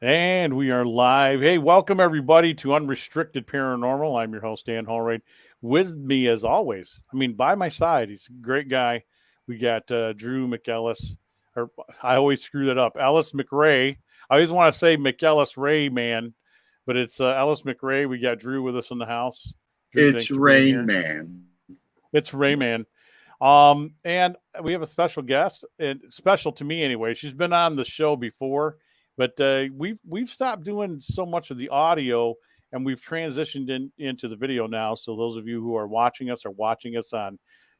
And we are live. Hey, welcome everybody to Unrestricted Paranormal. I'm your host, Dan Holroyd. With me, as always, by my side, he's a great guy. We got Drew McEllis, or I always screw that up. Ellis McRae. I always want to say McEllis Ray, man, but it's Ellis McRae. We got Drew with us in the house. Drew, It's thanks for being Rain here. Man. It's Rayman. And we have a special guest, and special to me anyway. She's been on the show before, but we've stopped doing so much of the audio, and we've transitioned into the video now. So those of you who are watching us on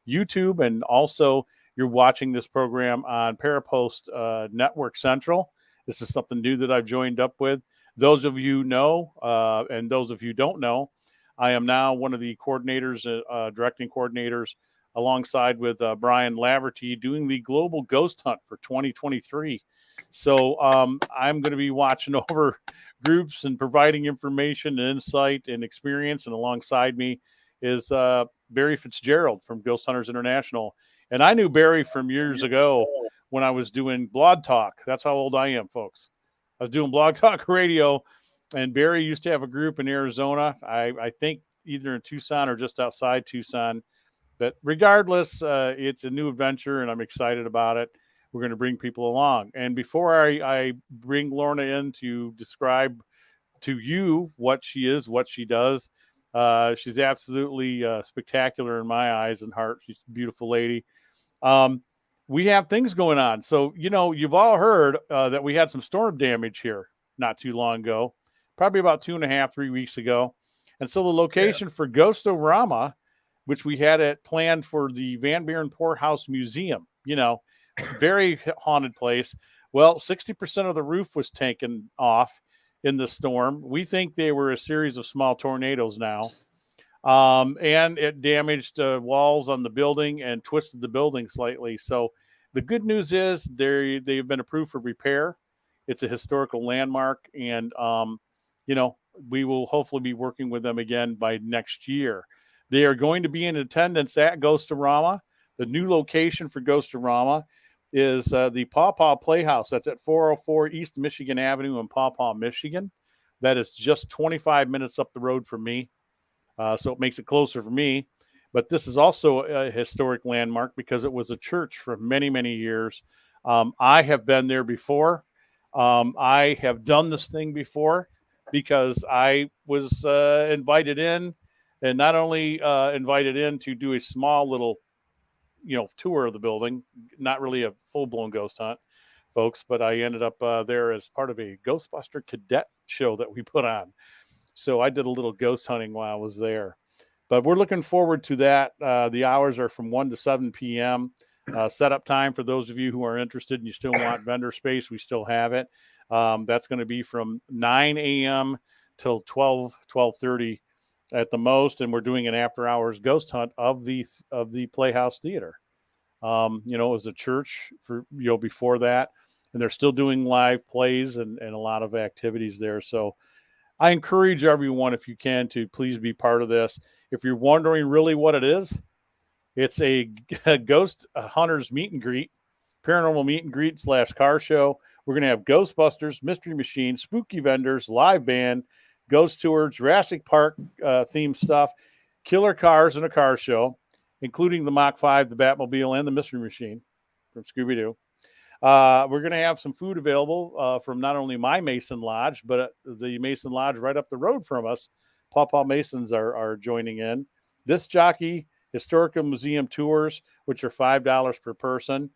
YouTube, and also you're watching this program on Parapost Network Central. This is something new that I've joined up with. Those of you know, and those of you don't know, I am now one of the coordinators, directing coordinators, alongside with Brian Laverty, doing the global ghost hunt for 2023. So I'm going to be watching over groups and providing information and insight and experience. And alongside me is Barry Fitzgerald from Ghost Hunters International. And I knew Barry from years ago when I was doing Blog Talk. That's how old I am, folks. I was doing Blog Talk Radio, and Barry used to have a group in Arizona. I think either in Tucson or just outside Tucson. But regardless, it's a new adventure, and I'm excited about it. We're going to bring people along. And before I bring Lorna in to describe to you what she is, what she does, she's absolutely spectacular in my eyes and heart. She's a beautiful lady. Um, we have things going on. So, you've all heard that we had some storm damage here not too long ago, probably about 2.5, 3 weeks ago. And so the Yeah. location for Ghostorama, which we had it planned for the Van Buren Poorhouse Museum, very haunted place. Well, 60% of the roof was taken off in the storm. We think they were a series of small tornadoes now. And it damaged walls on the building and twisted the building slightly. So the good news is they've been approved for repair. It's a historical landmark, and you know we will hopefully be working with them again by next year. They are going to be in attendance at Ghostorama. The new location for Ghostorama is the Paw Paw Playhouse. That's at 404 East Michigan Avenue in Paw Paw, Michigan. That is just 25 minutes up the road from me, so it makes it closer for me. But this is also a historic landmark because it was a church for many, many years. I have been there before. I have done this thing before because I was invited in, and not only invited in to do a small little, tour of the building, not really a full blown ghost hunt, folks, but I ended up there as part of a Ghostbuster cadet show that we put on. So I did a little ghost hunting while I was there. But we're looking forward to that. The hours are from 1 to 7 p.m. Setup time for those of you who are interested and you still want vendor space, we still have it. That's going to be from 9 a.m. till 12:30 at the most, and we're doing an after hours ghost hunt of the Playhouse Theater. It was a church for before that, and they're still doing live plays and a lot of activities there. So I encourage everyone, if you can, to please be part of this. If you're wondering really what it is, it's a ghost hunters meet and greet, paranormal meet and greet / car show. We're going to have Ghostbusters, Mystery Machine, spooky vendors, live band, ghost tour, Jurassic Park themed stuff, killer cars, and a car show, including the Mach 5, the Batmobile, and the Mystery Machine from Scooby Doo. We're going to have some food available from not only my Mason Lodge, but the Mason Lodge right up the road from us. Paw Paw Masons are joining in. This jockey, historical museum tours, which are $5 per person,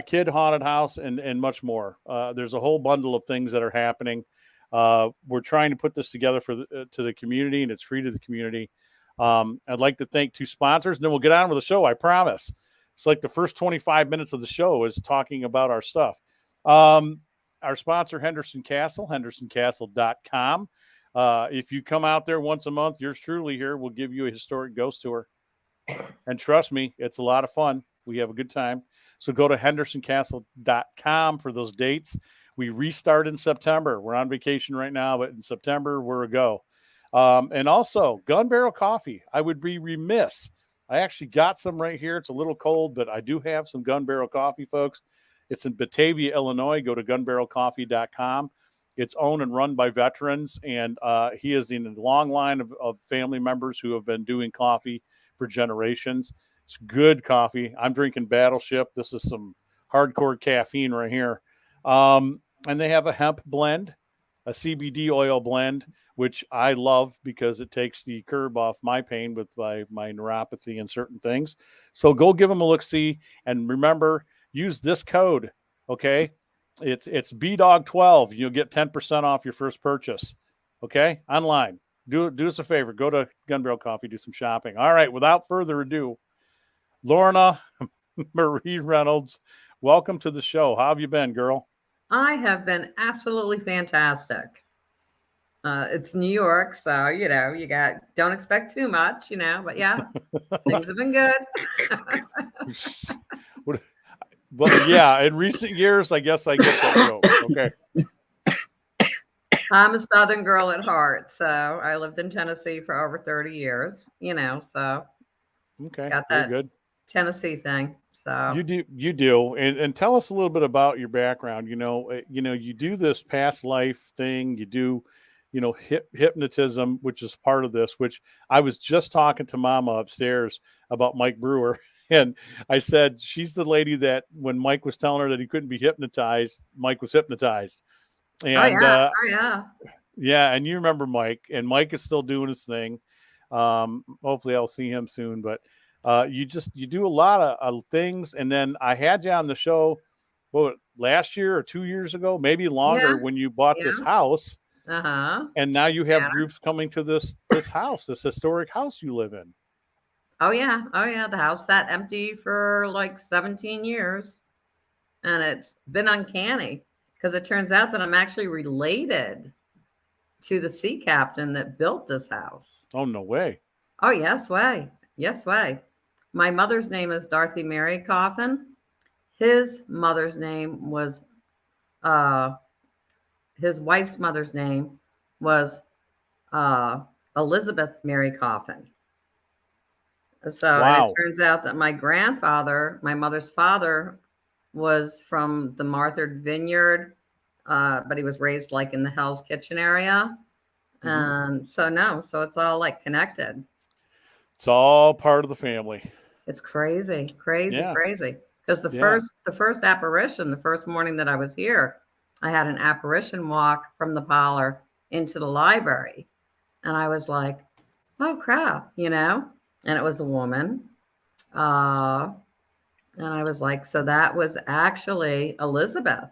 kid haunted house, and much more. There's a whole bundle of things that are happening. We're trying to put this together to the community, and it's free to the community. I'd like to thank two sponsors, and then we'll get on with the show, I promise. It's like the first 25 minutes of the show is talking about our stuff. Our sponsor, Henderson Castle, hendersoncastle.com. If you come out there once a month, yours truly here will give you a historic ghost tour. And trust me, it's a lot of fun. We have a good time. So go to hendersoncastle.com for those dates. We restart in September. We're on vacation right now, but in September, we're a go. And also, Gun Barrel Coffee. I would be remiss. I actually got some right here. It's a little cold, but I do have some Gun Barrel Coffee, folks. It's in Batavia, Illinois. Go to gunbarrelcoffee.com. It's owned and run by veterans, and he is in a long line of family members who have been doing coffee for generations. It's good coffee. I'm drinking Battleship. This is some hardcore caffeine right here. And they have a hemp blend, a CBD oil blend, which I love because it takes the curb off my pain with my neuropathy and certain things. So go give them a look-see. And remember, use this code, okay? It's BDOG12. You'll get 10% off your first purchase, okay? Online. Do us a favor. Go to Gun Barrel Coffee, do some shopping. All right, without further ado, Lorna Marie Reynolds, welcome to the show. How have you been, girl? I have been absolutely fantastic. It's New York, so you don't expect too much, but yeah, things have been good. Well, yeah, in recent years, I guess I get that joke. Okay. I'm a Southern girl at heart, so I lived in Tennessee for over 30 years, so Okay, got very that good. Tennessee thing. So You do, and tell us a little bit about your background. You do this past life thing. You do, hypnotism, which is part of this. Which I was just talking to Mama upstairs about Mike Brewer, and I said she's the lady that when Mike was telling her that he couldn't be hypnotized, Mike was hypnotized. oh And yeah, oh yeah. yeah, and you remember Mike, and Mike is still doing his thing. Hopefully, I'll see him soon, but. You do a lot of things, and then I had you on the show, last year or 2 years ago, maybe longer, Yeah, when you bought this yeah. house, Uh-huh. and now you have Yeah. groups coming to this house, this historic house you live in. Oh yeah. Oh yeah. The house sat empty for like 17 years. And it's been uncanny because it turns out that I'm actually related to the sea captain that built this house. Oh, no way! Oh, yes, way. Yes, way. My mother's name is Dorothy Mary Coffin. His mother's name was, uh, his wife's mother's name was uh, Elizabeth Mary Coffin. So, and it Wow, turns out that my grandfather, my mother's father, was from the Martha's Vineyard, but he was raised like in the Hell's Kitchen area. hmm And so, no, so it's all like connected. it's all part of the family. It's crazy, crazy, Yeah, crazy. Because the yeah. first apparition, the first morning that I was here, I had an apparition walk from the parlor into the library. And I was like, oh crap, And it was a woman. Uh, and I was like, so that was actually Elizabeth.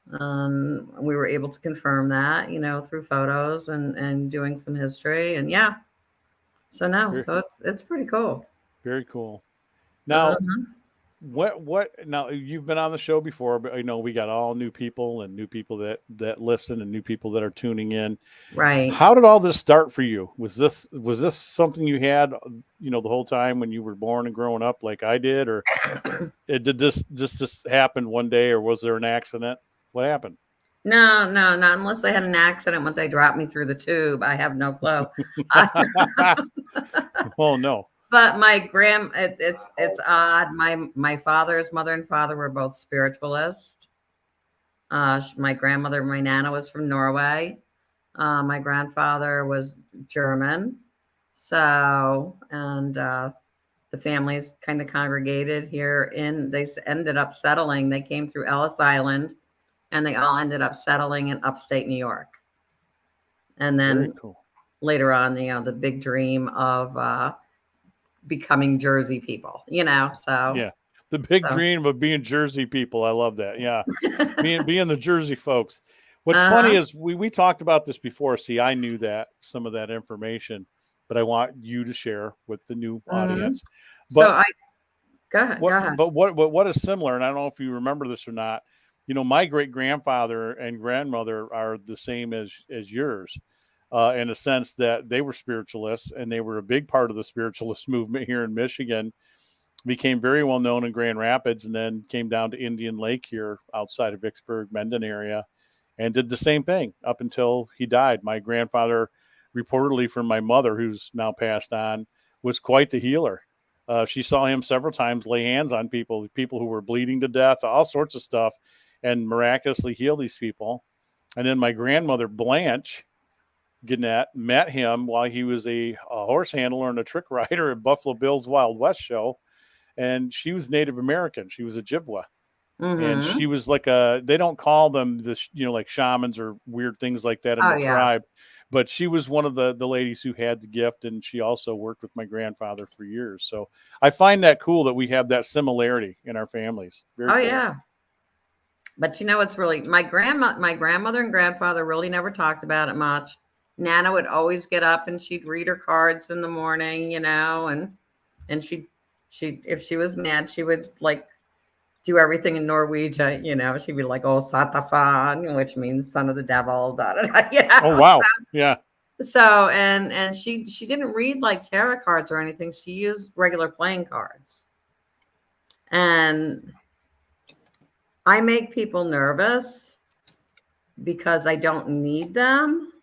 We were able to confirm that, through photos and doing some history. And yeah, so no, Very, so it's pretty cool. very cool. Now, Uh-huh. what now you've been on the show before, but we got all new people and new people that listen and new people that are tuning in. Right. How did all this start for you? Was this something you had, the whole time when you were born and growing up, like I did, or did this just happen one day, or was there an accident? What happened? No, no, not unless they had an accident when they dropped me through the tube. I have no clue. Oh no. But it's odd. My father's mother and father were both spiritualists. My grandmother, my nana, was from Norway. My grandfather was German. So, and the families kind of congregated here they ended up settling. They came through Ellis Island and they all ended up settling in upstate New York. And Very then cool. later on, the big dream of becoming Jersey people, so. Yeah. The big So. dream of being Jersey people. I love that. Yeah. Being the Jersey folks. What's funny Uh-huh. is we talked about this before. See, I knew that some of that information, but I want you to share with the new Mhm. audience. So But go ahead, go ahead. what is similar, and I don't know if you remember this or not. My great grandfather and grandmother are the same as yours, in a sense that they were spiritualists and they were a big part of the spiritualist movement here in Michigan. Became very well known in Grand Rapids, and then came down to Indian Lake here outside of Vicksburg, Mendon area, and did the same thing up until he died. My grandfather, reportedly from my mother, who's now passed on, was quite the healer. She saw him several times lay hands on people who were bleeding to death, all sorts of stuff, and miraculously heal these people. And then my grandmother, Blanche Gannett, met him while he was a horse handler and a trick rider at Buffalo Bill's Wild West show. And she was Native American. She was Ojibwa. And Mm-hmm. she was like they don't call them this, like shamans or weird things like that in Oh the yeah. tribe. But she was one of the ladies who had the gift, and she also worked with my grandfather for years. So I find that cool that we have that similarity in our families. Very Oh cool. yeah. But it's really my grandmother and grandfather really never talked about it much. Nana would always get up and she'd read her cards in the morning, and she if she was mad, she would like do everything in Norwegian, she'd be like, "Oh, Satafan," which means son of the devil, da da da, Oh, wow. Yeah. So and she didn't read like tarot cards or anything. She used regular playing cards. And I make people nervous because I don't need them.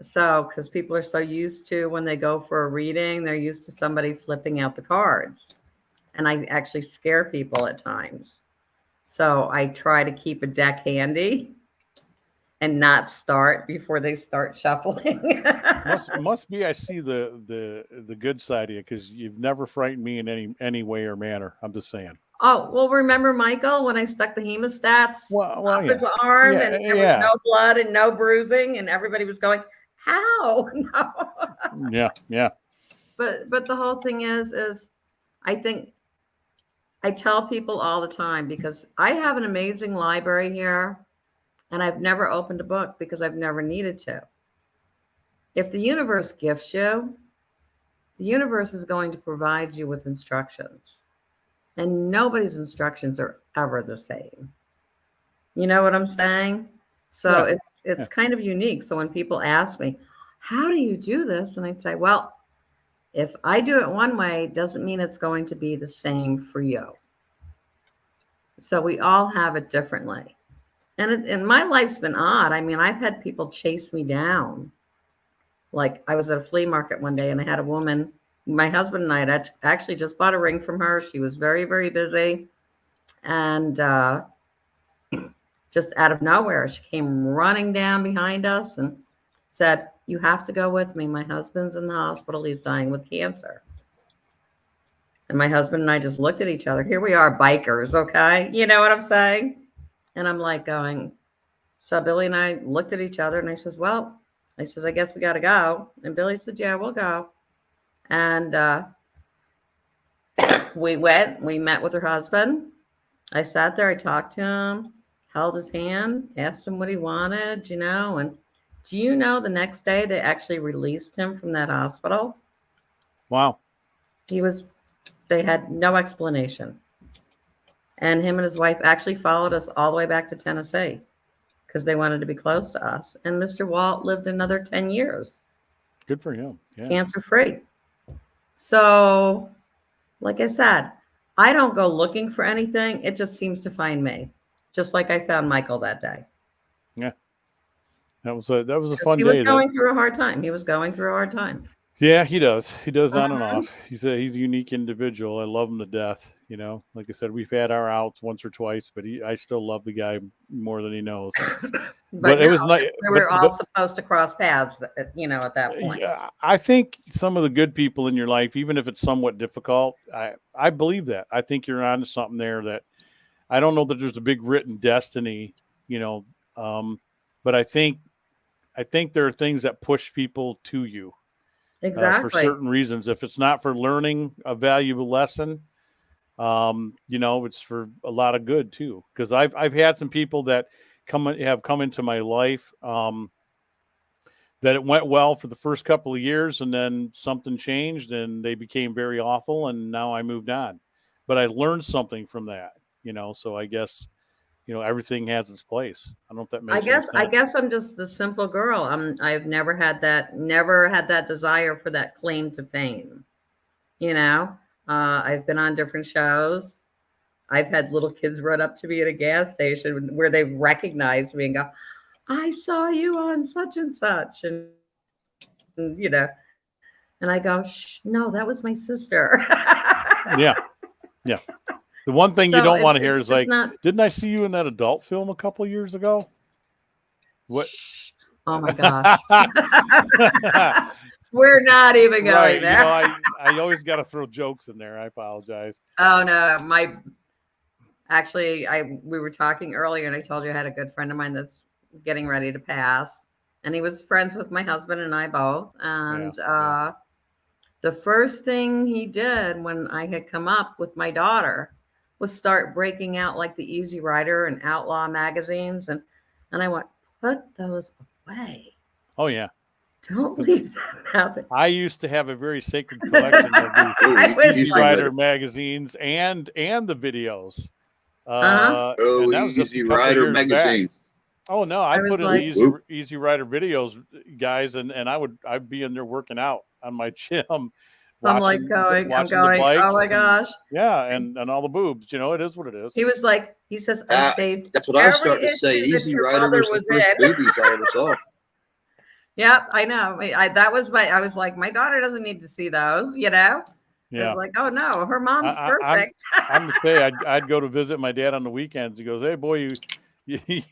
So, because people are so used to when they go for a reading, they're used to somebody flipping out the cards. And I actually scare people at times. So I try to keep a deck handy and not start before they start shuffling. Must be I see the good side of you, because you've never frightened me in any way or manner. I'm just saying. Oh, well, remember Michael when I stuck the hemostats Well, up his yeah. arm Yeah, and there was yeah. no blood and no bruising and everybody was going, how? No. Yeah, yeah. But the whole thing is I think I tell people all the time because I have an amazing library here and I've never opened a book because I've never needed to. If the universe gifts you, the universe is going to provide you with instructions. And nobody's instructions are ever the same. You know what I'm saying? So Yeah. it's Yeah. kind of unique. So when people ask me, how do you do this? And I'd say, well, if I do it one way, it doesn't mean it's going to be the same for you. So we all have it differently. And my life's been odd. I mean, I've had people chase me down. Like I was at a flea market one day and I had a woman, my husband and I had actually just bought a ring from her. She was very, very busy. And just out of nowhere, she came running down behind us and said, "You have to go with me. My husband's in the hospital. He's dying with cancer." And my husband and I just looked at each other. Here we are, bikers, okay? You know what I'm saying? And I'm like going, so Billy and I looked at each other and I says, well, I guess we got to go. And Billy said, yeah, we'll go. And we went, we met with her husband. I sat there, I talked to him, held his hand, asked him what he wanted, and do you know the next day they actually released him from that hospital? Wow. They had no explanation. And him and his wife actually followed us all the way back to Tennessee because they wanted to be close to us. And Mr. Walt lived another 10 years. Good for him. Yeah. Cancer free. So, like I said, I don't go looking for anything. It just seems to find me, just like I found Michael that day. Yeah. That was a fun day. He was going through a hard time. He was going through a hard time. Yeah, he does. He does on and off. He's a unique individual. I love him to death. Like I said, we've had our outs once or twice, but I still love the guy more than he knows. But it was nice. We were all supposed to cross paths, at that point. Yeah, I think some of the good people in your life, even if it's somewhat difficult, I believe that. I think you're onto something there. That I don't know that there's a big written destiny, but I think there are things that push people to you. Exactly. For certain reasons. If it's not for learning a valuable lesson, it's for a lot of good too. Because I've had some people that have come into my life that it went well for the first couple of years, and then something changed and they became very awful, and now I moved on. But I learned something from that, So I guess everything has its place. I don't know if that makes sense. I guess I'm just the simple girl. I've never had that desire for that claim to fame. I've been on different shows. I've had little kids run up to me at a gas station where they recognize me and go, "I saw you on such and such," and and I go, "Shh, no, that was my sister." Yeah. The one thing you don't want to hear is like, not... didn't I see you in that adult film a couple of years ago? What? Oh my gosh. We're not even going Right. there. I always got to throw jokes in there. I apologize. Oh no, we were talking earlier and I told you I had a good friend of mine that's getting ready to pass. And he was friends with my husband and I both. And Yeah. the first thing he did when I had come up with my daughter was start breaking out like the Easy Rider and Outlaw magazines. And I went, put those away. Oh yeah. Don't leave them out there. I used to have a very sacred collection of the Easy Rider magazines and the videos. And that was just a couple of years back. Oh no, I put in the Easy Rider videos, guys, and I'd be in there working out on my gym, watching the bikes. Oh my gosh. Yeah, and all the boobs. It is what it is. He was like, he says, I saved. That's what I was starting to say. Easy Rider was the first boobies I ever saw. Yep, I know. I was like, my daughter doesn't need to see those, Yeah. I was like, oh no, her mom's perfect. I'm gonna say I'd go to visit my dad on the weekends. He goes, hey boy, you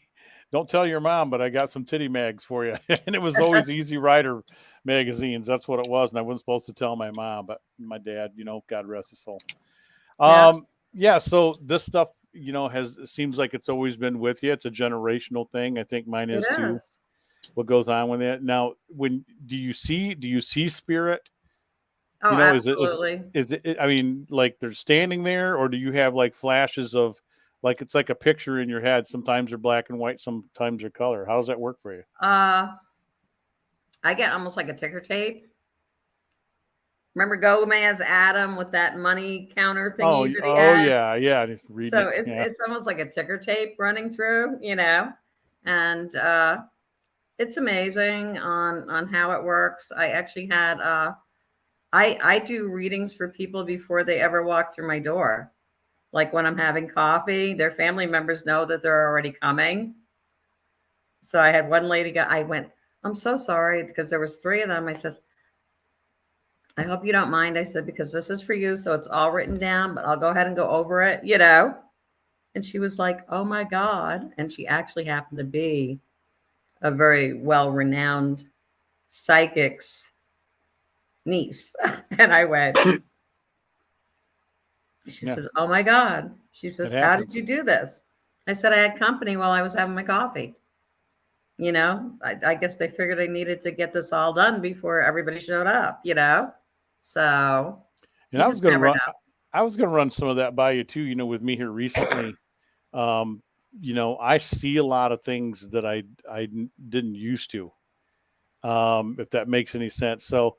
don't tell your mom, but I got some titty mags for you. And it was always Easy Rider magazines. That's what it was. And I wasn't supposed to tell my mom, but my dad, God rest his soul. Yeah. So this stuff, seems like it's always been with you. It's a generational thing. I think mine is too. What goes on with it now? Do you see spirit? Oh, absolutely. Is it? I mean, like they're standing there, or do you have like flashes of, like it's like a picture in your head? Sometimes they're black and white, sometimes they're color. How does that work for you? I get almost like a ticker tape. Remember Gomez Adam with that money counter thingy that he had? yeah. So it's almost like a ticker tape running through, and it's amazing on how it works. I actually had I do readings for people before they ever walk through my door. Like when I'm having coffee, their family members know that they're already coming. So I had one lady I went, I'm so sorry, because there was 3 of them. I says, I hope you don't mind. I said, because this is for you. So it's all written down, but I'll go ahead and go over it, And she was like, oh my God. And she actually happened to be a very well-renowned psychic's niece. And I went, she says, oh my God. She says, how did you do this? I said, I had company while I was having my coffee. I guess they figured I needed to get this all done before everybody showed up, So, and I was going to run some of that by you too, with me here recently. I see a lot of things that I didn't used to, if that makes any sense. So,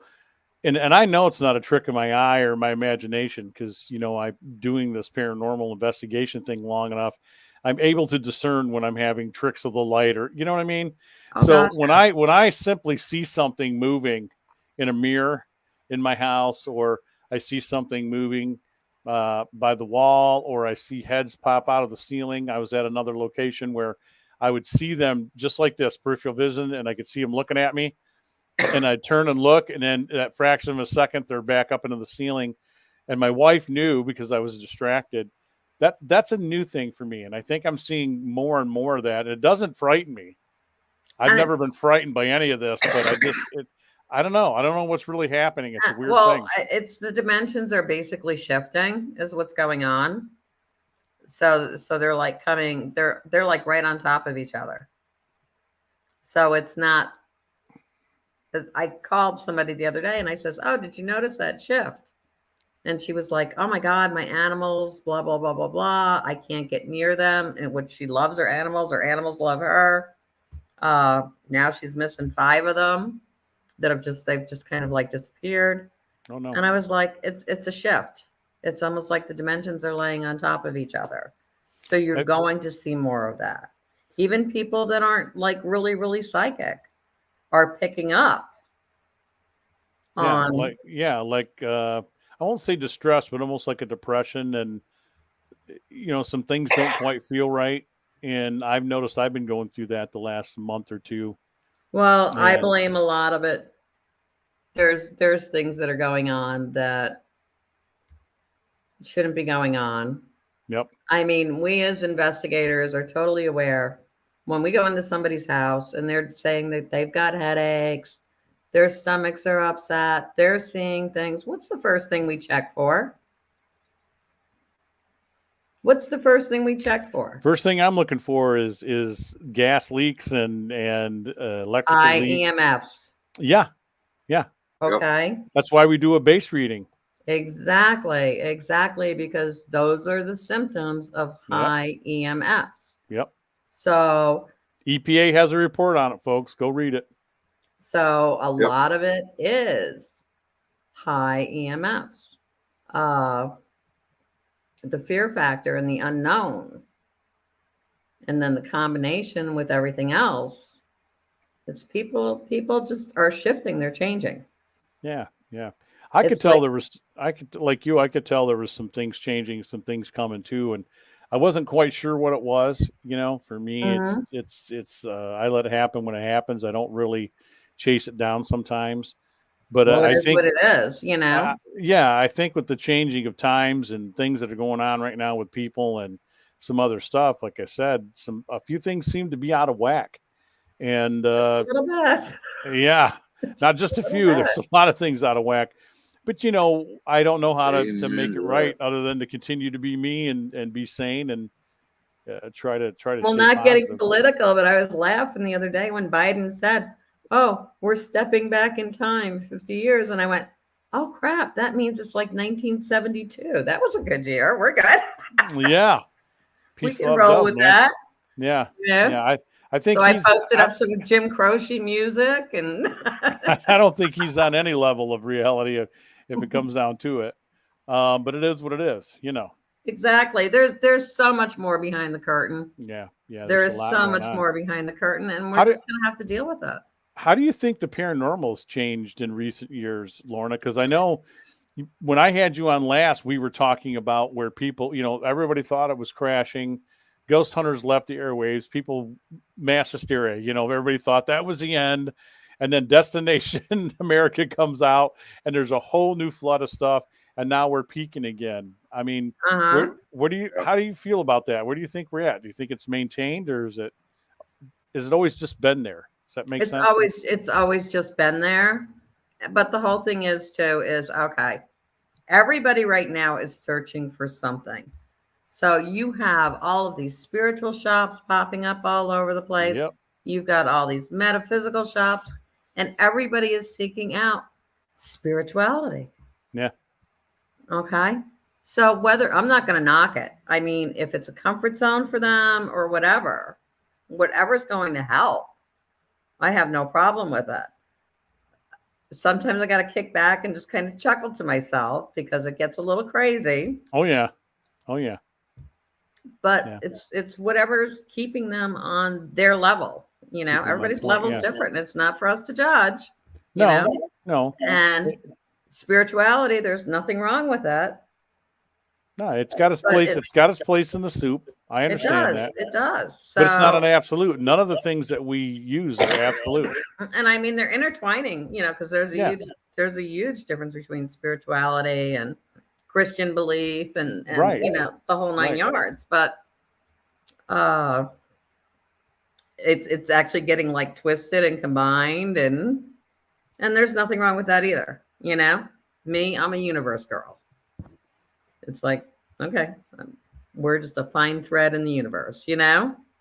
and I know it's not a trick of my eye or my imagination, because, I'm doing this paranormal investigation thing long enough. I'm able to discern when I'm having tricks of the light, or, you know what I mean? Oh, so gotcha. when I simply see something moving in a mirror in my house, or I see something moving by the wall, or I see heads pop out of the ceiling. I was at another location where I would see them just like this, peripheral vision, and I could see them looking at me, and I'd turn and look, and then that fraction of a second, they're back up into the ceiling. And my wife knew, because I was distracted. That's a new thing for me, and I think I'm seeing more and more of that. It doesn't frighten me. I've never been frightened by any of this, but I don't know. I don't know what's really happening. It's a weird thing. It's the dimensions are basically shifting, is what's going on. So they're like coming. They're like right on top of each other. So it's not. I called somebody the other day and I says, "Oh, did you notice that shift?" And she was like, oh my God, my animals, blah, blah, blah, blah, blah. I can't get near them. And what she loves her animals love her. Now she's missing 5 of them they've just kind of like disappeared. Oh no. And I was like, it's a shift. It's almost like the dimensions are laying on top of each other. So you're going to see more of that. Even people that aren't like really, really psychic are picking up on. I won't say distress, but almost like a depression, and some things don't quite feel right. And I've noticed I've been going through that the last month or 2. Well, I blame a lot of it. There's things that are going on that shouldn't be going on. Yep. I mean, we as investigators are totally aware when we go into somebody's house and they're saying that they've got headaches, their stomachs are upset, they're seeing things, what's the first thing we check for? What's the first thing we check for? First thing I'm looking for is gas leaks and electrical leaks. EMFs. Yeah. Okay. That's why we do a base reading. Exactly, because those are the symptoms of high EMFs. Yep. So EPA has a report on it, folks. Go read it. So a lot of it is high EMFs. The fear factor and the unknown. And then the combination with everything else, it's people just are shifting, they're changing. Yeah. I could tell there was some things changing, some things coming too, and I wasn't quite sure what it was. For me, it's I let it happen when it happens. I don't really chase it down sometimes, but it I is think what it is. I think with the changing of times and things that are going on right now with people and some other stuff, like I said, a few things seem to be out of whack, and just a little bit. Yeah, not just a few. There's a lot of things out of whack. But I don't know how to make it right other than to continue to be me and be sane and try to. Well, stay not positive. getting political, but I was laughing the other day when Biden said, "Oh, we're stepping back in time 50 years," and I went, "Oh crap, that means it's like 1972. That was a good year. We're good." Yeah, peace, we can roll with man. That. Yeah. I think so. I posted up some Jim Croce music, and I don't think he's on any level of reality if it comes down to it. But it is what it is, Exactly. There's so much more behind the curtain. Yeah. There is so much more behind the curtain, and we're just going to have to deal with it. How do you think the paranormal's changed in recent years, Lorna? Because I know when I had you on last, we were talking about where people, everybody thought it was crashing. Ghost hunters left the airwaves. People, mass hysteria. Everybody thought that was the end. And then Destination America comes out, and there's a whole new flood of stuff. And now we're peaking again. I mean, how do you feel about that? Where do you think we're at? Do you think it's maintained, or is it always just been there? Does that make sense? It's always just been there. But the whole thing is okay, everybody right now is searching for something. So you have all of these spiritual shops popping up all over the place. Yep. You've got all these metaphysical shops, and everybody is seeking out spirituality. Yeah. Okay. So I'm not going to knock it. I mean, if it's a comfort zone for them or whatever's going to help, I have no problem with it. Sometimes I got to kick back and just kind of chuckle to myself because it gets a little crazy. Oh yeah. But it's whatever's keeping them on their level. Everybody's level is different. It's not for us to judge. No. And spirituality, there's nothing wrong with that. No, it's got its place. It's got its place in the soup. I understand that. It does. So, but it's not an absolute. None of the things that we use are absolute. And I mean, they're intertwining, because there's a huge difference between spirituality and Christian belief and the whole nine yards. But it's actually getting like twisted and combined, and there's nothing wrong with that either. Me, I'm a universe girl. It's like, okay, we're just a fine thread in the universe,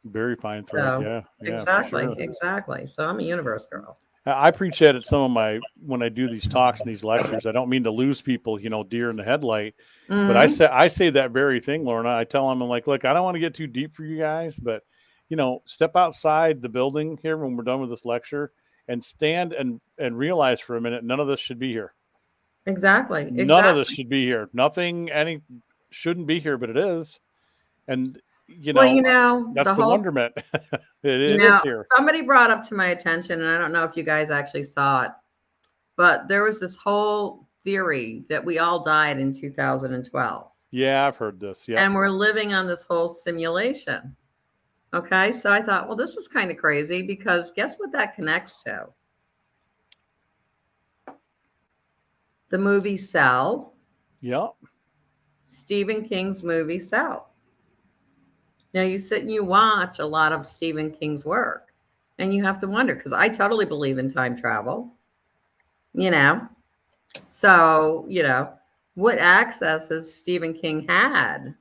Very fine thread. So, exactly. So I'm a universe girl. I preach that at when I do these talks and these lectures. I don't mean to lose people, deer in the headlight, but I say that very thing, Lorna. I tell them, I'm like, look, I don't want to get too deep for you guys, but step outside the building here when we're done with this lecture and stand and realize for a minute, none of this should be here. Exactly. None of this should be here. Shouldn't be here, but it is. And that's the wonderment. it is here. Somebody brought up to my attention, and I don't know if you guys actually saw it, but there was this whole theory that we all died in 2012. Yeah, I've heard this. Yeah. And we're living on this whole simulation. Okay. So I thought, well, this is kind of crazy because guess what that connects to? The movie Cell. Yep. Stephen King's movie Cell. Now you sit and you watch a lot of Stephen King's work, and you have to wonder, because I totally believe in time travel, you know. So, what access has Stephen King had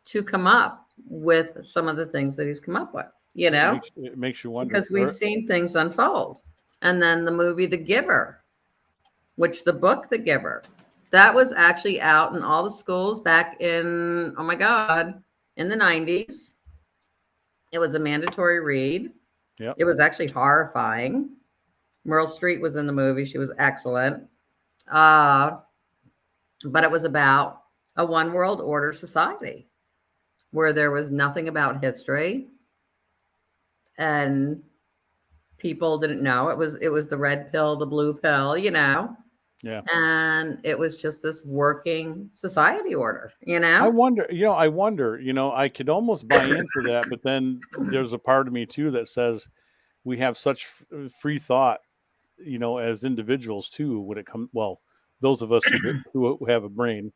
to come up with some of the things that he's come up with, It makes you wonder. because we've seen things unfold. And then the movie The Giver, which the book The Giver, that was actually out in all the schools back in, oh my God, in the 90s. It was a mandatory read. Yep. It was actually horrifying. Meryl Streep was in the movie. She was excellent. But it was about a one world order society where there was nothing about history and people didn't know. It was the red pill, the blue pill, Yeah. And it was just this working society order, I wonder, I could almost buy into that, but then there's a part of me too that says we have such free thought, as individuals too, when it comes, those of us who have a brain.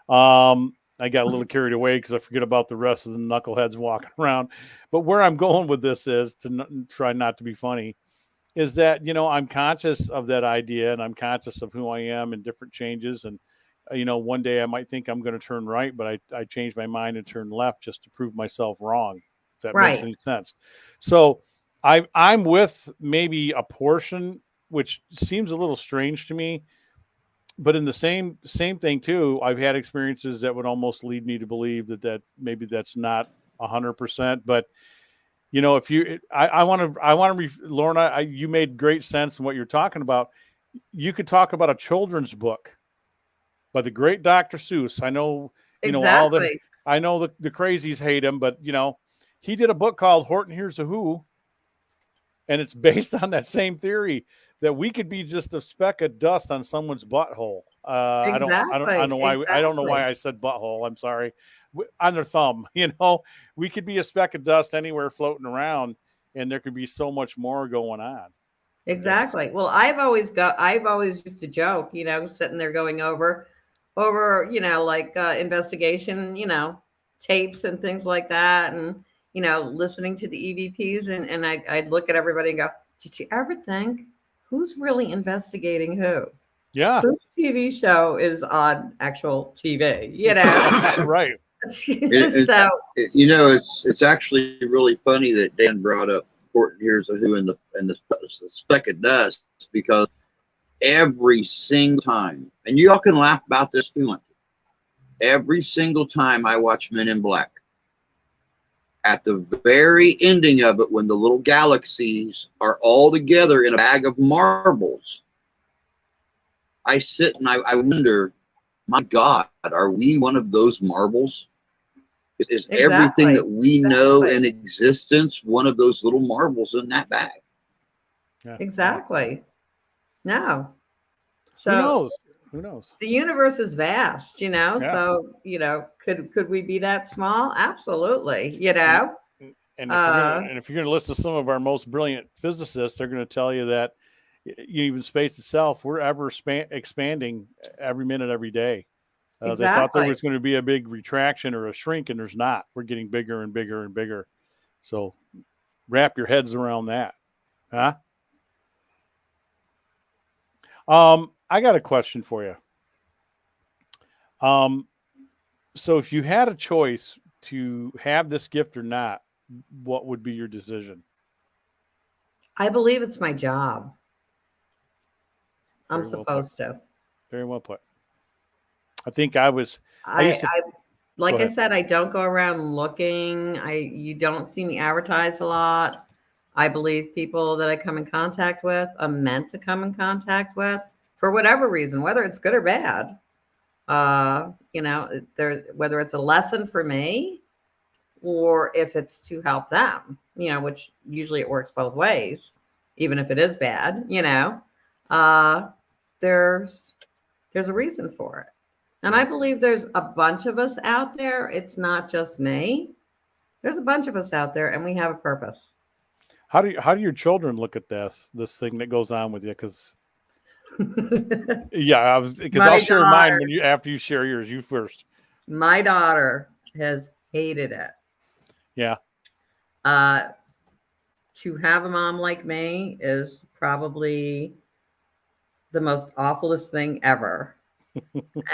I got a little carried away because I forget about the rest of the knuckleheads walking around. But where I'm going with this is to try not to be funny, is that, I'm conscious of that idea and I'm conscious of who I am and different changes. And, one day I might think I'm going to turn right, but I change my mind and turn left just to prove myself wrong, if that makes any sense. So I'm with maybe a portion, which seems a little strange to me. But in the same thing too, I've had experiences that would almost lead me to believe that maybe that's not 100%. But if you, I want to, Lorna, you made great sense in what you're talking about. You could talk about a children's book by the great Dr. Seuss. I know, exactly. I know the crazies hate him, but he did a book called Horton Hears a Who, and it's based on that same theory that we could be just a speck of dust on someone's butthole. I don't know why. I don't know why I said butthole. I'm sorry. On their thumb, we could be a speck of dust anywhere floating around, and there could be so much more going on. Exactly. Well, I've always used to joke, sitting there going over, like investigation, tapes and things like that, and listening to the EVPs, and I'd look at everybody and go, "Did you ever think who's really investigating who?" Yeah. This TV show is on actual TV, Right. So it's actually really funny that Dan brought up Horton Hears a Who and the speck of dust, because every single time, and you all can laugh about this if you want to, every single time I watch Men in Black, at the very ending of it, when the little galaxies are all together in a bag of marbles, I sit and I wonder, my God, are we one of those marbles? Is everything that we know in existence one of those little marbles in that bag? Yeah. Exactly. No. So who knows? The universe is vast, so could we be that small? Absolutely. And if you're gonna listen to some of our most brilliant physicists, they're going to tell you that even space itself, we're ever expanding every minute, every day. They thought there was going to be a big retraction or a shrink, and there's not. We're getting bigger and bigger and bigger. So wrap your heads around that. Huh? I got a question for you. So if you had a choice to have this gift or not, what would be your decision? I believe it's my job. I'm supposed to. Very well put. I think I said, I don't go around looking. You don't see me advertised a lot. I believe people that I come in contact with, I'm meant to come in contact with for whatever reason, whether it's good or bad. Whether it's a lesson for me or if it's to help them, which usually it works both ways, even if it is bad, there's a reason for it. And I believe there's a bunch of us out there. It's not just me. There's a bunch of us out there, and we have a purpose. How do your children look at this thing that goes on with you? Because I'll share mine after you share yours. You first. My daughter has hated it. Yeah. To have a mom like me is probably the most awfulest thing ever.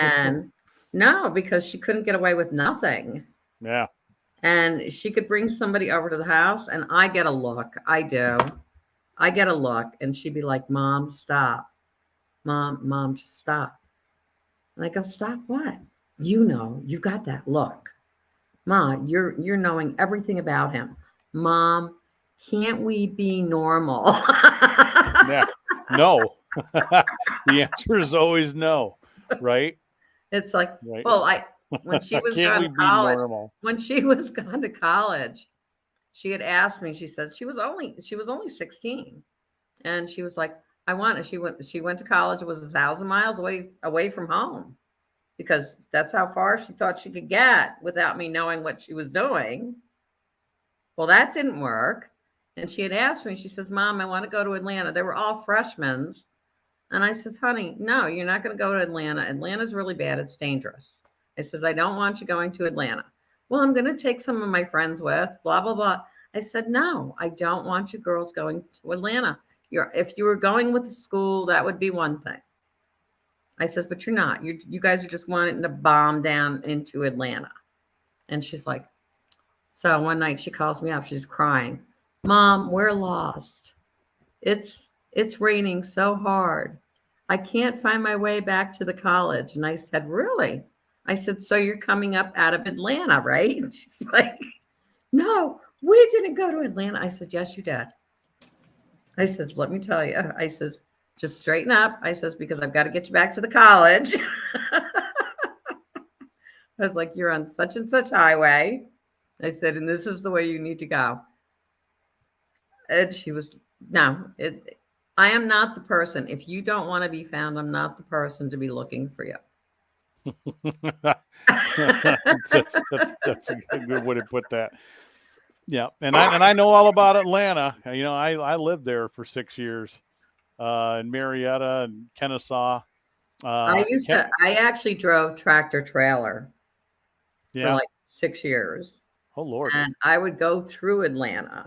And no, because she couldn't get away with nothing. Yeah. And she could bring somebody over to the house and I get a look. I do. I get a look and she'd be like, Mom, stop. Mom, just stop. And I go, stop what? You know, you got that look. Ma, you're knowing everything about him. Mom, can't we be normal? Yeah. No. The answer is always no. Right. It's like, Right. well, when she was Can't gone we to be college, normal? when she was gone to college, she had asked me, she said she was only 16. And she was like, she went to college, it was 1,000 miles away from home because that's how far she thought she could get without me knowing what she was doing. Well, that didn't work. And she had asked me, she says, Mom, I want to go to Atlanta. They were all freshmen. And I says, honey, no, you're not going to go to Atlanta. Atlanta's really bad. It's dangerous. I says, I don't want you going to Atlanta. Well, I'm going to take some of my friends with, blah, blah, blah. I said, no, I don't want you girls going to Atlanta. If you were going with the school, that would be one thing. I says, but you're not. You guys are just wanting to bomb down into Atlanta. And she's like, so one night she calls me up. She's crying. Mom, we're lost. It's raining so hard. I can't find my way back to the college. And I said, really? I said, so you're coming up out of Atlanta, right? And she's like, no, we didn't go to Atlanta. I said, yes, you did. I says, let me tell you. I says, just straighten up. I says, because I've got to get you back to the college. I was like, you're on such and such highway. I said, and this is the way you need to go. And she was, no, I am not the person. If you don't want to be found, I'm not the person to be looking for you. That's a good way to put that. Yeah, and I know all about Atlanta. You know, I lived there for 6 years, in Marietta and Kennesaw. I actually drove tractor trailer for Yeah. like 6 years. Oh Lord. And I would go through Atlanta.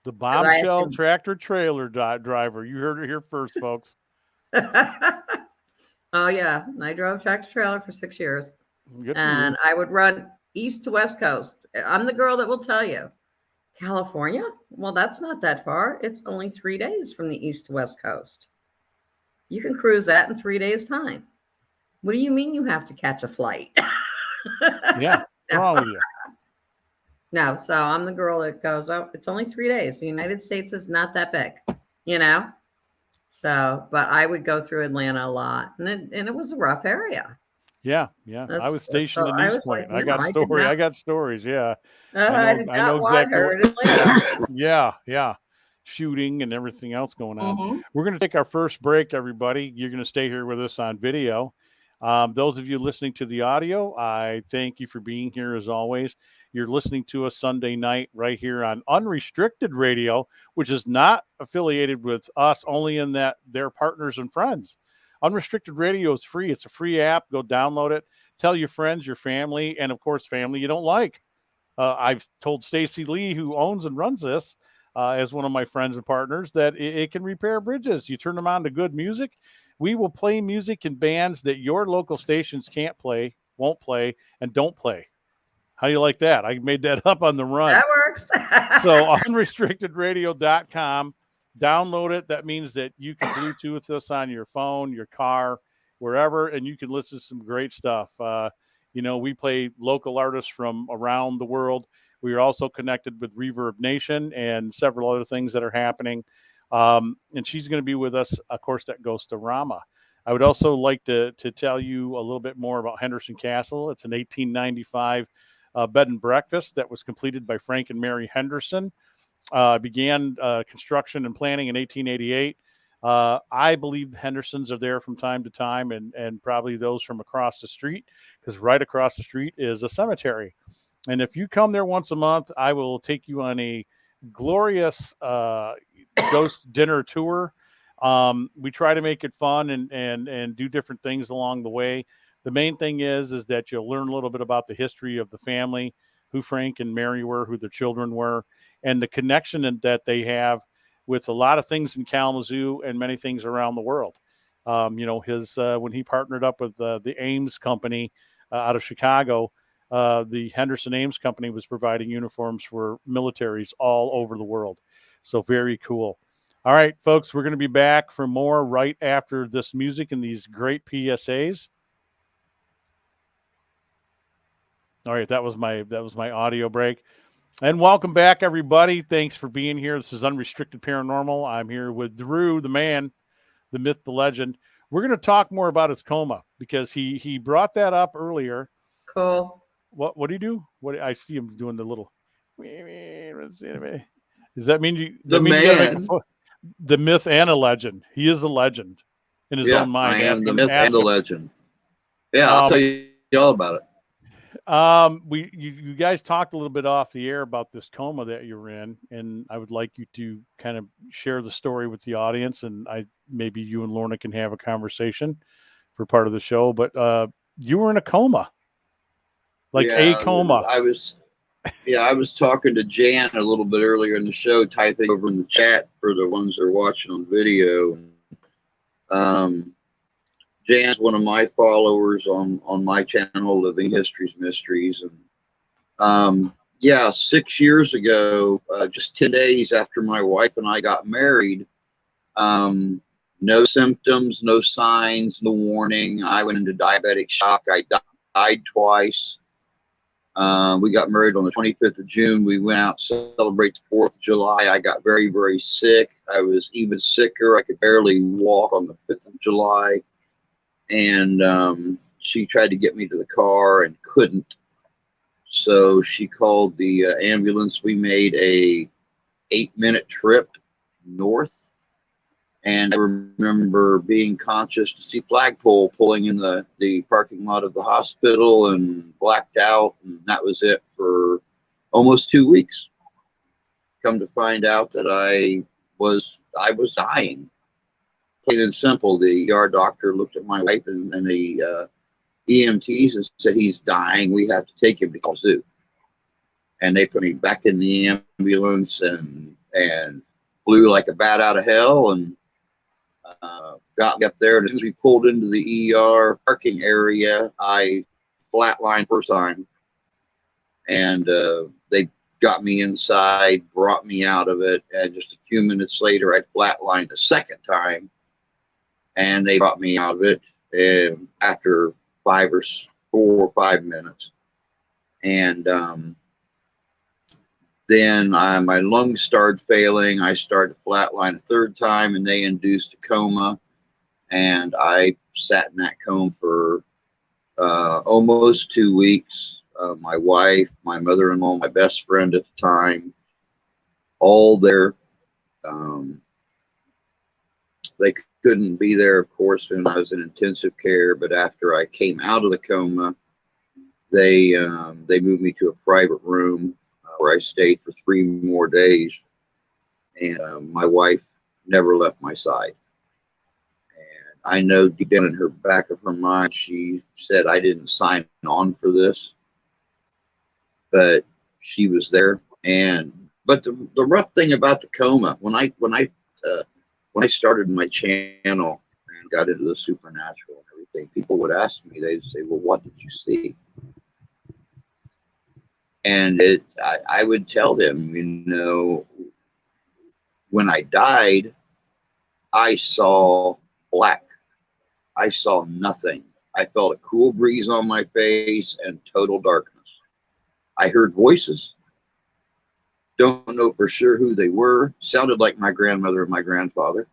The bombshell tractor trailer driver. You heard it here first, folks. Oh yeah, I drove tractor trailer for 6 years. Good for And you. I would run east to west coast. I'm the girl that will tell you. California? Well, that's not that far. It's only 3 days from the east to west coast. You can cruise that in 3 days' time. What do you mean you have to catch a flight? Yeah, what's wrong with you? No, so I'm the girl that goes, oh, it's only 3 days. The United States is not that big, you know? So, but I would go through Atlanta a lot. And it was a rough area. Yeah. I was stationed in East Point. Like, I got stories. Yeah. I did not want her in Atlanta. Yeah. Shooting and everything else going on. Mm-hmm. We're going to take our first break, everybody. You're going to stay here with us on video. Those of you listening to the audio, I thank you for being here as always. You're listening to us Sunday night right here on Unrestricted Radio, which is not affiliated with us, only in that they're partners and friends. Unrestricted Radio is free. It's a free app. Go download it. Tell your friends, your family, and of course, family you don't like. I've told Stacy Lee, who owns and runs this, as one of my friends and partners, that it can repair bridges. You turn them on to good music. We will play music and bands that your local stations can't play, won't play, and don't play. How do you like that? I made that up on the run. That works. So unrestrictedradio.com, download it. That means that you can Bluetooth us on your phone, your car, wherever, and you can listen to some great stuff. We play local artists from around the world. We are also connected with Reverb Nation and several other things that are happening. And she's going to be with us, of course, that goes to Rama. I would also like to tell you a little bit more about Henderson Castle. It's an 1895 bed and breakfast that was completed by Frank and Mary Henderson. Began construction and planning in 1888. I believe the Hendersons are there from time to time, and probably those from across the street, because right across the street is a cemetery. And if you come there once a month, I will take you on a glorious ghost dinner tour. We try to make it fun and do different things along the way. The main thing is that you'll learn a little bit about the history of the family, who Frank and Mary were, who their children were, and the connection that they have with a lot of things in Kalamazoo and many things around the world. His when he partnered up with the Ames Company out of Chicago, the Henderson Ames Company was providing uniforms for militaries all over the world. So very cool. All right, folks, we're going to be back for more right after this music and these great PSAs. All right, that was my audio break. And welcome back, everybody. Thanks for being here. This is Unrestricted Paranormal. I'm here with Drew, the man, the myth, the legend. We're going to talk more about his coma because he brought that up earlier. Cool. What do you do? What I see him doing the little. Does that mean you? The mean man. you the myth and a legend. He is a legend in his own mind. I am the myth and the legend. Yeah, I'll tell you all about it. You guys talked a little bit off the air about this coma that you're in, and I would like you to kind of share the story with the audience, and maybe you and Lorna can have a conversation for part of the show. But you were in a coma, a coma. I was talking to Jan a little bit earlier in the show, typing over in the chat for the ones that are watching on video. Jan's one of my followers on my channel, Living Histories Mysteries. And 6 years ago, just 10 days after my wife and I got married, no symptoms, no signs, no warning. I went into diabetic shock. I died twice. We got married on the 25th of June. We went out to celebrate the 4th of July. I got very, very sick. I was even sicker. I could barely walk on the 5th of July. And she tried to get me to the car and couldn't. So she called the ambulance. We made a 8-minute trip north. And I remember being conscious to see flagpole pulling in the parking lot of the hospital and blacked out. And that was it for almost 2 weeks. Come to find out that I was dying. Plain and simple. The ER doctor looked at my wife and the EMTs and said, "He's dying. We have to take him to Kalamazoo." And they put me back in the ambulance and flew like a bat out of hell and got me up there. And as soon as we pulled into the ER parking area, I flatlined first time. And they got me inside, brought me out of it. And just a few minutes later, I flatlined a second time. And they brought me out of it after 4 or 5 minutes. And then my lungs started failing. I started to flatline a third time, and they induced a coma. And I sat in that coma for almost 2 weeks. My wife, my mother-in-law, my best friend at the time, all there. They couldn't be there, of course, when I was in intensive care. But after I came out of the coma, they moved me to a private room where I stayed for 3 more days. And my wife never left my side. And I know deep down in her back of her mind, she said I didn't sign on for this, but she was there. But the rough thing about the coma, when I started my channel and got into the supernatural and everything, people would ask me, they'd say, "Well, what did you see?" And I would tell them, when I died, I saw black. I saw nothing. I felt a cool breeze on my face and total darkness. I heard voices. Don't know for sure who they were. Sounded like my grandmother and my grandfather.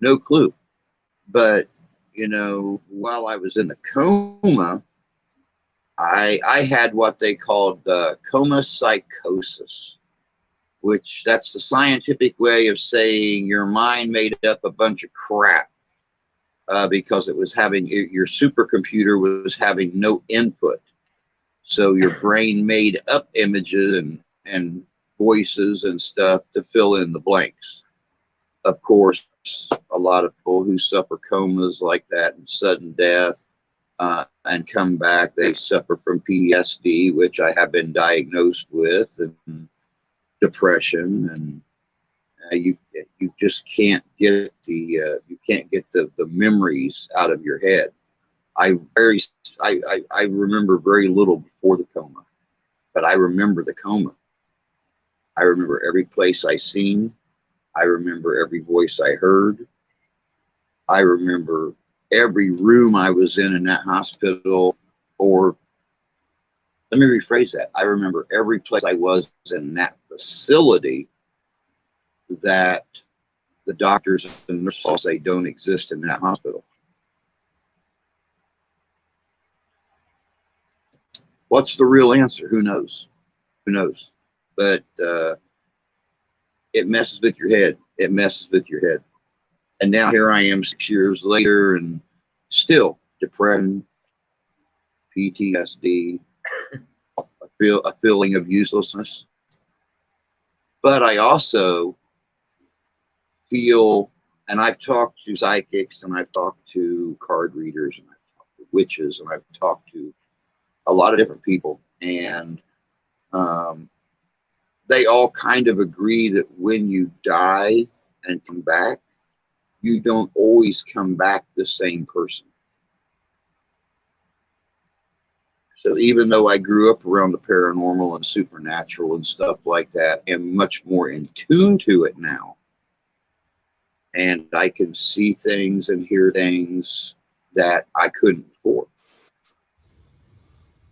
No clue. But, while I was in the coma, I had what they called coma psychosis, which that's the scientific way of saying your mind made up a bunch of crap because it was your supercomputer was having no input. So your brain made up images and voices and stuff to fill in the blanks. Of course, a lot of people who suffer comas like that and sudden death, and come back. They suffer from PTSD, which I have been diagnosed with, and depression, and you just can't get the memories out of your head. I remember very little before the coma, but I remember the coma. I remember every place I seen. I remember every voice I heard. I remember every room I was in that hospital. Or let me rephrase that. I remember every place I was in that facility that the doctors and nurses all say don't exist in that hospital. What's the real answer? Who knows? Who knows? But it messes with your head. It messes with your head. And now here I am 6 years later, and still depression, PTSD, a feeling of uselessness. But I also feel, and I've talked to psychics, and I've talked to card readers, and I've talked to witches, and I've talked to a lot of different people, and they all kind of agree that when you die and come back, you don't always come back the same person. So even though I grew up around the paranormal and supernatural and stuff like that, I'm much more in tune to it now. And I can see things and hear things that I couldn't before.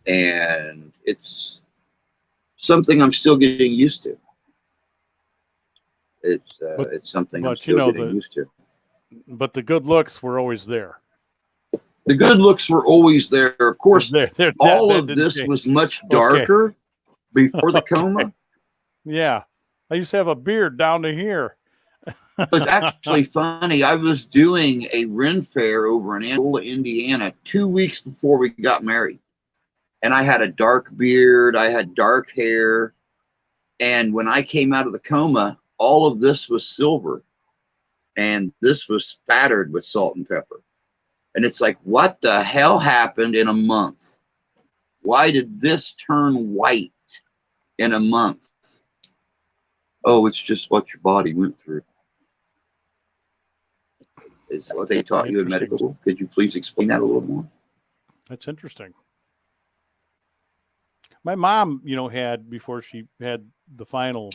And it's something I'm still getting used to. It's something I'm still getting used to. But the good looks were always there. The good looks were always there. Of course, all of this change. was much darker before the coma. Yeah. I used to have a beard down to here. It's actually funny. I was doing a Ren fair over in Angola, Indiana, 2 weeks before we got married. And I had a dark beard. I had dark hair. And when I came out of the coma, all of this was silver. And this was spattered with salt and pepper. And it's like, what the hell happened in a month? Why did this turn white in a month? Oh, it's just what your body went through. Is what they taught you in medical school. Could you please explain that a little more? That's interesting. My mom, had, before she had the final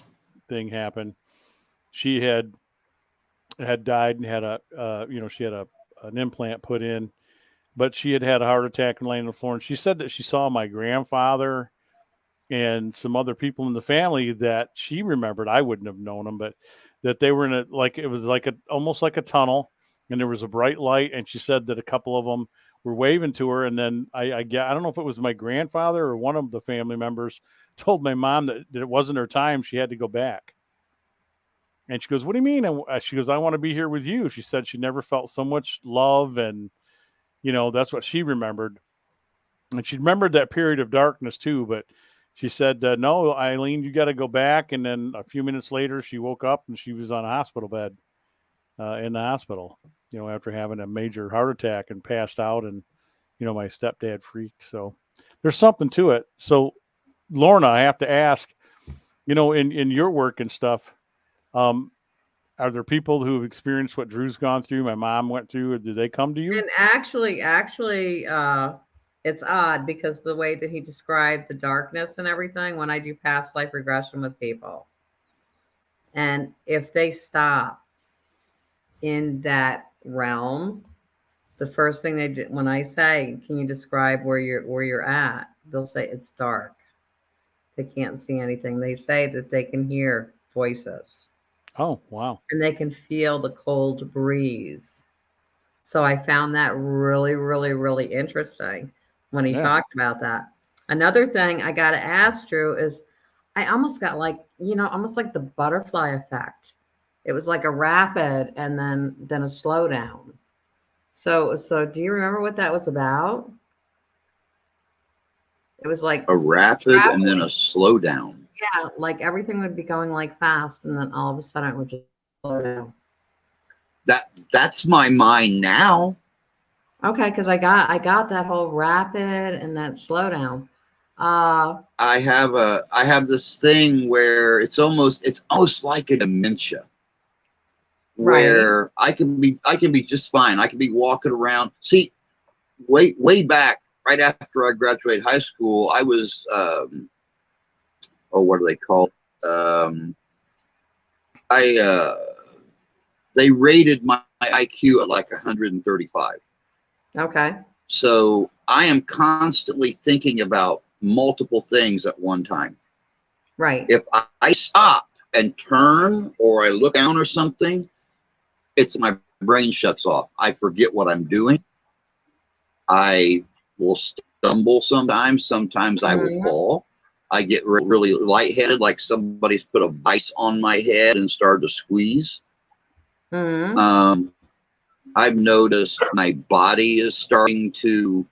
thing happen, she had died and had she had an implant put in, but she had a heart attack and laying on the floor. And she said that she saw my grandfather and some other people in the family that she remembered. I wouldn't have known them, but that they were in it was almost like a tunnel, and there was a bright light. And she said that a couple of them were waving to her. And then I don't know if it was my grandfather or one of the family members told my mom that it wasn't her time. She had to go back. And she goes, "What do you mean?" And she goes, "I want to be here with you." She said she never felt so much love. And, that's what she remembered. And she remembered that period of darkness too. But she said, "No, Eileen, you got to go back." And then a few minutes later, she woke up and she was on a hospital bed in the hospital, after having a major heart attack and passed out. And, my stepdad freaked. So there's something to it. So, Lorna, I have to ask, in your work and stuff, are there people who've experienced what Drew's gone through, my mom went through, or did they come to you? And actually, it's odd because the way that he described the darkness and everything, when I do past life regression with people, and if they stop in that realm, the first thing they do, when I say, "Can you describe where you're at?" They'll say it's dark. They can't see anything. They say that they can hear voices. Oh, wow. And they can feel the cold breeze. So I found that really, really, really interesting when he talked about that. Another thing I got to ask Drew is I almost got almost like the butterfly effect. It was like a rapid and then a slowdown. So do you remember what that was about? It was like a rapid and then a slowdown. Yeah, like everything would be going like fast, and then all of a sudden it would just slow down. That's my mind now. Okay, because I got that whole rapid and that slowdown. Uh, I have this thing where it's almost like a dementia right. where I can be just fine. I can be walking around. See, way back, right after I graduated high school, I was oh, what do they call it? I they rated my IQ at like 135. Okay. So I am constantly thinking about multiple things at one time. Right. If I stop and turn or I look down or something, it's my brain shuts off. I forget what I'm doing. I will stumble sometimes. Sometimes I will Mhm. fall. I get really lightheaded, like somebody's put a vice on my head and started to squeeze. Mhm. Um, I've noticed my body is starting to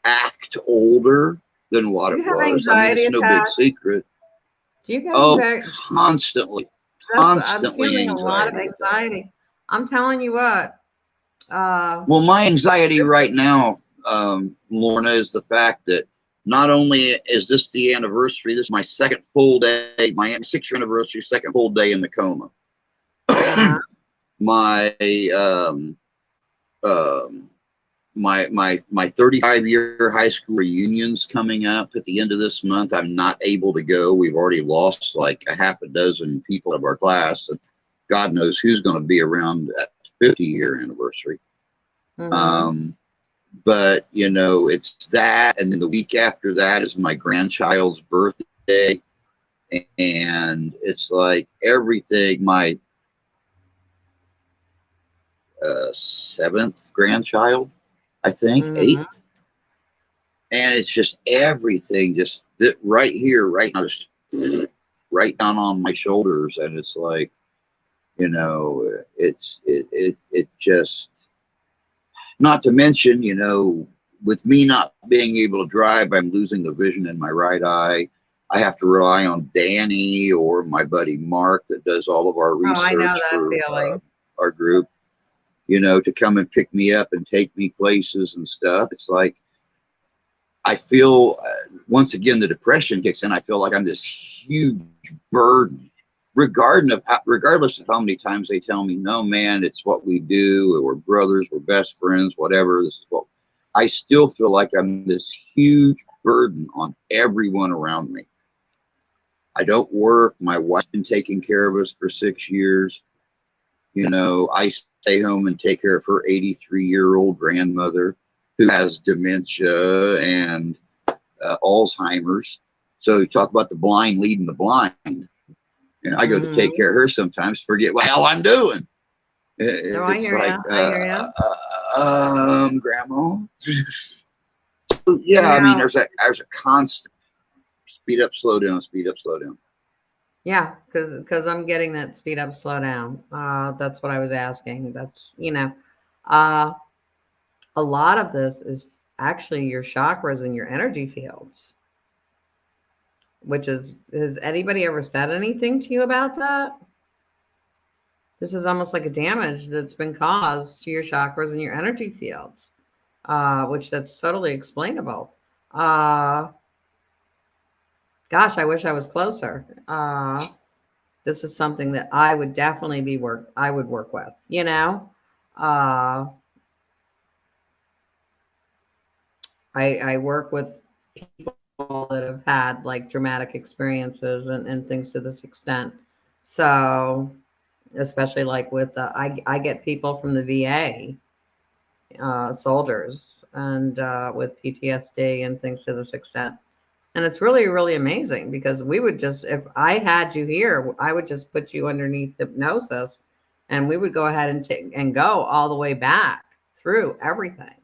act older than what Do it you have was. I mean, anxiety it's no big attacks? secret. Do you get Oh, anxiety? constantly, I'm constantly feeling a lot of anxiety attack. anxiety. I'm telling you what. Uh, Well, my anxiety this right is now, Lorna, is the fact that not only is this the anniversary, this is my second full day, my 6-year anniversary, second full day in the coma. uh-huh. my um, my 35-year high school reunion's coming up at the end of this month. I'm not able to go. We've already lost like a half a dozen people of our class, and God knows who's going to be around at 50-year anniversary. Mhm. Um, but you know, it's that, and then the week after that is my grandchild's birthday, and it's like everything. My seventh grandchild, I think, Mhm. eighth, and it's just everything, just right here, right now, just right down on my shoulders, and it's like, you know, it just, not to mention, you know, with me not being able to drive, I'm losing the vision in my right eye. I have to rely on Danny or my buddy Mark that does all of our Oh, I know research that for feeling. our group, you know, to come and pick me up and take me places and stuff. It's like, I feel, once again, the depression kicks in. I feel like I'm this huge burden, regardless of how many times they tell me, no, man, it's what we do. We're brothers, we're best friends, whatever. This is what I still feel like I'm this huge burden on everyone around me. I don't work. My wife's been taking care of us for 6 years. You know, I stay home and take care of her 83-year-old grandmother who has dementia and Alzheimer's. So you talk about the blind leading the blind. And I go to take Mhm. care of her sometimes, forget what the hell I'm doing. No, I It's hear like, you. I hear you. Grandma. So, You yeah, I mean, know, there's a constant speed up, slow down, speed up, slow down. yeah, because I'm getting that speed up, slow down. That's what I was asking. That's, uh, a lot of this is actually your chakras and your energy fields, which is, has anybody ever said anything to you about that? This is almost like a damage that's been caused to your chakras and your energy fields, which that's totally explainable. Uh, Gosh, I wish I was closer. This is something that I would definitely I would work with, Uh, I work with people that have had like dramatic experiences and things to this extent. So, especially like with I get people from the VA, soldiers, and with PTSD and things to this extent. And it's really, really amazing because we would just, if I had you here, I would just put you underneath hypnosis and we would go ahead and take and go all the way back through everything,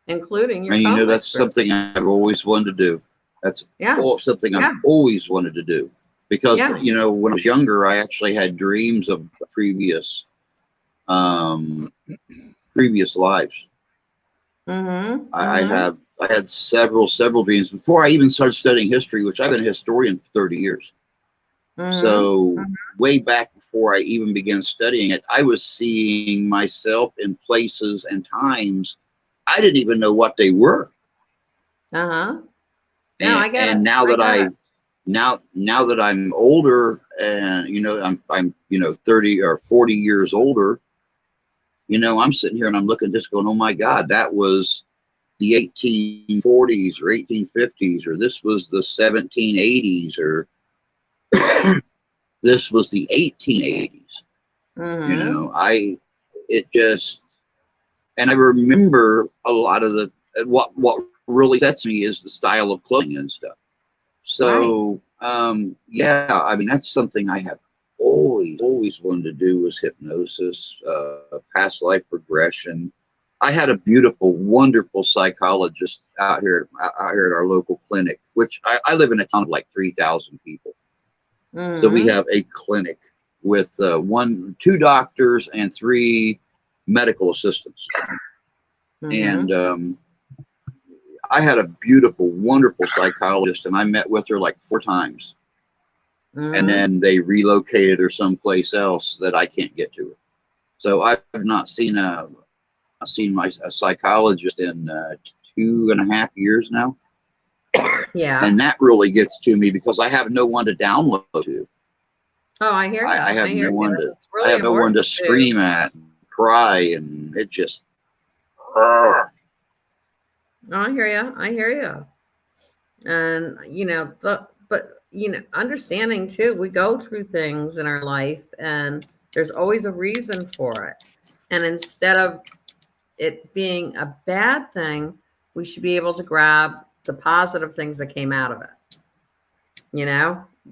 including your And you know, coma that's experience. something I've always wanted to do. That's Yeah. something I've Yeah. always wanted to do. Because, Yeah. you know, when I was younger, I actually had dreams of um, previous lives. Mm-hmm. Mm-hmm. I had several dreams before I even started studying history, which I've been a historian for 30 years. Mm-hmm. So way back before I even began studying it, I was seeing myself in places and times I didn't even know what they were. Uh-huh. And, No, I get and it. now I that get it. now that I'm older, and I'm 30 or 40 years older, I'm sitting here and I'm looking, just going, oh my God, that was the 1840s or 1850s, or this was the 1780s, or this was the 1880s. Mm-hmm. It just, and I remember a lot of what really sets me is the style of clothing and stuff. So, yeah, I mean, that's something I have always wanted to do, was hypnosis, past life regression. I had a beautiful, wonderful psychologist out here at our local clinic, which I live in a town of like 3,000 people. So we Mm-hmm. have a clinic with two doctors and 3 medical assistants. Mm-hmm. And I had a beautiful, wonderful psychologist, and I met with her like 4 times. And Mm-hmm. then they relocated her someplace else that I can't get to her. So I've not seen a psychologist in 2.5 years now. Yeah. And that really gets to me because I have no one to download to. Oh, I hear you. I have I hear no you. one to It's really scream at and cry, and it just Oh, I hear you. I hear you. And understanding too, we go through things in our life, and there's always a reason for it. And instead of it being a bad thing, we should be able to grab the positive things that came out of it.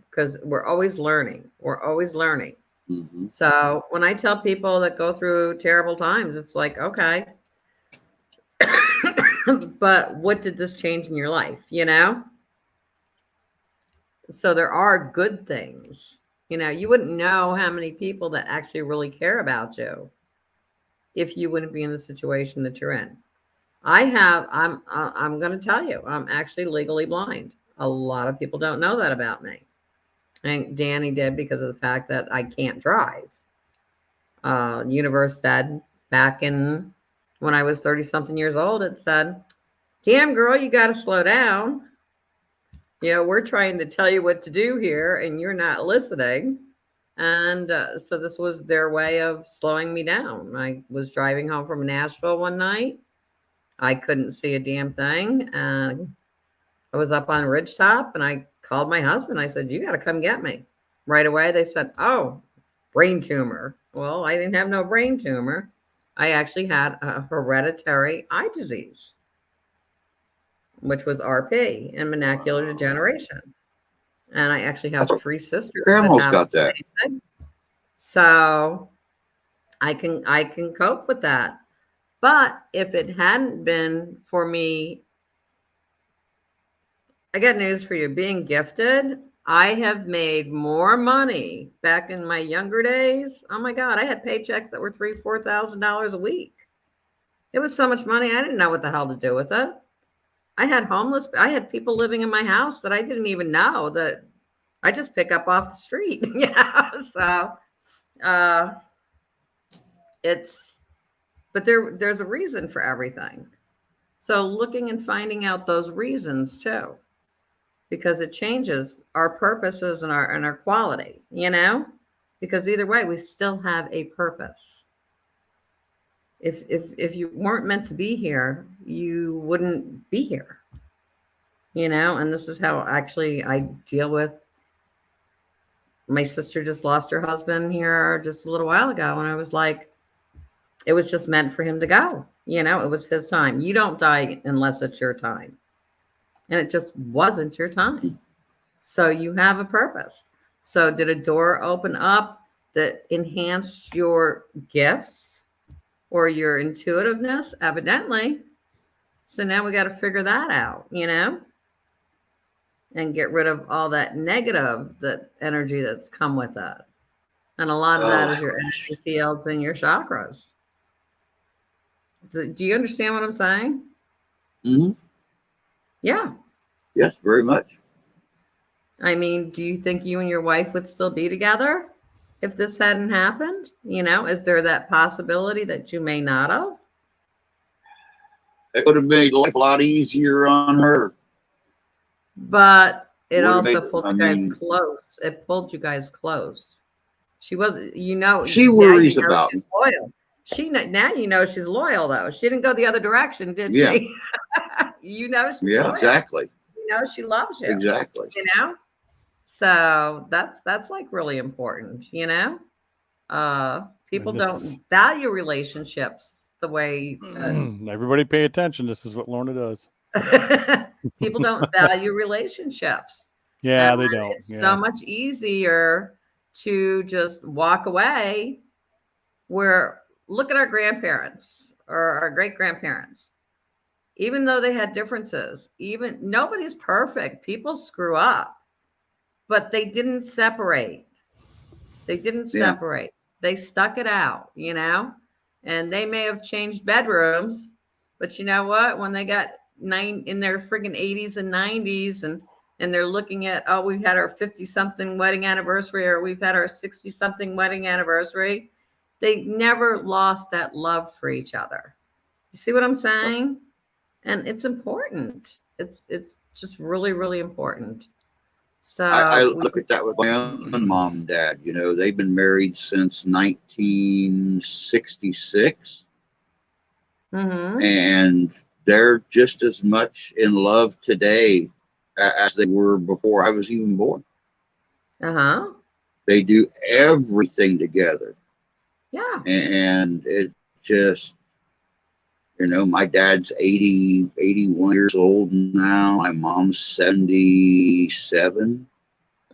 Because we're always learning. We're always learning. mm-hmm. So when I tell people that go through terrible times, it's like, okay, but what did this change in your life? So there are good things. You wouldn't know how many people that actually really care about you if you wouldn't be in the situation that you're in. I'm going to tell you, I'm actually legally blind. A lot of people don't know that about me. And Danny did, because of the fact that I can't drive. Universe said back in when I was 30 something years old, it said, damn girl, you got to slow down. We're trying to tell you what to do here and you're not listening. And so this was their way of slowing me down. I was driving home from Nashville one night. I couldn't see a damn thing. And I was up on Ridgetop, and I called my husband. I said, you got to come get me. Right away, they said, oh, brain tumor. Well, I didn't have no brain tumor. I actually had a hereditary eye disease, which was RP and macular degeneration. And I actually have 3 sisters that Grandma's have got the that. same thing. So I can cope with that. But if it hadn't been for me, I got news for you. Being gifted, I have made more money back in my younger days. Oh my God, I had paychecks that were $3,000-$4,000 a week. It was so much money, I didn't know what the hell to do with it. I had people living in my house that I didn't even know, that I just pick up off the street. So uh, but there's a reason for everything. So looking and finding out those reasons too, because it changes our purposes and our quality, because either way, we still have a purpose. If you weren't meant to be here, you wouldn't be here, and this is how actually I deal with. My sister just lost her husband here just a little while ago, and I was like, it was just meant for him to go. It was his time. You don't die unless it's your time. And it just wasn't your time. So you have a purpose. So did a door open up that enhanced your gifts or your intuitiveness? Evidently. So now we got to figure that out, and get rid of all that negative, that energy that's come with that. And a lot of that Oh, is your energy fields and your chakras. Do you understand what I'm saying? mm-hmm. Yeah. Yes, very much. I mean, do you think you and your wife would still be together if this hadn't happened? Is there that possibility that you may not have? It would have made life a lot easier on her. But it Would have also made, pulled I you guys mean, close. It pulled you guys close. She wasn't, you know, she now you worries know about she's me. loyal. Now you know she's loyal though. She didn't go the other direction, did Yeah, she? You know she's yeah, loyal. exactly, You know she loves you. exactly. You know, so that's like really important. You know, people And this is don't value relationships the way everybody pay attention. This is what Lorna does. people don't value relationships. And Yeah, they don't. it's so Yeah. much easier to just walk away. Where look at our grandparents or our great grandparents. Even though they had differences, even nobody's perfect. People screw up, but they didn't separate. They didn't Yeah, separate. They stuck it out, you know? And they may have changed bedrooms, but you know what? When they got nine in their friggin' 80s and 90s and they're looking at, oh, we've had our 50 something wedding anniversary or we've had our 60 something wedding anniversary, they never lost that love for each other. You see what I'm saying? And it's important. It's just really, really important. I So we look at that with my own mom and dad. You know, they've been married since 1966, mm-hmm. and they're just as much in love today as they were before I was even born. Uh-huh. They do everything together, Yeah. and it just, you know, my dad's 80, 81 years old now. My mom's 77,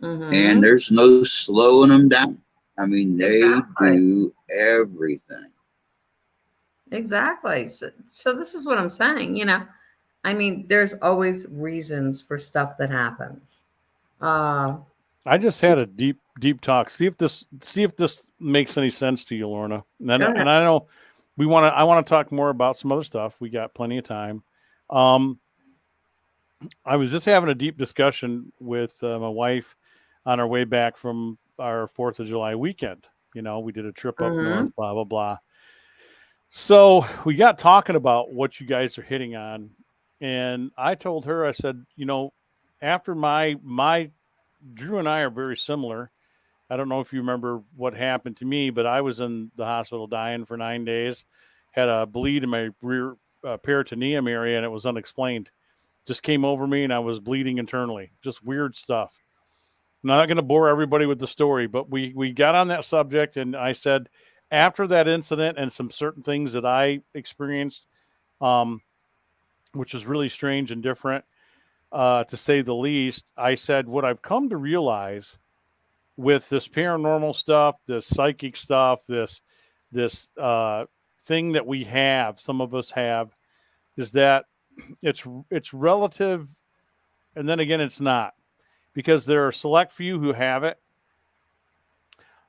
and Mm-hmm. there's no slowing them down. I mean, they Exactly. do everything. Exactly. So this is what I'm saying, you know. I mean, there's always reasons for stuff that happens. Uh I just had a deep talk. See if this makes any sense to you, Lorna. Go ahead. And I know I want to talk more about some other stuff. We got plenty of time. Um, I was just having a deep discussion with my wife on our way back from our 4th of July weekend. You know, we did a trip up Mm-hmm. north, blah blah blah. So we got talking about what you guys are hitting on, and I told her, I said, you know, after my Drew and I are very similar. I don't know if you remember what happened to me, but I was in the hospital dying for 9 days, had a bleed in my rear peritoneum area, and it was unexplained. Just came over me, and I was bleeding internally. Just weird stuff. I'm not going to bore everybody with the story, but we got on that subject, and I said after that incident and some certain things that I experienced, um, which is really strange and different, to say the least, I said what I've come to realize with this paranormal stuff, this psychic stuff, this thing that we have, some of us have, is that it's relative, and then again, it's not, because there are select few who have it.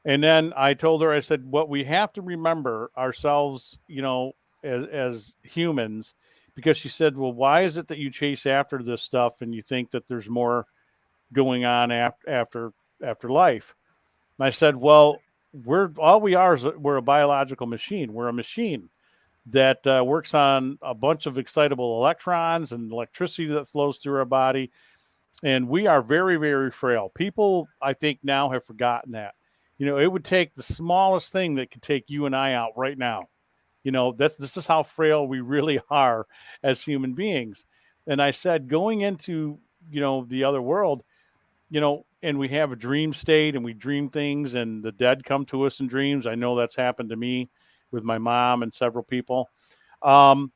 And then I told her, I said, what we have to remember ourselves, you know, as humans, because she said, well, why is it that you chase after this stuff and you think that there's more going on after life? And I said, well, we're a biological machine. We're a machine that works on a bunch of excitable electrons and electricity that flows through our body. And we are very, very frail. People, I think, now have forgotten that. You know, it would take the smallest thing that could take you and I out right now. You know, this is how frail we really are as human beings. And I said, going into, you know, the other world, you know, and we have a dream state and we dream things and the dead come to us in dreams. I know that's happened to me with my mom and several people. Um,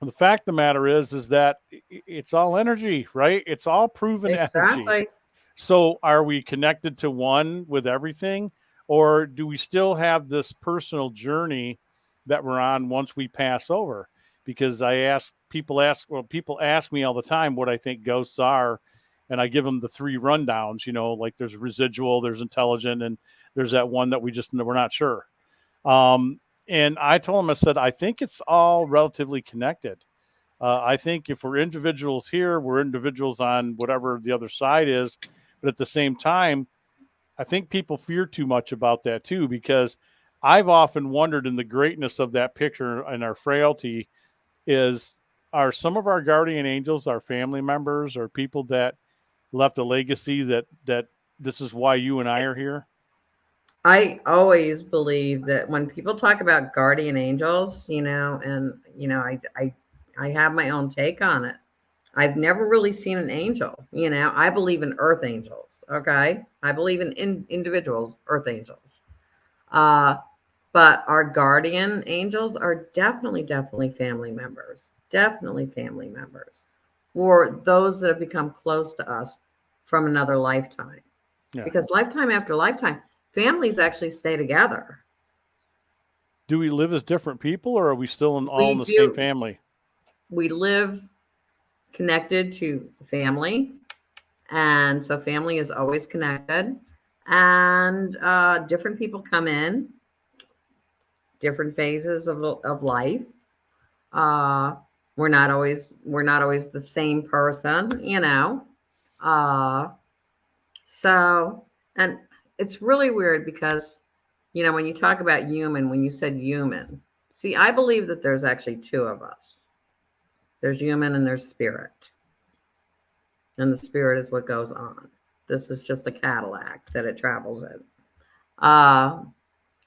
the fact of the matter is that it's all energy, right? It's all proven energy. Exactly. So are we connected to one with everything, or do we still have this personal journey that we're on once we pass over? Because people ask me all the time what I think ghosts are, and I give them the three rundowns, you know, like there's residual, there's intelligent, and there's that one that we're not sure. Um, and I told him, I said, I think it's all relatively connected. I think if we're individuals here, we're individuals on whatever the other side is. But at the same time, I think people fear too much about that too, because I've often wondered in the greatness of that picture and our frailty is, are some of our guardian angels our family members or people that left a legacy that this is why you and I are here? I always believe that when people talk about guardian angels, and I have my own take on it. I've never really seen an angel. I believe in earth angels. Okay, I believe in individuals, earth angels. But our guardian angels are definitely family members. Definitely family members, or those that have become close to us from another lifetime. Yeah. Because lifetime after lifetime, families actually stay together. Do we live as different people, or are we still all We in the do. same family? We live connected to family, and so family is always connected. And different people come in, different phases of life. Uh, we're not always the same person. Uh, so, and it's really weird because when you talk about human, when you said human, see, I believe that there's actually two of us. There's human and there's spirit. And the spirit is what goes on. This is just a Cadillac that it travels in.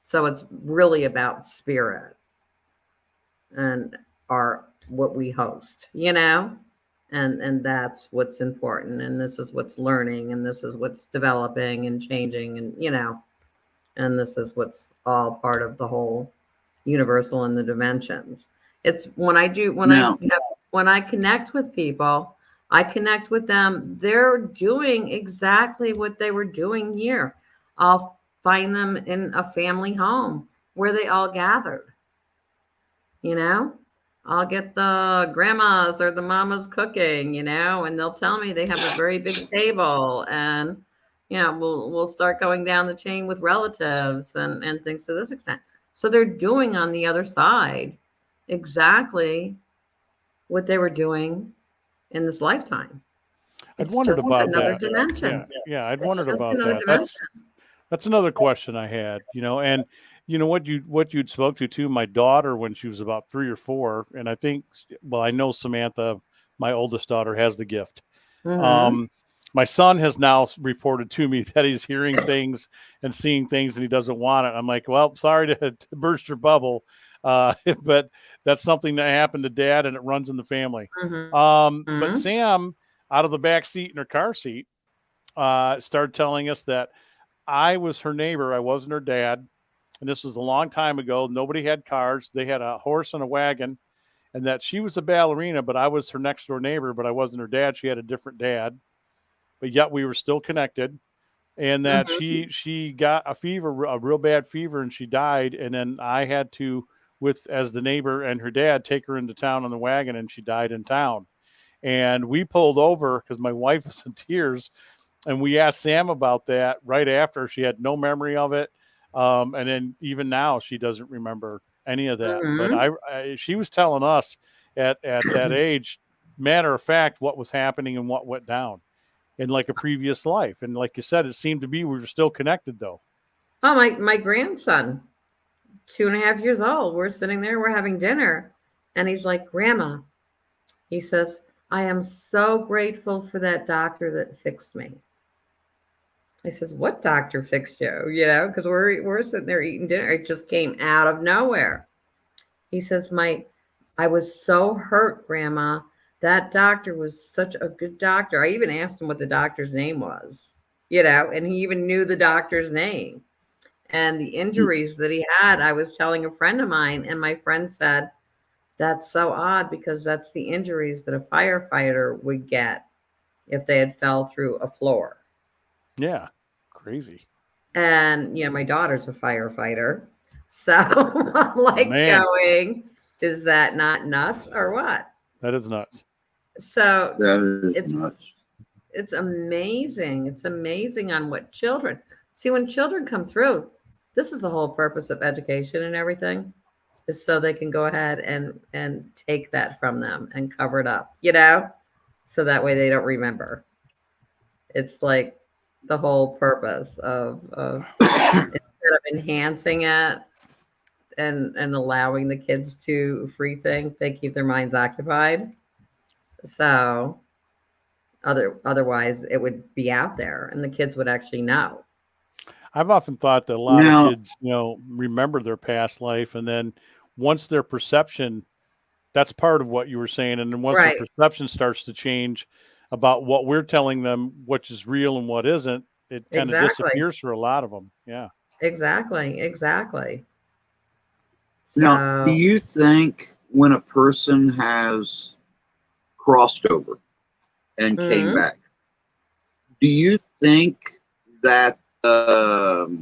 So it's really about spirit and what we host, and that's what's important. And this is what's learning, and this is what's developing and changing, and this is what's all part of the whole universal and the dimensions. It's when I connect with people, I connect with them. They're doing exactly what they were doing here. I'll find them in a family home where they all gathered. I'll get the grandmas or the mamas cooking, and they'll tell me they have a very big table, and we'll start going down the chain with relatives and things to this extent. So they're doing on the other side exactly what they were doing in this lifetime. I'd wondered about another that. dimension. Yeah, I'd It's wondered just about another that. dimension. That's another question I had, and what you'd spoke to too, my daughter when she was about 3 or 4, and I think, well, I know Samantha, my oldest daughter, has the gift. Mhm. My son has now reported to me that he's hearing things and seeing things and he doesn't want it. I'm like, well, sorry to burst your bubble, but that's something that happened to Dad and it runs in the family. But Sam, out of the back seat in her car seat, started telling us that I was her neighbor. I wasn't her dad. And this was a long time ago. Nobody had cars. They had a horse and a wagon, and that she was a ballerina, but I was her next door neighbor, but I wasn't her dad. She had a different dad, but yet we were still connected. And that she got a fever, a real bad fever, and she died. And then I had to, as the neighbor and her dad, take her into town on the wagon, and she died in town. And we pulled over because my wife was in tears, and we asked Sam about that right after. She had no memory of it. And then even now she doesn't remember any of that. But she was telling us at that age, matter of fact, what was happening and what went down in like a previous life. And like you said, it seemed to be we were still connected though. Oh, my grandson, 2.5 years old. We're sitting there, we're having dinner, and he's like, Grandma, he says, I am so grateful for that doctor that fixed me. I says, what doctor fixed you? Because we're sitting there eating dinner. It just came out of nowhere. He says, I was so hurt, Grandma. That doctor was such a good doctor. I even asked him what the doctor's name was, and he even knew the doctor's name. And the injuries that he had, I was telling a friend of mine, and my friend said, that's so odd because that's the injuries that a firefighter would get if they had fell through a floor. Yeah, crazy. And my daughter's a firefighter, so I'm like going, is that not nuts or what? That is nuts. So that is nuts. It's amazing. It's amazing on what children see when children come through. This is the whole purpose of education and everything, is so they can go ahead and take that from them and cover it up, so that way they don't remember. It's like the whole purpose of instead of enhancing it and allowing the kids to free think. They keep their minds occupied. So otherwise it would be out there and the kids would actually know. I've often thought that a lot Now- of kids, remember their past life, and then once their perception, that's part of what you were saying, and then once Right. their perception starts to change about what we're telling them, which is real and what isn't, it kind of Exactly. disappears for a lot of them. Yeah. Exactly. Now, do So you think when a person has crossed over and came Mhm. back, do you think that the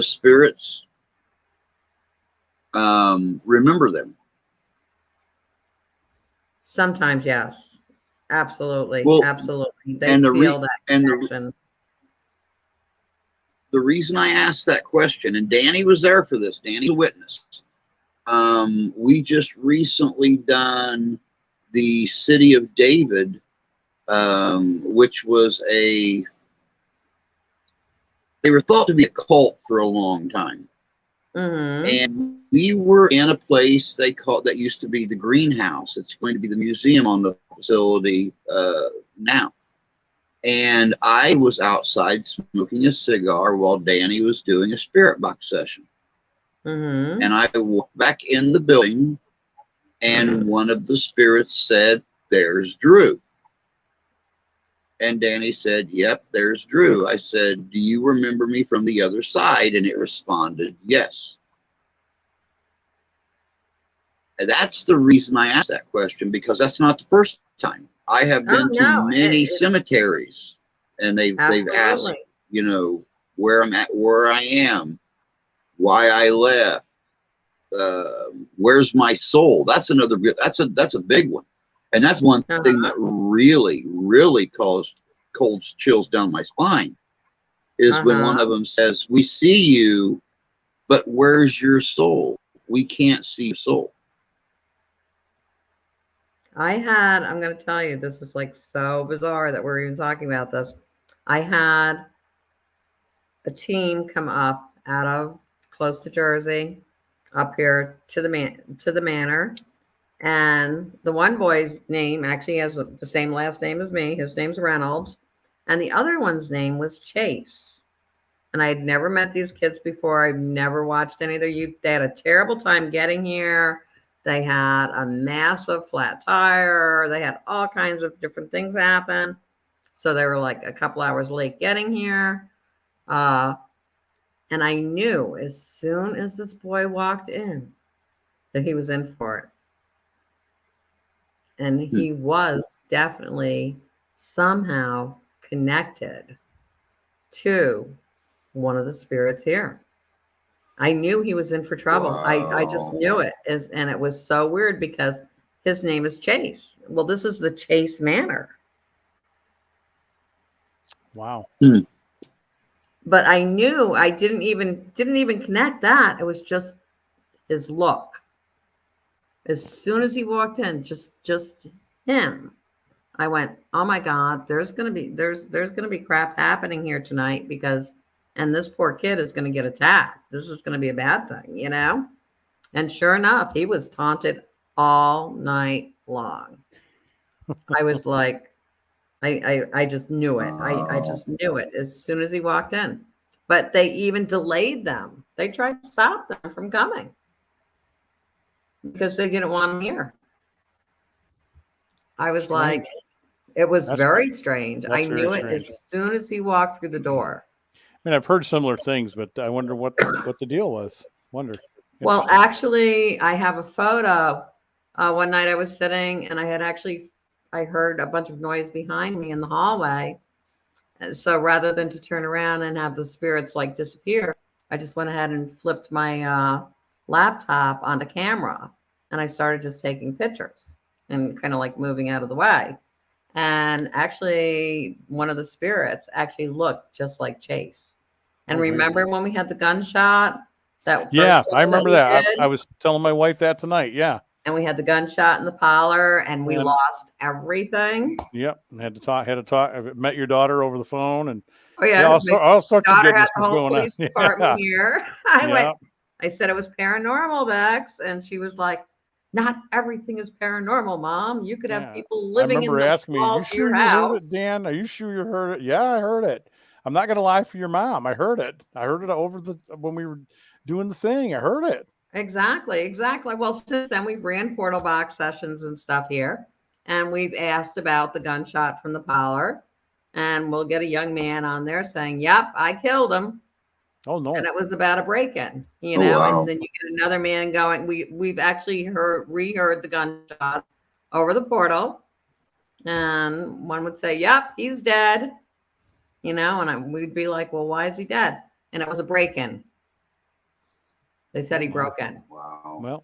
spirits remember them? sometimes, yes. Absolutely. Well, Absolutely. They and the re- feel that and the connection. the reason I asked that question, and Danny was there for this, Danny's a witness. We just recently done the City of David, which was they were thought to be a cult for a long time. Mhm. And we were in a place that used to be the greenhouse. It's going to be the museum on the facility now. And I was outside smoking a cigar while Danny was doing a spirit box session. Mhm. And I walked back in the building, and one of the spirits said, "There's Drew." And Danny said, "Yep, there's Drew." I said, "Do you remember me from the other side?" And it responded, "Yes." And that's the reason I asked that question, because that's not the first time. I have Oh been to no. many cemeteries, and they've asked, Absolutely. where I'm at, where I am, why I left, where's my soul. That's a big one, and that's one thing that really caused cold chills down my spine, is when one of them says, "We see you, but where's your soul? We can't see your soul." I'm going to tell you, this is like so bizarre that we're even talking about this. I had a team come up out of close to Jersey up here to the manor. And the one boy's name actually has the same last name as me. His name's Reynolds. And the other one's name was Chase. And I had never met these kids before. I've never watched any of their youth. They had a terrible time getting here. They had a massive flat tire. They had all kinds of different things happen. So they were like a couple hours late getting here. And I knew as soon as this boy walked in that he was in for it. And he was definitely somehow connected to one of the spirits here. I knew he was in for trouble. I just knew it. And it was so weird because his name is Chase. Well, this is the Chase Manor. Wow. But I knew I didn't even connect that. It was just his look. As soon as he walked in, just him, I went, "Oh my God, there's gonna be crap happening here tonight and this poor kid is gonna get attacked. This is gonna be a bad thing, you know?" And sure enough, he was taunted all night long. I was like, I just knew it. I just knew it as soon as he walked in. But they even delayed them. They tried to stop them from coming because they didn't want him here. I was like, it was very strange. I knew it as soon as he walked through the door. I mean, I've heard similar things, but I wonder what the deal was. Well, actually, I have a photo. One night I was sitting and I heard a bunch of noise behind me in the hallway. And so rather than to turn around and have the spirits like disappear, I just went ahead and flipped my laptop onto camera, and I started just taking pictures and kind of like moving out of the way. And actually, one of the spirits actually looked just like Chase. And remember when we had the gunshot? Yeah, I remember that. I was telling my wife that tonight. Yeah. And we had the gunshot in the parlor, and we lost everything. Yep, and had to talk. I met your daughter over the phone, and all sorts of goodness was going on. Department here. I went, I said it was paranormal, Bex, and she was like, "Not everything is paranormal, Mom. You could have Yeah. people I living in remember the asking me, "You walls of sure your you heard it, house." Dan? Are you sure you heard it?" Yeah, I heard it. I'm not gonna lie for your mom. I heard it. I heard it over the when we were doing the thing. I heard it. Exactly, exactly. Well, since then we've ran portal box sessions and stuff here, and we've asked about the gunshot from the parlor, and we'll get a young man on there saying, "Yep, I killed him," Oh and no. it was about a break-in, Oh and wow. then you get another man going. We've actually reheard the gunshot over the portal, and one would say, "Yep, he's dead," and we'd be like, "Well, why is he dead?" And it was a break-in. They said Oh he my. broke in. Wow. Well,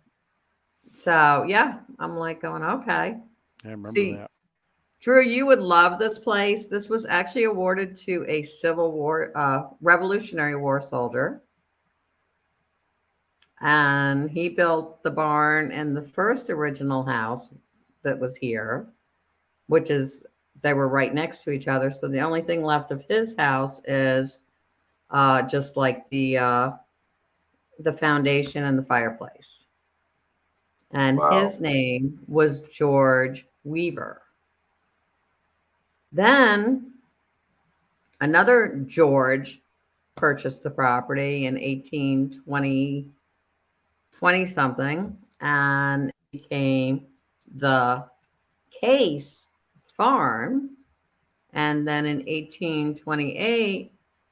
So yeah, I'm like going, okay. I remember See, that. Drew, you would love this place. This was actually awarded to a Civil War, Revolutionary War soldier. And he built the barn and the first original house that was here, which is, they were right next to each other. So the only thing left of his house is just like the foundation and the fireplace. And Wow. his name was George Weaver. Then another George purchased the property in 1820 something, and became the Case Farm. And then in 1828,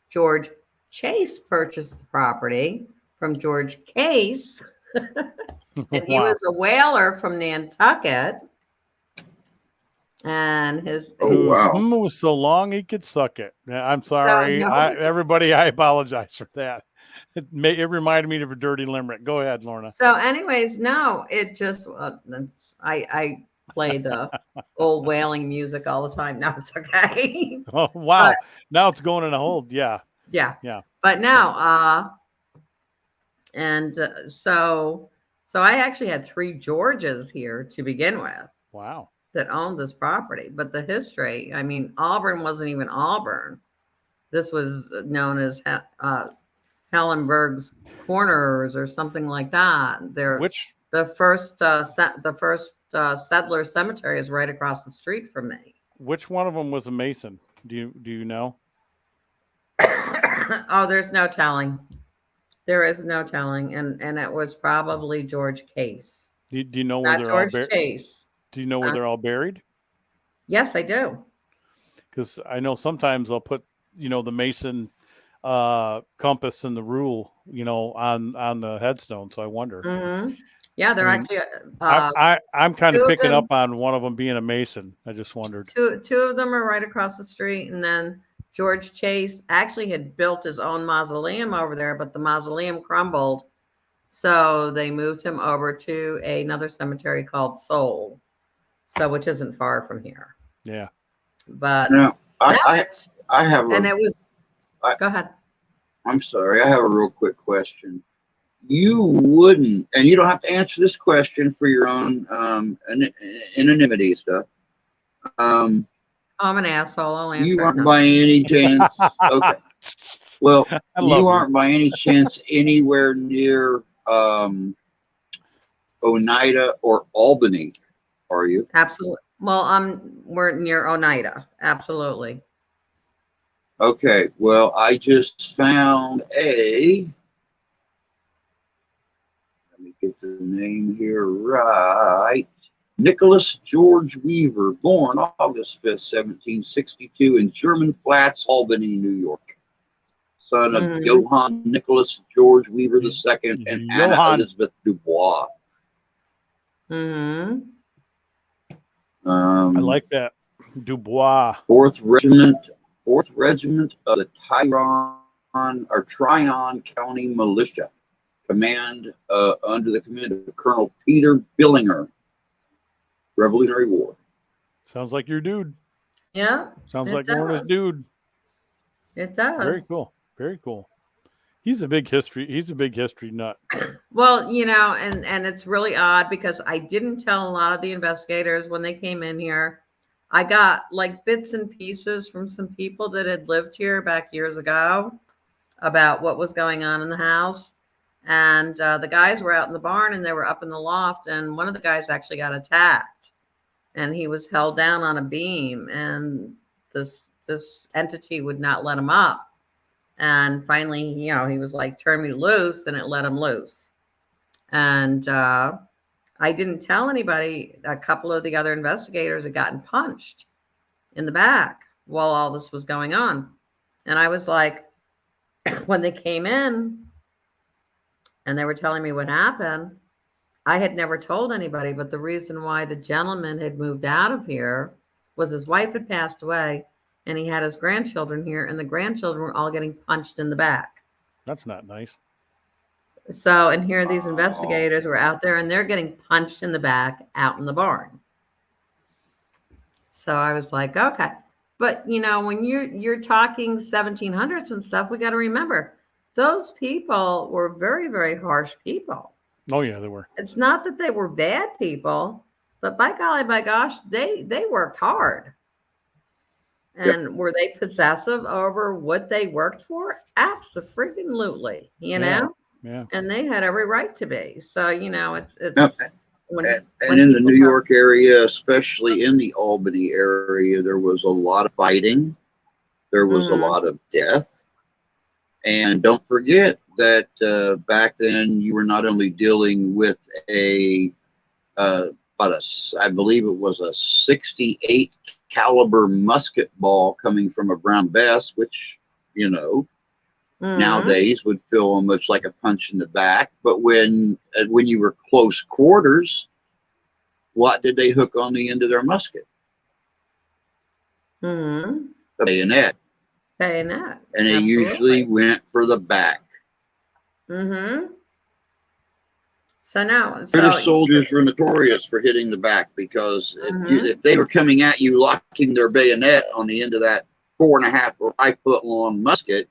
George Chase purchased the property from George Case, and he Wow. was a whaler from Nantucket. And Oh Whose wow. was so long he could suck it. I'm so sorry. no, Everybody, I apologize for that. It reminded me of a dirty limerick. Go ahead, Lorna. So, anyways, no, it just I play the old wailing music all the time. No, it's okay. Oh But wow. Now it's going in a hold. Yeah. yeah, Yeah. but now, and so I actually had three Georges here to begin with Wow. that owned this property. But the history, I mean, Auburn wasn't even Auburn. This was known as Hallenberg's Corners or something like that. Which The first settler cemetery is right across the street from me. one of them was a Mason? Do you know? Oh, there's no telling. There is no telling, and it was probably George Case, Do you know where not they're all George buried? Chase. Do you know where they're all buried? Yes, I do. Because I know sometimes they'll put the Mason compass and the rule on the headstone. So I wonder. Hmm. Yeah, I they're mean, actually I'm kind two of of picking up them. on one of them being a Mason. I just wondered. Two of them are right across the street, and then George Chase actually had built his own mausoleum over there, but the mausoleum crumbled, so they moved him over to another cemetery called Soul, which isn't far from here. Yeah. But Now no, I have and a it was. I, Go ahead. I'm sorry, I have a real quick question. You wouldn't, and you don't have to answer this question for your own anonymity stuff. I'm an asshole. I'll answer You it. aren't No. by any chance. Okay. Well, I love you you. aren't by any chance anywhere near Oneida or Albany, are you? Absolutely. Well, we're near Oneida. Absolutely. Okay. Well, I just found let me get the name here right. Nicholas George Weaver, born August 5th, 1762, in German Flats, Albany, New York. Son of Mhm. Johann Nicholas George Weaver II and Anna Johann. Elizabeth Dubois. Mm-hmm. I like that. Dubois. 4th Regiment of the Tryon County Militia, under the command of Colonel Peter Billinger. Revolutionary War. Sounds like your dude. Yeah. Sounds it like Lorna's does. dude. It does. Very cool. Very cool. He's a big history nut. Well, and it's really odd because I didn't tell a lot of the investigators when they came in here. I got like bits and pieces from some people that had lived here back years ago about what was going on in the house. And the guys were out in the barn and they were up in the loft. And one of the guys actually got attacked and he was held down on a beam. And this entity would not let him up. And finally, you know, he was like, turn me loose, and it let him loose. And I didn't tell anybody. A couple of the other investigators had gotten punched in the back while all this was going on. And I was like, when they came in and they were telling me what happened, I had never told anybody, but the reason why the gentleman had moved out of here was his wife had passed away and he had his grandchildren here, and the grandchildren were all getting punched in the back. That's not nice. So, and here these investigators were out there and they're getting punched in the back out in the barn. So I was like, okay. But you know, when you're talking 1700s and stuff, we got to remember those people were very, very harsh people. Oh yeah, they were. It's not that they were bad people, but by golly, by gosh, they worked hard. And were they possessive over what they worked for? Absolutely, you know? Yeah. And they had every right to be. So, you know, it's when in the New people York area, especially in the Albany area, there was a lot of fighting. There was a lot of death. And don't forget that back then you were not only dealing with I believe it was a 68 caliber musket ball coming from a Brown Bess, which, you know, nowadays would feel almost like a punch in the back. But when you were close quarters, what did they hook on the end of their musket? The bayonet. Bayonet. And they usually went for the back. So now, British soldiers were notorious for hitting the back because if they were coming at you, locking their bayonet on the end of that 4.5 or 5 foot long musket,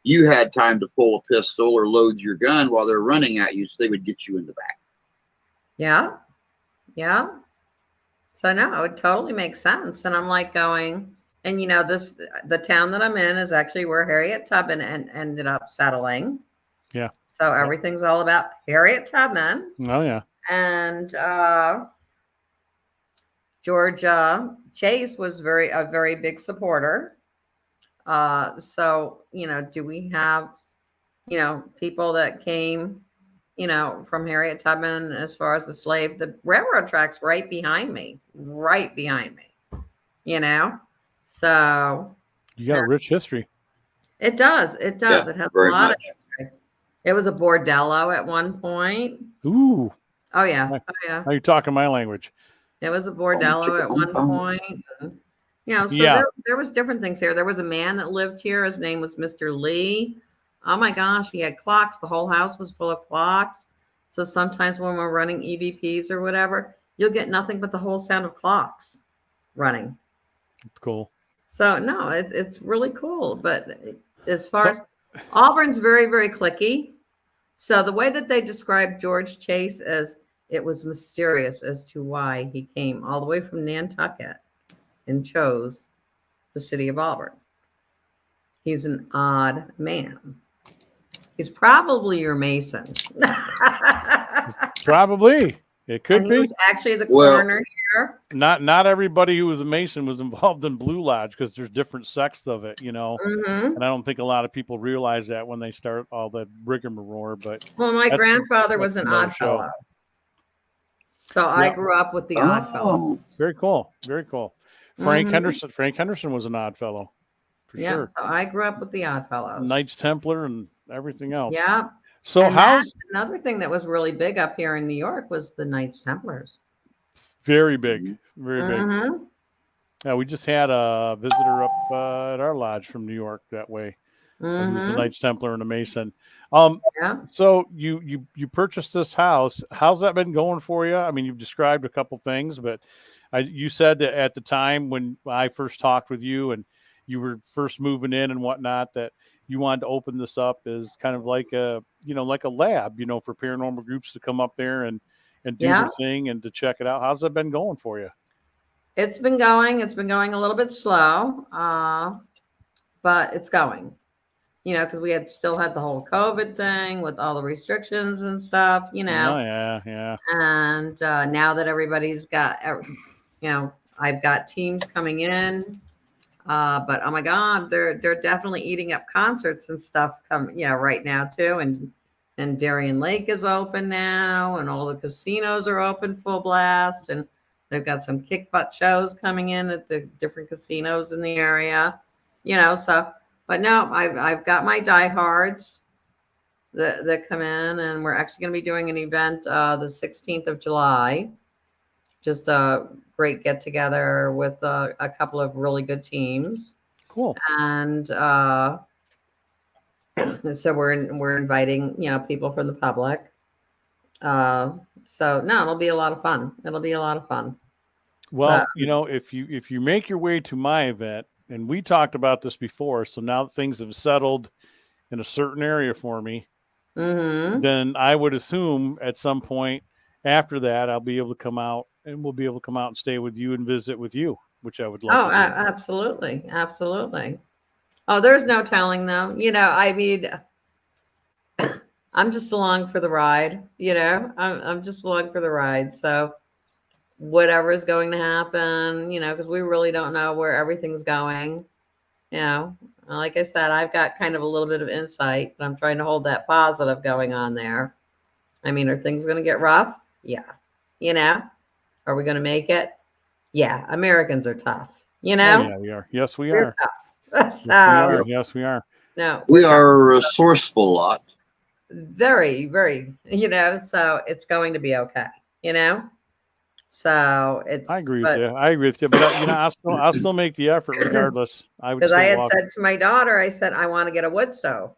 you had time to pull a pistol or load your gun while they're running at you, so they would get you in the back. Yeah. Yeah. So no, it totally makes sense. And I'm like going, and you know, the town that I'm in is actually where Harriet Tubman ended up settling. Yeah. So everything's all about Harriet Tubman. Oh yeah. And George Chase was a very big supporter. So, you know, do we have, you know, people that came, you know, from Harriet Tubman as far as the railroad tracks right behind me, you know? So you got a rich history. It does. It does. Yeah, it has a very lot much. of history. It was a bordello at one point. Ooh. Oh yeah. Now- Oh yeah. Now you're talking my language. It was a bordello at one point. And, you know, so Yeah. there was different things here. There was a man that lived here. His name was Mr. Lee. Oh my gosh, he had clocks. The whole house was full of clocks. So sometimes when we're running EVPs or whatever, you'll get nothing but the whole sound of clocks running. Cool. So no, it's really cool. But as far as Auburn's very, very cliquey. So the way that they described George Chase as it was mysterious as to why he came all the way from Nantucket and chose the city of Auburn. He's an odd man. He's probably your Mason. Probably. It could and be. he was actually the coroner here. Not everybody who was a Mason was involved in Blue Lodge because there's different sects of it, you know. And I don't think a lot of people realize that when they start all the rigmarole. But well, my grandfather was an odd fellow. So I grew up with the odd fellows. Very cool. Very cool. Frank Henderson was an odd fellow. For sure. So I grew up with the odd fellows. Knights Templar and everything else. Yeah. So and how's another thing that was really big up here in New York was the Knights Templars. Very big. Very big. Yeah, we just had a visitor up at our lodge from New York that way. He was the Knights Templar and a Mason. So you purchased this house. How's that been going for you? I mean, you've described a couple things, but you said that at the time when I first talked with you and you were first moving in and whatnot, that you wanted to open this up as kind of like a lab, you know, for paranormal groups to come up there and do their thing and to check it out. How's that been going for you? It's been going a little bit slow, but it's going. you know, because we had still had the whole COVID thing with all the restrictions and stuff, you know. Oh yeah, yeah. And now that everybody's got, you know, I've got teams coming in. But oh my God, they're definitely eating up concerts and stuff right now too. And Darien Lake is open now, and all the casinos are open full blast, and they've got some kick butt shows coming in at the different casinos in the area, you know. So, but no, I've got my diehards that come in, and we're actually going to be doing an event the 16th of July. Just a great get together with a couple of really good teams. Cool. And so we're inviting, you know, people from the public. So no, it'll be a lot of fun. It'll be a lot of fun. Well, But, you know, if you make your way to my event, and we talked about this before, so now that things have settled in a certain area for me, then I would assume at some point after that I'll be able to come out, and we'll be able to come out and stay with you and visit with you, which I would love to do. Absolutely, absolutely. Oh, there's no telling though. You know, I mean, I'm just along for the ride. You know, I'm just along for the ride. So whatever is going to happen, you know, because we really don't know where everything's going. You know, like I said, I've got kind of a little bit of insight, but I'm trying to hold that positive going on there. I mean, are things going to get rough? Yeah. You know, are we going to make it? Yeah. Americans are tough. You know? Oh, yeah, we are. Yes, we We're are. tough. So, Yes, we are. Yes, we are. no, We we're tough. are a resourceful lot. Very, very, you know, so it's going to be okay, you know? So it's, I agree with you. I agree with you. But you know, I'll still make the effort regardless. I would because still I had walk. said to my daughter, I said, I want to get a wood stove.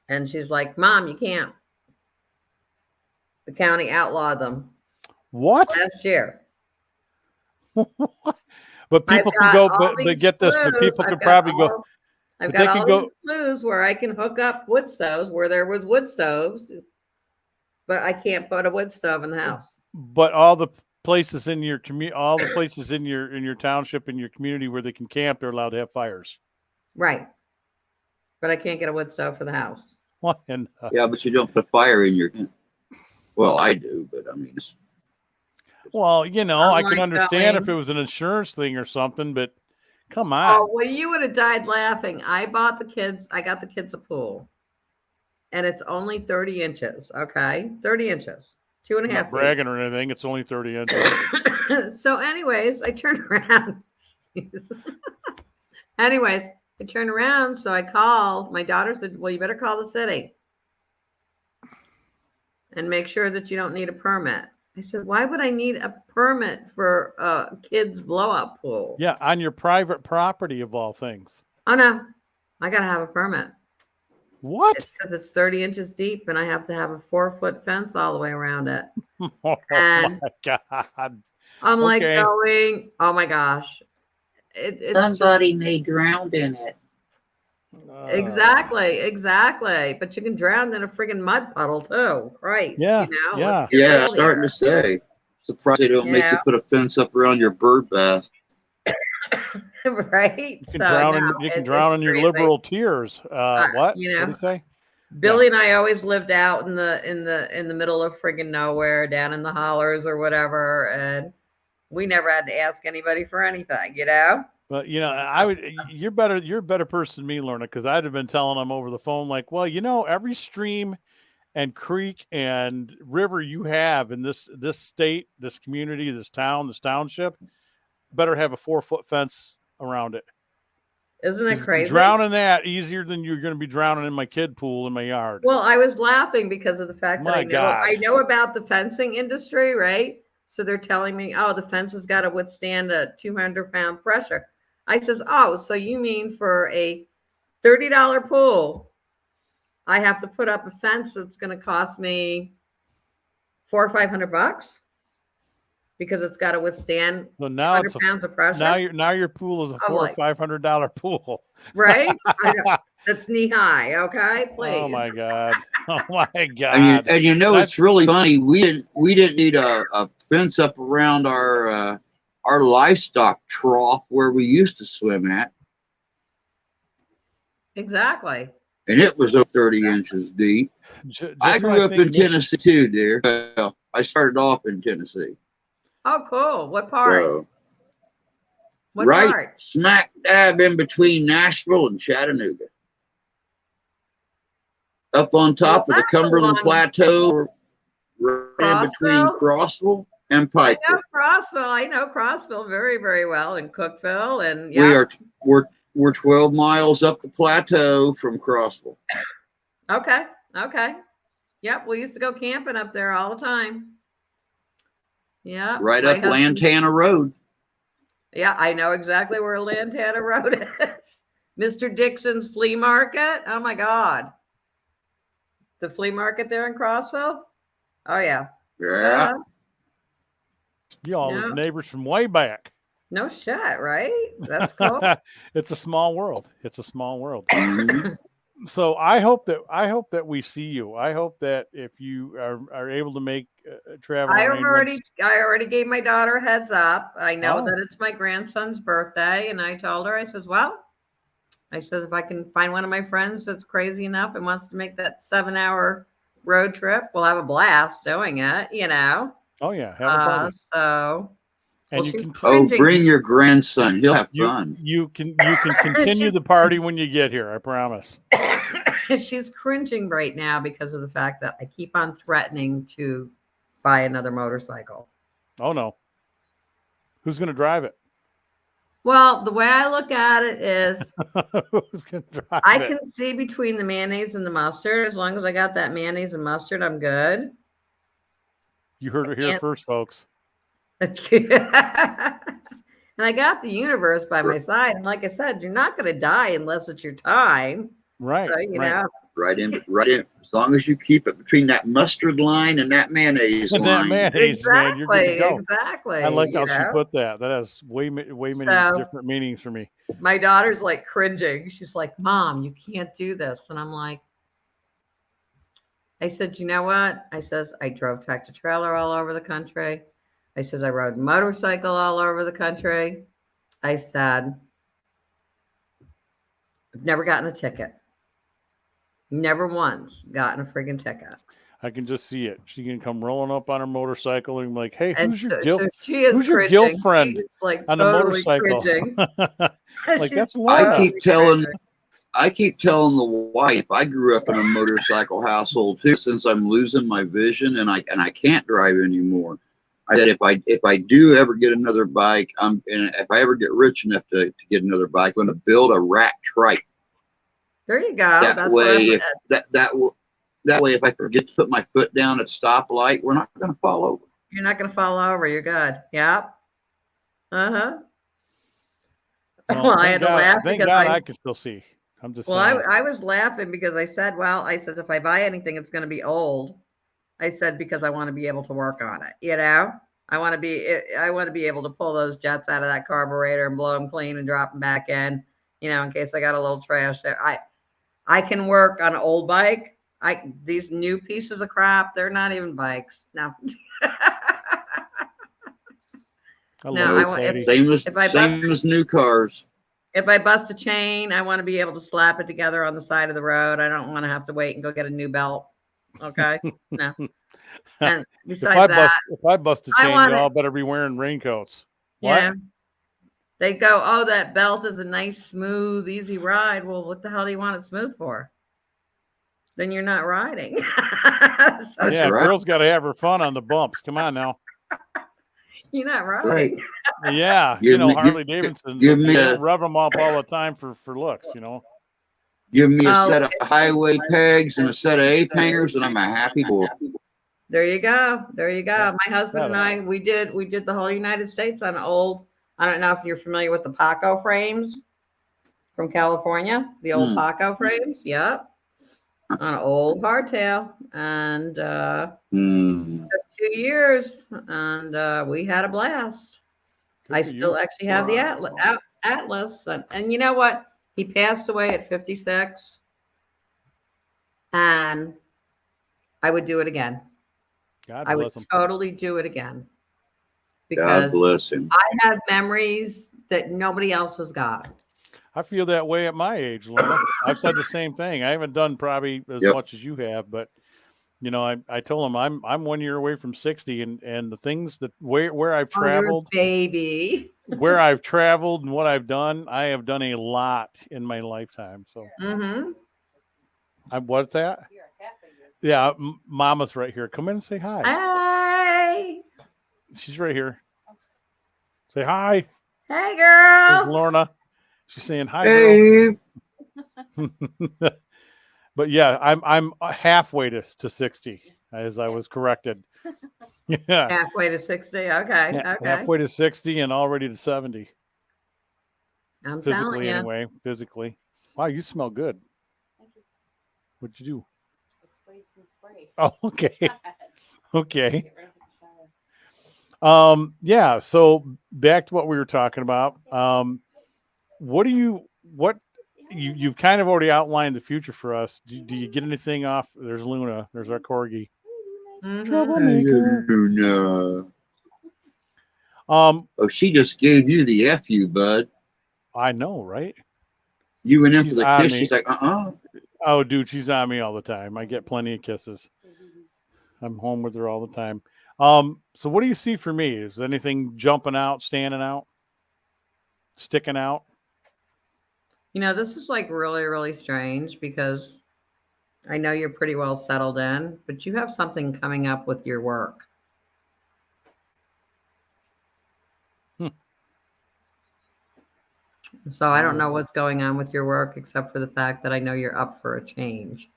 And she's like, Mom, you can't. The county outlawed them What? last year. But people can go. But get this. But people could probably go. I've But they got can all go. these flues where I can hook up wood stoves where there was wood stoves, but I can't put a wood stove in the house. But all the places in your community, all the places in your township, in your community where they can camp, they're allowed to have fires. Right. But I can't get a wood stove for the house. What? And Yeah, but you don't put fire in your. Well, I do, but I mean, well, you know, I'm I can like understand if it going- was an insurance thing or something, but come on. Oh, well, you would have died laughing. I got the kids a pool. And it's only 30 inches. Okay. 30 inches. 2.5 I'm not feet. bragging or anything. It's only 30 inches. So, anyways, I turned around. Anyways, I turned around. So I called. My daughter said, well, you better call the city and make sure that you don't need a permit. I said, why would I need a permit for a kid's blow up pool? Yeah, on your private property of all things. Oh, no. I got to have a permit. What? Because it's 30 inches deep and I have to have a 4-foot fence all the way around it. Oh And my God. I'm like Okay. going, oh my gosh. It's somebody may drown in it. Exactly. But you can drown in a friggin' mud puddle too. Christ. Yeah, You know? yeah. Let's get Yeah, real starting here. to say. Surprised they don't make you Yeah. put a fence up around your bird bath. Right. You can drown in your crazy. liberal tears. What? You know, What did he say? Billy and I always lived out in the middle of friggin' nowhere, down in the hollers or whatever, and we never had to ask anybody for anything, you know? But you know, you're a better person than me, Lorna, because I'd have been telling them over the phone, like, well, you know, every stream and creek and river you have in this state, this community, this town, this township, better have a 4-foot fence around it. Isn't that crazy? Drowning that easier than you're going to be drowning in my kid pool in my yard. Well, I was laughing because of the fact that God. I know about the fencing industry, right? So they're telling me, oh, the fence has got to withstand a 200-pound pressure. I says, oh, so you mean for a $30 pool, I have to put up a fence that's going to cost me $400 or $500 because it's got to withstand So now 200 pounds of pressure. Now your pool is a $400 or $500 pool, right? I know. That's knee high. Okay, please. Oh my God! Oh my God! And you know, it's really funny. We didn't need a fence up around our livestock trough where we used to swim at. Exactly. And it was up 30 inches deep. Just I when grew up think in Tennessee too, dear. Well, I started off in Tennessee. Oh, cool. What part? So, What right part? smack dab in between Nashville and Chattanooga. Up on top of the that's the Cumberland one. Plateau, right in between Crossville? Crossville and I know Pikeville. Crossville. I know Crossville very, very well, and Cookville, and We yeah. are we're 12 miles up the plateau from Crossville. Okay. Okay. Yep. We used to go camping up there all the time. Yeah. Right my up husband- Lantana Road. Yeah, I know exactly where Lantana Road is. Mr. Dixon's Flea Market. Oh my God. The flea market there in Crossville? Oh yeah. Yeah. y'all was neighbors from way back. No shit, right? That's cool. It's a small world. It's a small world. Mhm. So I hope that we see you. I hope that if you are able to make travel arrangements. I already gave my daughter a heads up. I know Oh. that it's my grandson's birthday, and I told her, I says, well, I says, if I can find one of my friends that's crazy enough and wants to make that 7-hour road trip, we'll have a blast doing it, you know. Oh yeah, have a party. So And well, you she's can Oh, cringing. bring your grandson. He'll have you fun. can continue the party when you get here. I promise. She's cringing right now because of the fact that I keep on threatening to buy another motorcycle. Oh no. Who's going to drive it? Well, the way I look at it is Who's going to drive I it? can see between the mayonnaise and the mustard. As long as I got that mayonnaise and mustard, I'm good. You heard it here And- first, folks. That's good. And I got the universe by my side. And like I said, you're not going to die unless it's your time. Right. So, you right. know. Right in. As long as you keep it between that mustard line and that mayonnaise And line. that mayonnaise, man, you're good to go. Exactly. I like how she know? put that. That has way many So- different meanings for me. My daughter's like cringing. She's like, Mom, you can't do this. And I'm like, I said, you know what? I says, I drove tractor trailer all over the country. I says, I rode motorcycle all over the country. I said, I've never gotten a ticket. Never once gotten a friggin' ticket. I can just see it. She can come rolling up on her motorcycle and be like, hey, And who's your so, guilt? so she is who's your cringing. girlfriend She's like on the totally motorcycle? cringing. Like, She's that's I Lorna. keep telling the wife I grew up in a motorcycle household too. Since I'm losing my vision and I can't drive anymore, I said if I do ever get another bike, and if I ever get rich enough to get another bike, I'm going to build a rat trike. There you go. That That's way, what that way, if I forget to put my foot down at stoplight, we're not going to fall over. you're not going to fall over. You're good. Yep. Uh-huh. Well, I had to laugh Thank because God I can still see. I'm just well, saying. I was laughing because I said, well, I said, if I buy anything, it's going to be old. I said, because I want to be able to work on it. You know, I want to be able to pull those jets out of that carburetor and blow them clean and drop them back in, you know, in case I got a little trash there. I can work on an old bike. These new pieces of crap, they're not even bikes. No. I No, love I this want- lady. Same as new cars. If I bust a chain, I want to be able to slap it together on the side of the road. I don't want to have to wait and go get a new belt. Okay. No. And besides if I bust a I chain, want y'all better be wearing raincoats. What? yeah, they go, oh, that belt is a nice, smooth, easy ride. Well, what the hell do you want it smooth for? Then you're not riding. So Yeah, right. girl's got to have her fun on the bumps. Come on now. you're not riding. Right. Yeah, Give me- Harley Davidson. give me you a- don't rub them up all the time for looks. Give me a Oh. set of highway pegs and a set of ape hangers, and I'm a happy boy. There you go. There you go. Yeah. My husband and I, we did the whole United States on old. I don't know if you're familiar with the Paco frames from California, the old Paco frames. Yep. On an old hardtail. And took 2 years and we had a blast. I still actually have the Atlas. And you know what? He passed away at 56. And I would do it again. God I would bless them. totally do it again. God Because bless him. I have memories that nobody else has got. I feel that way at my age, Lorna. I've said the same thing. I haven't done probably as Yep. much as you have, but I told him I'm 1 year away from 60, and the things that where I've Oh, you're a traveled, baby. where I've traveled and what I've done, I have done a lot in my lifetime. So Mm-hmm. what's that? Yeah, Mama's right here. Come in and say hi. Hey. She's right here. Say hi. Hey, There's girl. Lorna. She's saying hi, girl. Hey, But yeah, I'm halfway to 60, as I was corrected. Yeah, Halfway to 60. Okay. Okay. halfway to 60 and already to 70. I'm telling Physically, you. anyway. Physically. Wow, you smell good. What'd you do? I sprayed some spray. Oh, okay. Okay. Yeah, so back to what we were talking about. What you've kind of already outlined the future for us. Do you get anything off? There's Luna. There's our corgi. Mhm. Troublemaker. no. Um, Oh, she just gave you the FU, bud. I know, right? You went in She's for the on kiss. me. She's like, Oh, dude, she's on me all the time. I get plenty of kisses. I'm home with her all the time. So what do you see for me? Is anything jumping out, standing out, sticking out? This is like really, really strange because I know you're pretty well settled in, but you have something coming up with your work. So I don't know what's going on with your work except for the fact that I know you're up for a change.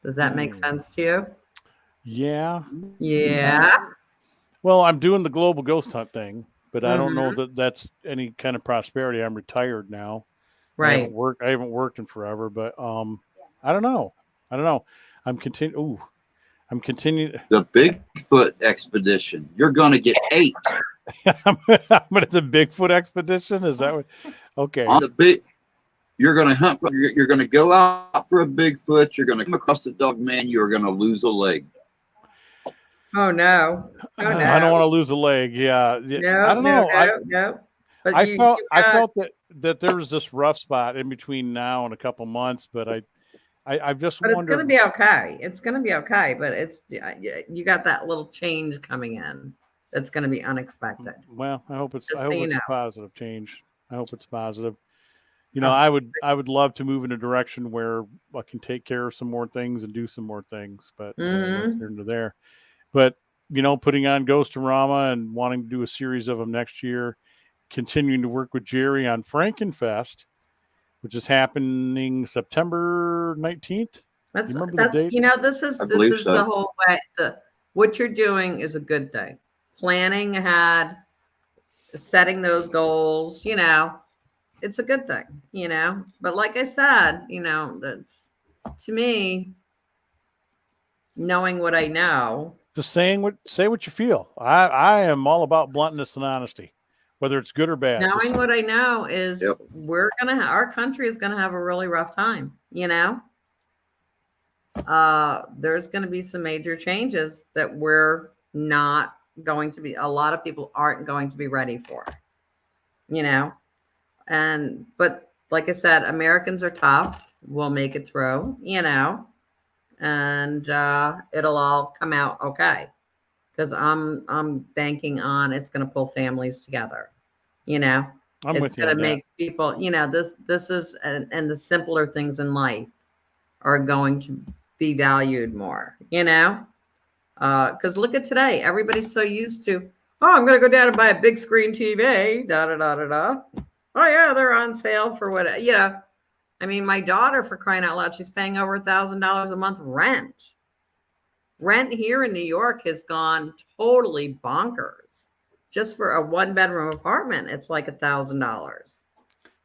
Does that make sense to you? Yeah. Yeah. Well, I'm doing the global ghost hunt thing, but I don't Mhm. know that that's any kind of prosperity. I'm retired now. Right. I haven't worked in forever, but I don't know. I'm continuing. I'm continuing. the Bigfoot expedition. You're going to get 8 I'm at the Bigfoot expedition. Is that what? Okay. on the big. You're going to hunt. You're going to go out for a Bigfoot. You're going to come across the dog man. You're going to lose a leg. Oh no. Oh no. I don't want to lose a leg. Yeah. No, I don't no, know. no. But I you felt got, that there was this rough spot in between now and a couple months, but I just but it's going to wondered. be okay. It's going to be okay. But you got that little change coming in that's going to be unexpected. Well, I hope it's Just a so you know. positive change. I hope it's positive. Oh. I would love to move in a direction where I can take care of some more things and do some more things, but that's here and there. But putting on Ghostorama and wanting to do a series of them next year, continuing to work with Jerry on Frankenfest, which is happening September 19th. That's the date? this is so. the whole way. What you're doing is a good thing. Planning ahead, setting those goals, it's a good thing, But like I said, that's to me, knowing what I know. Just say what you feel. I am all about bluntness and honesty, whether it's good or bad. Knowing what I know is Yep. our country is gonna have a really rough time, There's gonna be some major changes that we're not going to be, a lot of people aren't going to be ready for, but like I said, Americans are tough. We'll make it through, and it'll all come out okay. Because I'm banking on it's going to pull families together. I'm it's with you going on to make that. people. This is and the simpler things in life are going to be valued more. Because look at today, everybody's so used to. Oh, I'm going to go down and buy a big screen TV. Da da da da da. Oh yeah, they're on sale for what? I mean, my daughter, for crying out loud, she's paying over $1,000 a month rent. Rent here in New York has gone totally bonkers. Just for a 1-bedroom apartment, it's like $1,000,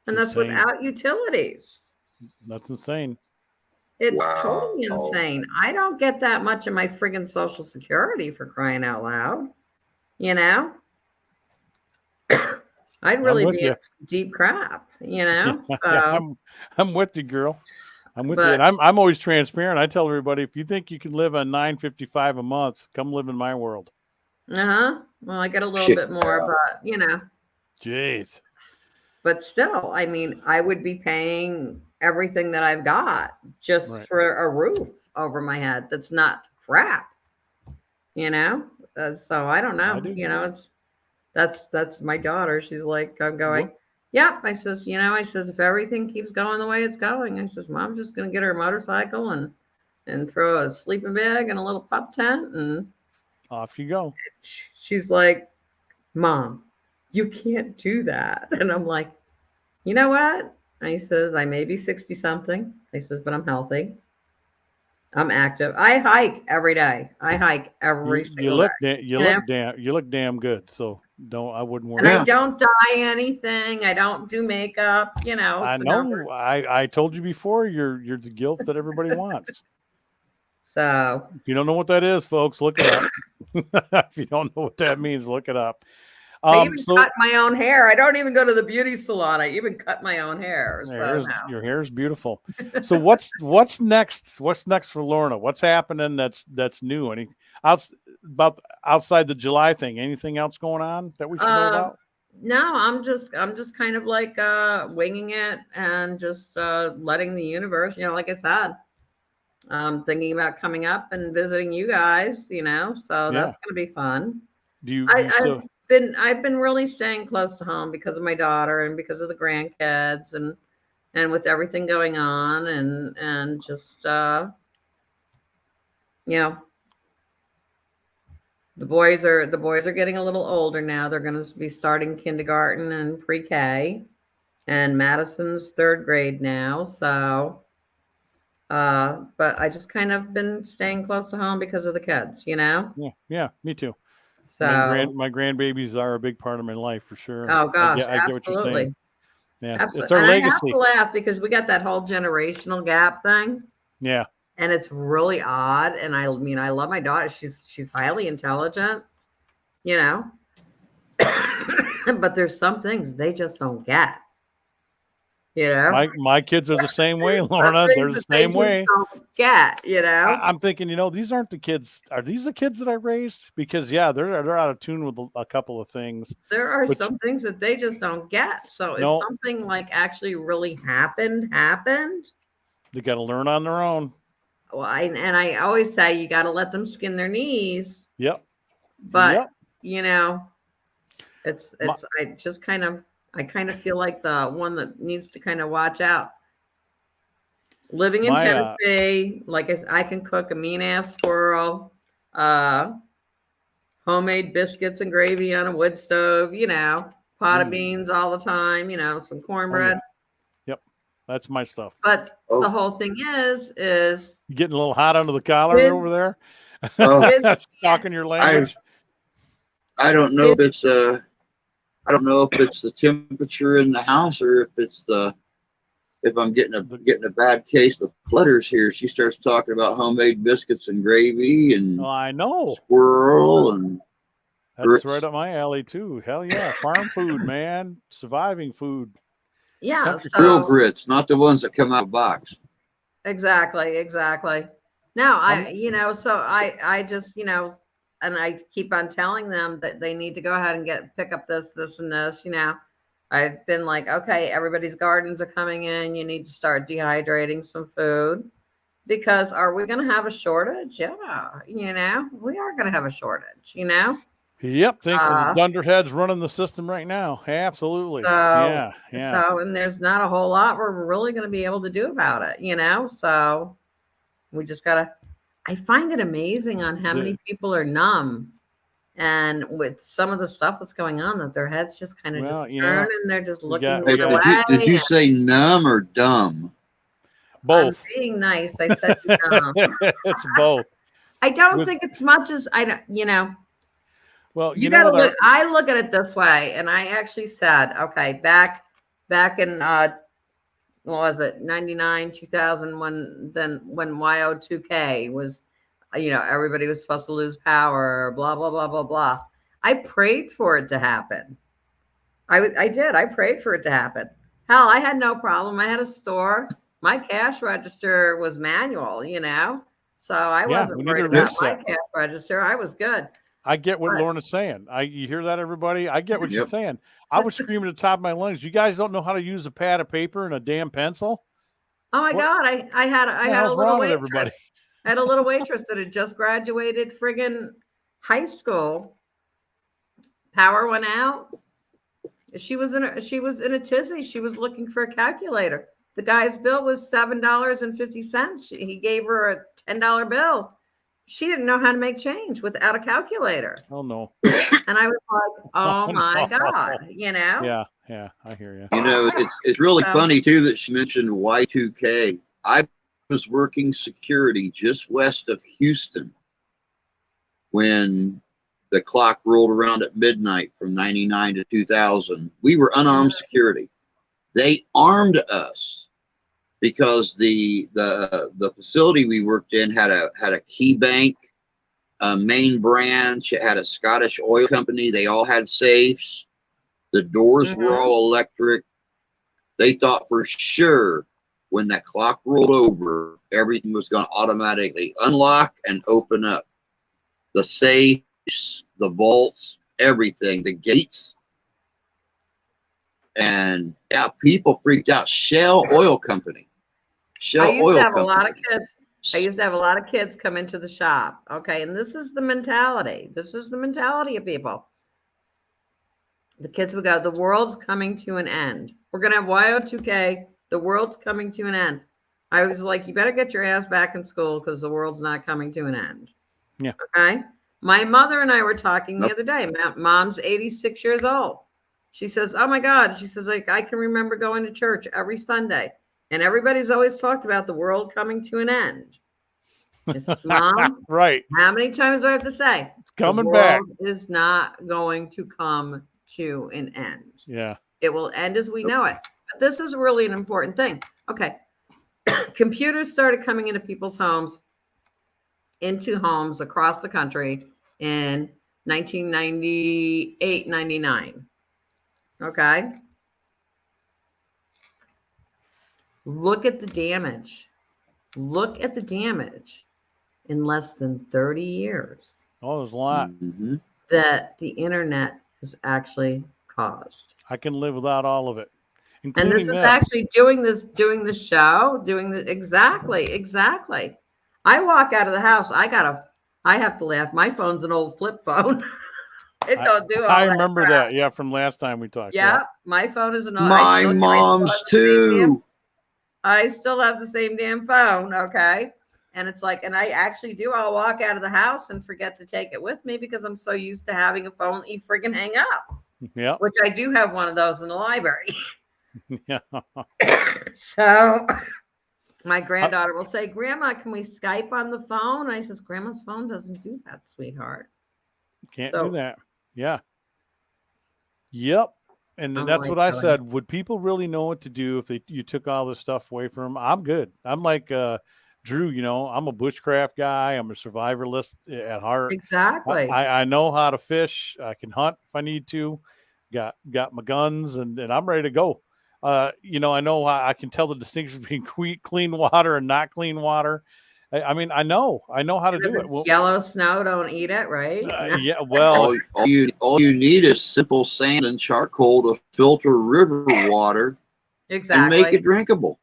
and that's insane. without utilities. That's insane. It's Wow. totally insane. I don't get that much of my friggin' Social Security, for crying out loud. I'd really be in deep crap, So. I'm with you, girl. I'm with you, and I'm always transparent. I tell everybody, if you think you can live on $9.55 a month, come live in my world. Well, I get a little bit more, but Jeez. but still, I mean, I would be paying everything that I've got just Right. for a roof over my head. That's not crap, you know? So I don't I know, do. you know, that's my daughter. She's like, I'm going, What- yep. I says, you know, I says, if everything keeps going the way it's going, I says, Mom's just going to get her motorcycle and throw a sleeping bag and a little pup tent. And Off you go. she's like, Mom, you can't do that. And I'm like, you know what? I says, I may be 60 something. I says, but I'm healthy. I'm active. I hike every day. I hike every You single look day. you You know? look damn good. So I wouldn't worry. And I Yeah. don't dye anything. I don't do makeup, you know. I So no, know. I told you before. You're the gilf that everybody wants. so If you don't know what that is, folks, look it up. If you don't know what that means, look it up. I even So cut my own hair. I don't even go to the beauty salon. I even cut my own hair. So no. your hair is beautiful. So what's next? What's next for Lorna? What's happening that's new? Any outside the July thing? Anything else going on that we should know about? No, I'm just kind of like winging it and just letting the universe, you know, like I said, thinking about coming up and visiting you guys, you know, so Yeah. that's gonna be fun. Do you I've still? been really staying close to home because of my daughter and because of the grandkids and with everything going on and just you know, the boys are getting a little older now. They're going to be starting kindergarten and pre-K, and Madison's third grade now. So, but I just kind of been staying close to home because of the kids, you know. Yeah, me too. So, My grandbabies are a big part of my life for sure. oh gosh, I get what you're saying. absolutely, Yeah, it's absolutely. our And I have legacy. to laugh because we got that whole generational gap thing, Yeah, and it's really odd. And I mean, I love my daughter. She's highly intelligent, you know, but there's some things they just don't get, you know. my kids are the same way, There's some Lorna. They're things the that they same just way. don't get, you know. I'm thinking, these aren't the kids. Are these the kids that I raised? Because yeah, they're out of tune with a couple of things. There are But some things that they just don't get. So if no, something like actually really happened, they got to learn on their own. well, I always say you got to let them skin their knees. Yep. But Yep. you know, it's My- I kind of feel like the one that needs to kind of watch out. Living in My Tennessee, like I can cook a mean ass squirrel, homemade biscuits and gravy on a wood stove, you know, pot of Ooh. beans all the time, you know, some cornbread. Yep. That's my stuff. But Oh. the whole thing is You getting a little hot under the collar Kids- over there? Oh. kids Talking your language. I don't know if it's I don't know if it's the temperature in the house or if I'm getting a bad case of flutters here. She starts talking about homemade biscuits and gravy and Oh, I know. squirrel and That's grits. right up my alley too. Hell yeah, farm food, man, surviving food. yeah, Country real so grits, not the ones that come out of a box. exactly. No, I'm- you know, so I just, you know, and I keep on telling them that they need to go ahead and pick up this, and this, you know. I've been like, okay, everybody's gardens are coming in. You need to start dehydrating some food because are we going to have a shortage? Yeah, you know, we are going to have a shortage, you know. Yep, thanks to the Uh, dunderheads running the system right now. Absolutely. So, Yeah. so, and there's not a whole lot we're really going to be able to do about it, you know. So we just gotta. I find it amazing on how many people are numb, and with some of the stuff that's going on, that their heads just kind of Well, just you know, turn and they're just we looking got- the we other got- way. Did you say numb or dumb? Both. I'm being nice. I said, no. It's both. I don't With- think it's much as I don't. You know, Well, you know gotta what look. I look at it this way, and I actually said, okay, back in what was it, 99, 2000, when YO2K was, you know, everybody was supposed to lose power, blah blah blah blah blah. I prayed for it to happen. I did. I prayed for it to happen. Hell, I had no problem. I had a store. My cash register was manual, you know, so I Yeah, wasn't we need worried to about my reset. cash register. I was good. I get what What? Lorna's saying. You hear that, everybody? I get what Yep. she's saying. I was screaming at the top of my lungs. You guys don't know how to use a pad of paper and a damn pencil? Oh my What God. I had the a hell's little wrong with waitress. everybody? I had a little waitress that had just graduated friggin' high school. Power went out. She was in a tizzy. She was looking for a calculator. The guy's bill was $7.50. He gave her a $10 bill. She didn't know how to make change without a calculator. Oh no. And I was like, oh my no. God, you know? Yeah, I hear you. You know, it's really So- funny too that she mentioned Y2K. I was working security just west of Houston when the clock rolled around at midnight from 99 to 2000. We were unarmed security. They armed us because the facility we worked in had a key bank, a main branch. It had a Scottish oil company. They all had safes. The doors were all electric. They thought for sure when that clock rolled over, everything was going to automatically unlock and open up. The safes, the vaults, everything, the gates. And yeah, people freaked out. Shell Oil Company. Shell I used Oil to have Company. a lot of kids. I used to have a lot of kids come into the shop. Okay. And this is the mentality. This is the mentality of people. The kids would go, the world's coming to an end. We're going to have YO2K. The world's coming to an end. I was like, you better get your ass back in school because the world's not coming to an end. Yeah. Okay. My mother and I were talking the Nope. other day. Mom's 86 years old. She says, oh my God. She says, like, I can remember going to church every Sunday. And everybody's always talked about the world coming to an end. I says, Mom, Right. how many times do I have to say? It's coming the back. world is not going to come to an end. Yeah. It will end as we know it. But this is really an important thing. Okay. Computers started coming into people's homes, into homes across the country in 1998, 99. Okay. Look at the damage. Look at the damage in less than 30 years Oh, there's a lot. Mhm. that the internet has actually caused. I can live without all of it, And including this is actually doing the show, exactly. I walk out of the house. I have to laugh. My phone's an old flip phone. It don't do all I that remember crap. that. Yeah, from last time we talked. Yeah, my phone is an old. My I still mom's have the same damn- too. I still have the same damn phone. Okay. And it's like, and I actually do. I'll walk out of the house and forget to take it with me because I'm so used to having a phone that you friggin' hang up, Yeah. which I do have one of those in the library. Yeah. So my granddaughter will say, Grandma, can we Skype on the phone? And I says, Grandma's phone doesn't do that, sweetheart. Can't So- do that. Yeah. Yep. And I'm that's like what I telling said. Would people really know what to do if you took all this stuff away from them? I'm good. I'm like Drew, I'm a bushcraft guy. I'm a survivalist at heart. Exactly. I know how to fish. I can hunt if I need to. Got my guns and I'm ready to go. I know I can tell the distinction between clean water and not clean water. I mean, I know how to If do it. it's Well, yellow snow, don't eat it, right? yeah. Well, All you need is simple sand and charcoal to filter river water and Exactly. make it drinkable.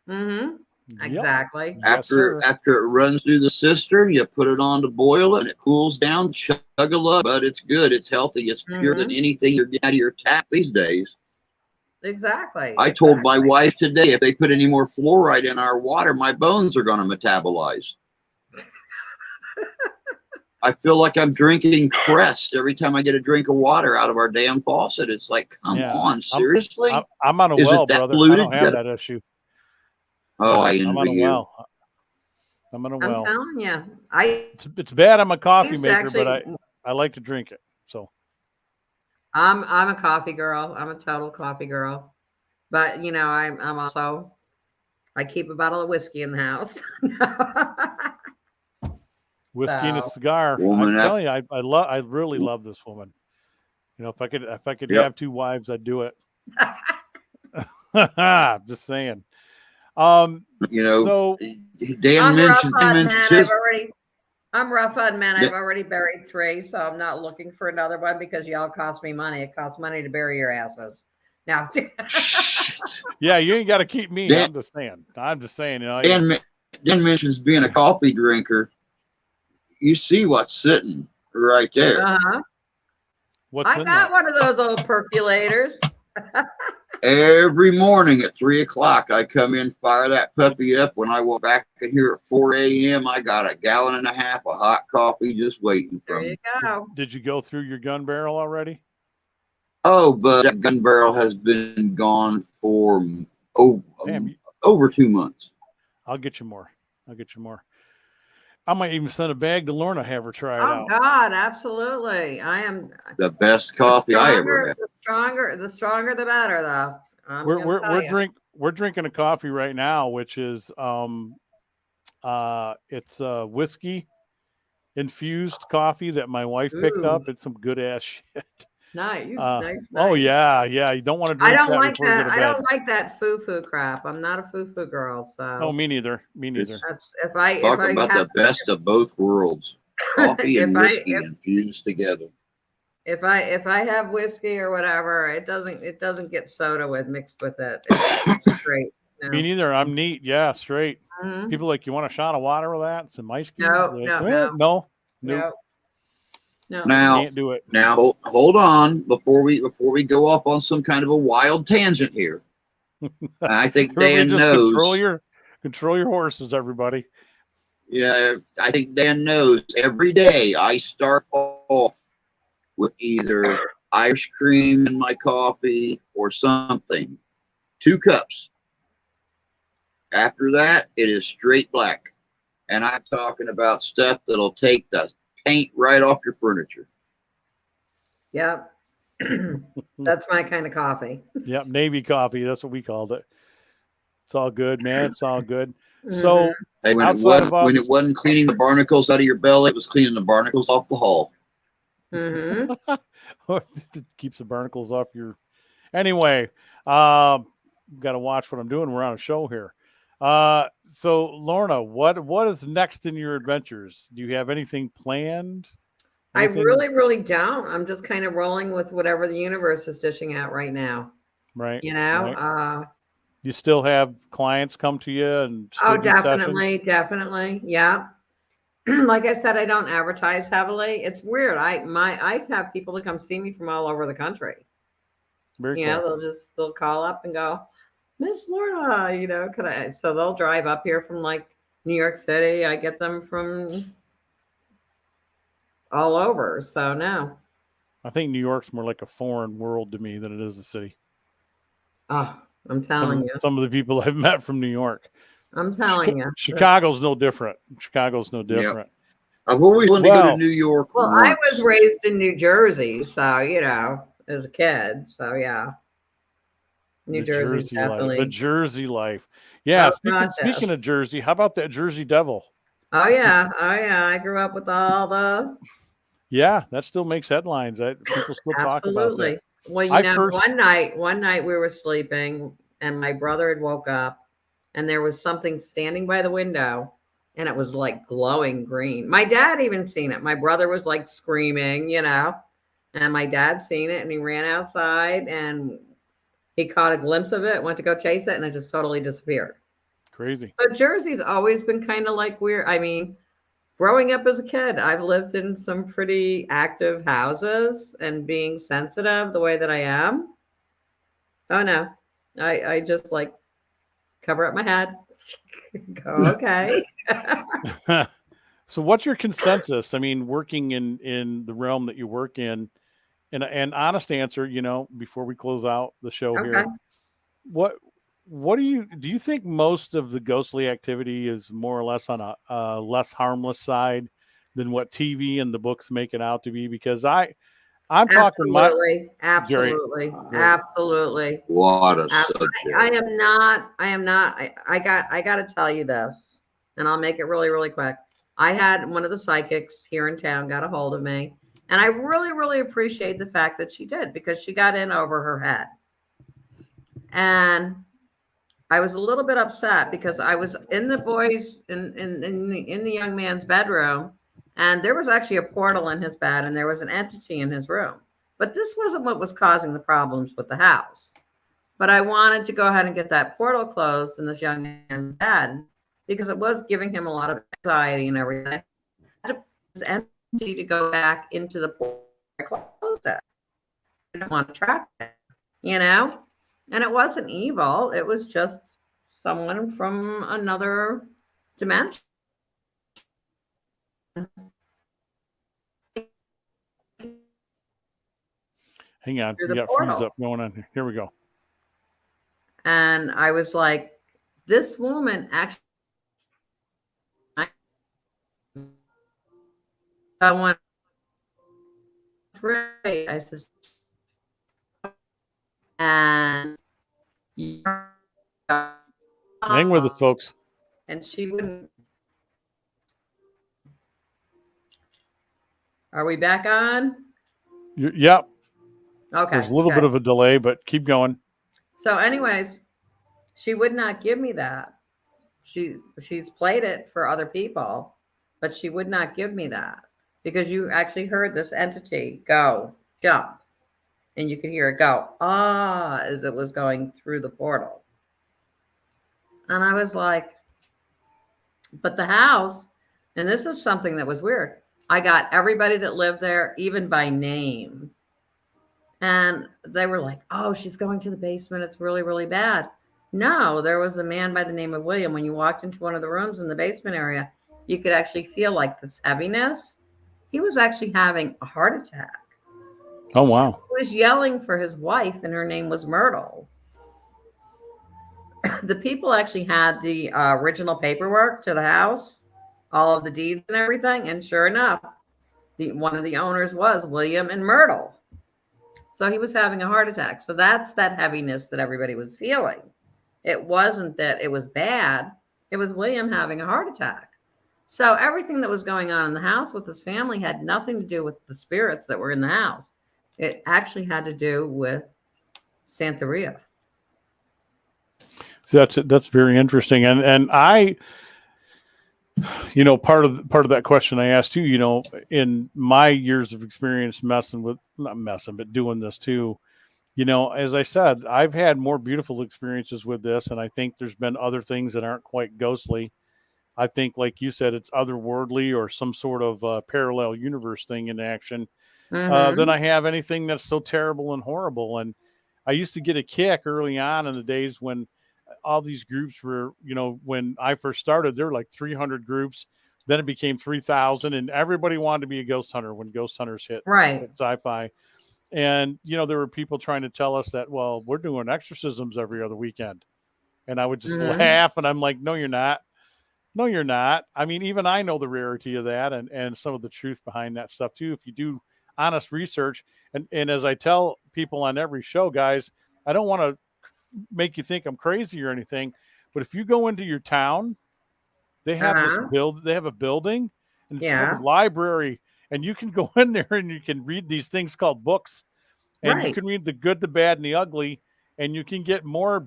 Mm-hmm. yep. Exactly. Yes, After sir. it runs through the cistern, you put it on to boil it and it cools down. Chug a lug, but it's good. It's healthy. It's pure than anything you're getting out of your tap these days. Exactly. I told my wife today, if they put any more fluoride in our water, my bones are going to metabolize. I feel like I'm drinking Crest every time I get a drink of water out of our damn faucet. It's like, come Yeah. on, seriously? I'm on a Is it well, that brother. I polluted? don't You have gotta- that issue. Oh, I I'm on envy a you. well. I'm on a I'm well. telling you. I It's bad. I'm a coffee used to maker, actually, but I like to drink it. So I'm a coffee girl. I'm a total coffee girl. But I'm also I keep a bottle of whiskey in the house. whiskey and a So- cigar. Woman, I'm telling you, I really love this woman. If I could Yep. have two wives, I'd do it. Just saying. You know, So Dan I'm rough mentioned hot, man. his. I'm rough on men. Yeah. I've already buried 3, so I'm not looking for another one because y'all cost me money. It costs money to bury your asses. Now, Yeah, you ain't got to keep me. Dan, I'm just saying. You know. Dan mentions being a coffee drinker. You see what's sitting right there. uh-huh. What's I in got there? one of those old percolators. Every morning at 3 o'clock, I come in, fire that puppy up. When I walk back in here at 4 a.m., I got a gallon and a half of hot coffee just waiting There for you me. go. Did you go through your gun barrel already? Oh, but that gun barrel has been gone for Damn, over 2 months. I'll get you more. I might even send a bag to Lorna, have her try it Oh out. God, absolutely. I am The best coffee I ever had. the stronger the better, though. I'm gonna tell you. We're drinking a coffee right now, which is it's whiskey infused coffee that my wife picked Ooh, up. It's some good ass shit. nice. Oh Nice. yeah. You don't want to I drink don't that like before you go that. to I bed. don't like that foo-foo crap. I'm not a foo-foo girl, Oh, so me neither. that's if Talk I about have the best of both worlds. Coffee and whiskey infused together. if I have whiskey or whatever, it doesn't get soda mixed with it. It's great. Me No. neither. I'm neat. Yeah, straight. Mhm. People like, you want a shot of water with that? Some ice cubes? No, Like, no, no, no, nope, no. Now, can't do it. hold on before we go off on some kind of a wild tangent here. I think Everybody Dan just knows. control your horses, everybody. Yeah, I think Dan knows. Every day I start off with either ice cream in my coffee or something. 2 cups. After that, it is straight black. And I'm talking about stuff that'll take the paint right off your furniture. Yep. That's my kind of coffee. Yep, Navy coffee. That's what we called it. It's all good, man. It's all good. Mhm. So Hey, when outside of all it this, wasn't cleaning the barnacles out of your belly, it was cleaning the barnacles off the hull. Mhm. it keeps the barnacles off your. Anyway, got to watch what I'm doing. We're on a show here. So Lorna, what is next in your adventures? Do you have anything planned? I Anything? really don't. I'm just kind of rolling with whatever the universe is dishing out right now. Right. You know? Right. You still have clients come to you and still Oh, do sessions? definitely. Yeah. Like I said, I don't advertise heavily. It's weird. I have people that come see me from all over the country. Very You cool. know, they'll call up and go, Miss Lorna, you know, could I? So they'll drive up here from like New York City. I get them from all over. So no. I think New York's more like a foreign world to me than it is a city. Oh, I'm telling you. Some of the people I've met from New York. I'm telling you. Chicago's no different. Yep. I've always wanted to go to New York Well, once. I was raised in New Jersey, so you know, as a kid. So yeah. New Jersey, definitely. The Jersey life. Yeah, Oh, speaking of Jersey, how about that Jersey Devil? Oh yeah. I grew up with all the Yeah, that still makes headlines. People still talk about that. absolutely. Well, you know, one night we were sleeping and my brother had woke up and there was something standing by the window and it was like glowing green. My dad even seen it. My brother was like screaming, you know, and my dad seen it and he ran outside and he caught a glimpse of it, went to go chase it, and it just totally disappeared. Crazy. So Jersey's always been kind of like weird. I mean, growing up as a kid, I've lived in some pretty active houses and being sensitive the way that I am. Oh no. I just like cover up my head. Go, okay. So what's your consensus? I mean, working in the realm that you work in, and honest answer, you know, before we close out the show here, what do you think most of the ghostly activity is more or less on a less harmless side than what TV and the books make it out to be? Because I'm talking absolutely. What a subject. I got to tell you this, and I'll make it really quick. I had one of the psychics here in town got a hold of me, and I really appreciate the fact that she did because she got in over her head. And I was a little bit upset because I was in the young man's bedroom And there was actually a portal in his bed, and there was an entity in his room. But this wasn't what was causing the problems with the house. But I wanted to go ahead and get that portal closed in this young man's bed because it was giving him a lot of anxiety and everything. I had to this entity to go back into the portal. I closed it. I didn't want to trap it, you know? And it wasn't evil. It was just someone from another dimension. Hang on. Through We the got freeze portal. up going on here. Here we go. And I was like, this woman actually, someone, right. I said, and Hang with us, folks. and she wouldn't. Are we back on? Yep. Okay. There's a little bit of a delay, but keep going. So, anyways, she would not give me that. She's played it for other people, but she would not give me that because you actually heard this entity go jump, and you could hear it go as it was going through the portal. And I was like, but the house, and this is something that was weird. I got everybody that lived there, even by name. And they were like, oh, she's going to the basement. It's really, really bad. No, there was a man by the name of William. When you walked into one of the rooms in the basement area, you could actually feel like this heaviness. He was actually having a heart attack. Oh, wow. He was yelling for his wife, and her name was Myrtle. The people actually had the original paperwork to the house, all of the deeds and everything. And sure enough, one of the owners was William and Myrtle. So he was having a heart attack. So that's that heaviness that everybody was feeling. It wasn't that it was bad. It was William having a heart attack. So everything that was going on in the house with his family had nothing to do with the spirits that were in the house. It actually had to do with Santeria. So that's very interesting. And I, part of that question I asked you, in my years of experience but doing this too, as I said, I've had more beautiful experiences with this, and I think there's been other things that aren't quite ghostly. I think, like you said, it's otherworldly or some sort of parallel universe thing in action than I have anything that's so terrible and horrible. And I used to get a kick early on in the days when all these groups were, when I first started, there were like 300 groups. Then it became 3,000, and everybody wanted to be a ghost hunter when ghost hunters hit sci-fi. And, there were people trying to tell us that, well, we're doing exorcisms every other weekend. And I would just laugh, and I'm like, no, you're not. No, you're not. I mean, even I know the rarity of that and some of the truth behind that stuff too. If you do honest research, and as I tell people on every show, guys, I don't want to make you think I'm crazy or anything, but if you go into your town, they have they have a building, and it's called the library, and you can go in there and you can read these things called books, and you can read the good, the bad, and the ugly, and you can get more,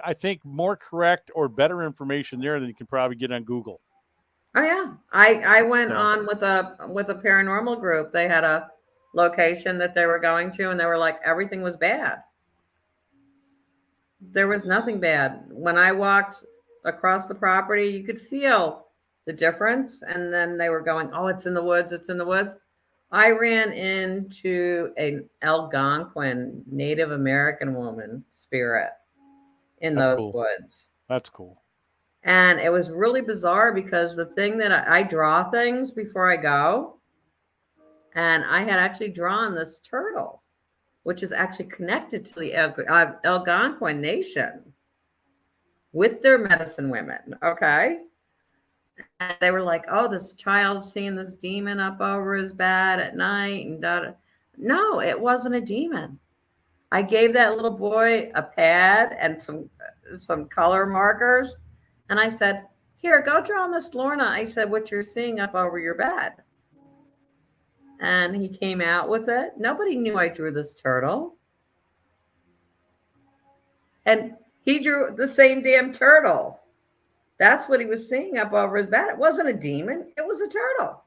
I think, more correct or better information there than you can probably get on Google. Oh yeah, I went on with a paranormal group. They had a location that they were going to, and they were like, everything was bad. There was nothing bad. When I walked across the property, you could feel the difference. And then they were going, oh, it's in the woods. It's in the woods. I ran into an Algonquin Native American woman spirit in those woods. That's cool. And it was really bizarre because the thing that I draw things before I go, and I had actually drawn this turtle, which is actually connected to the Algonquin Nation with their medicine women, okay? And they were like, oh, this child's seeing this demon up over his bed at night. And no, it wasn't a demon. I gave that little boy a pad and some color markers. And I said, here, go draw Miss Lorna. I said, what you're seeing up over your bed. And he came out with it. Nobody knew I drew this turtle. And he drew the same damn turtle. That's what he was seeing up over his bed. It wasn't a demon. It was a turtle.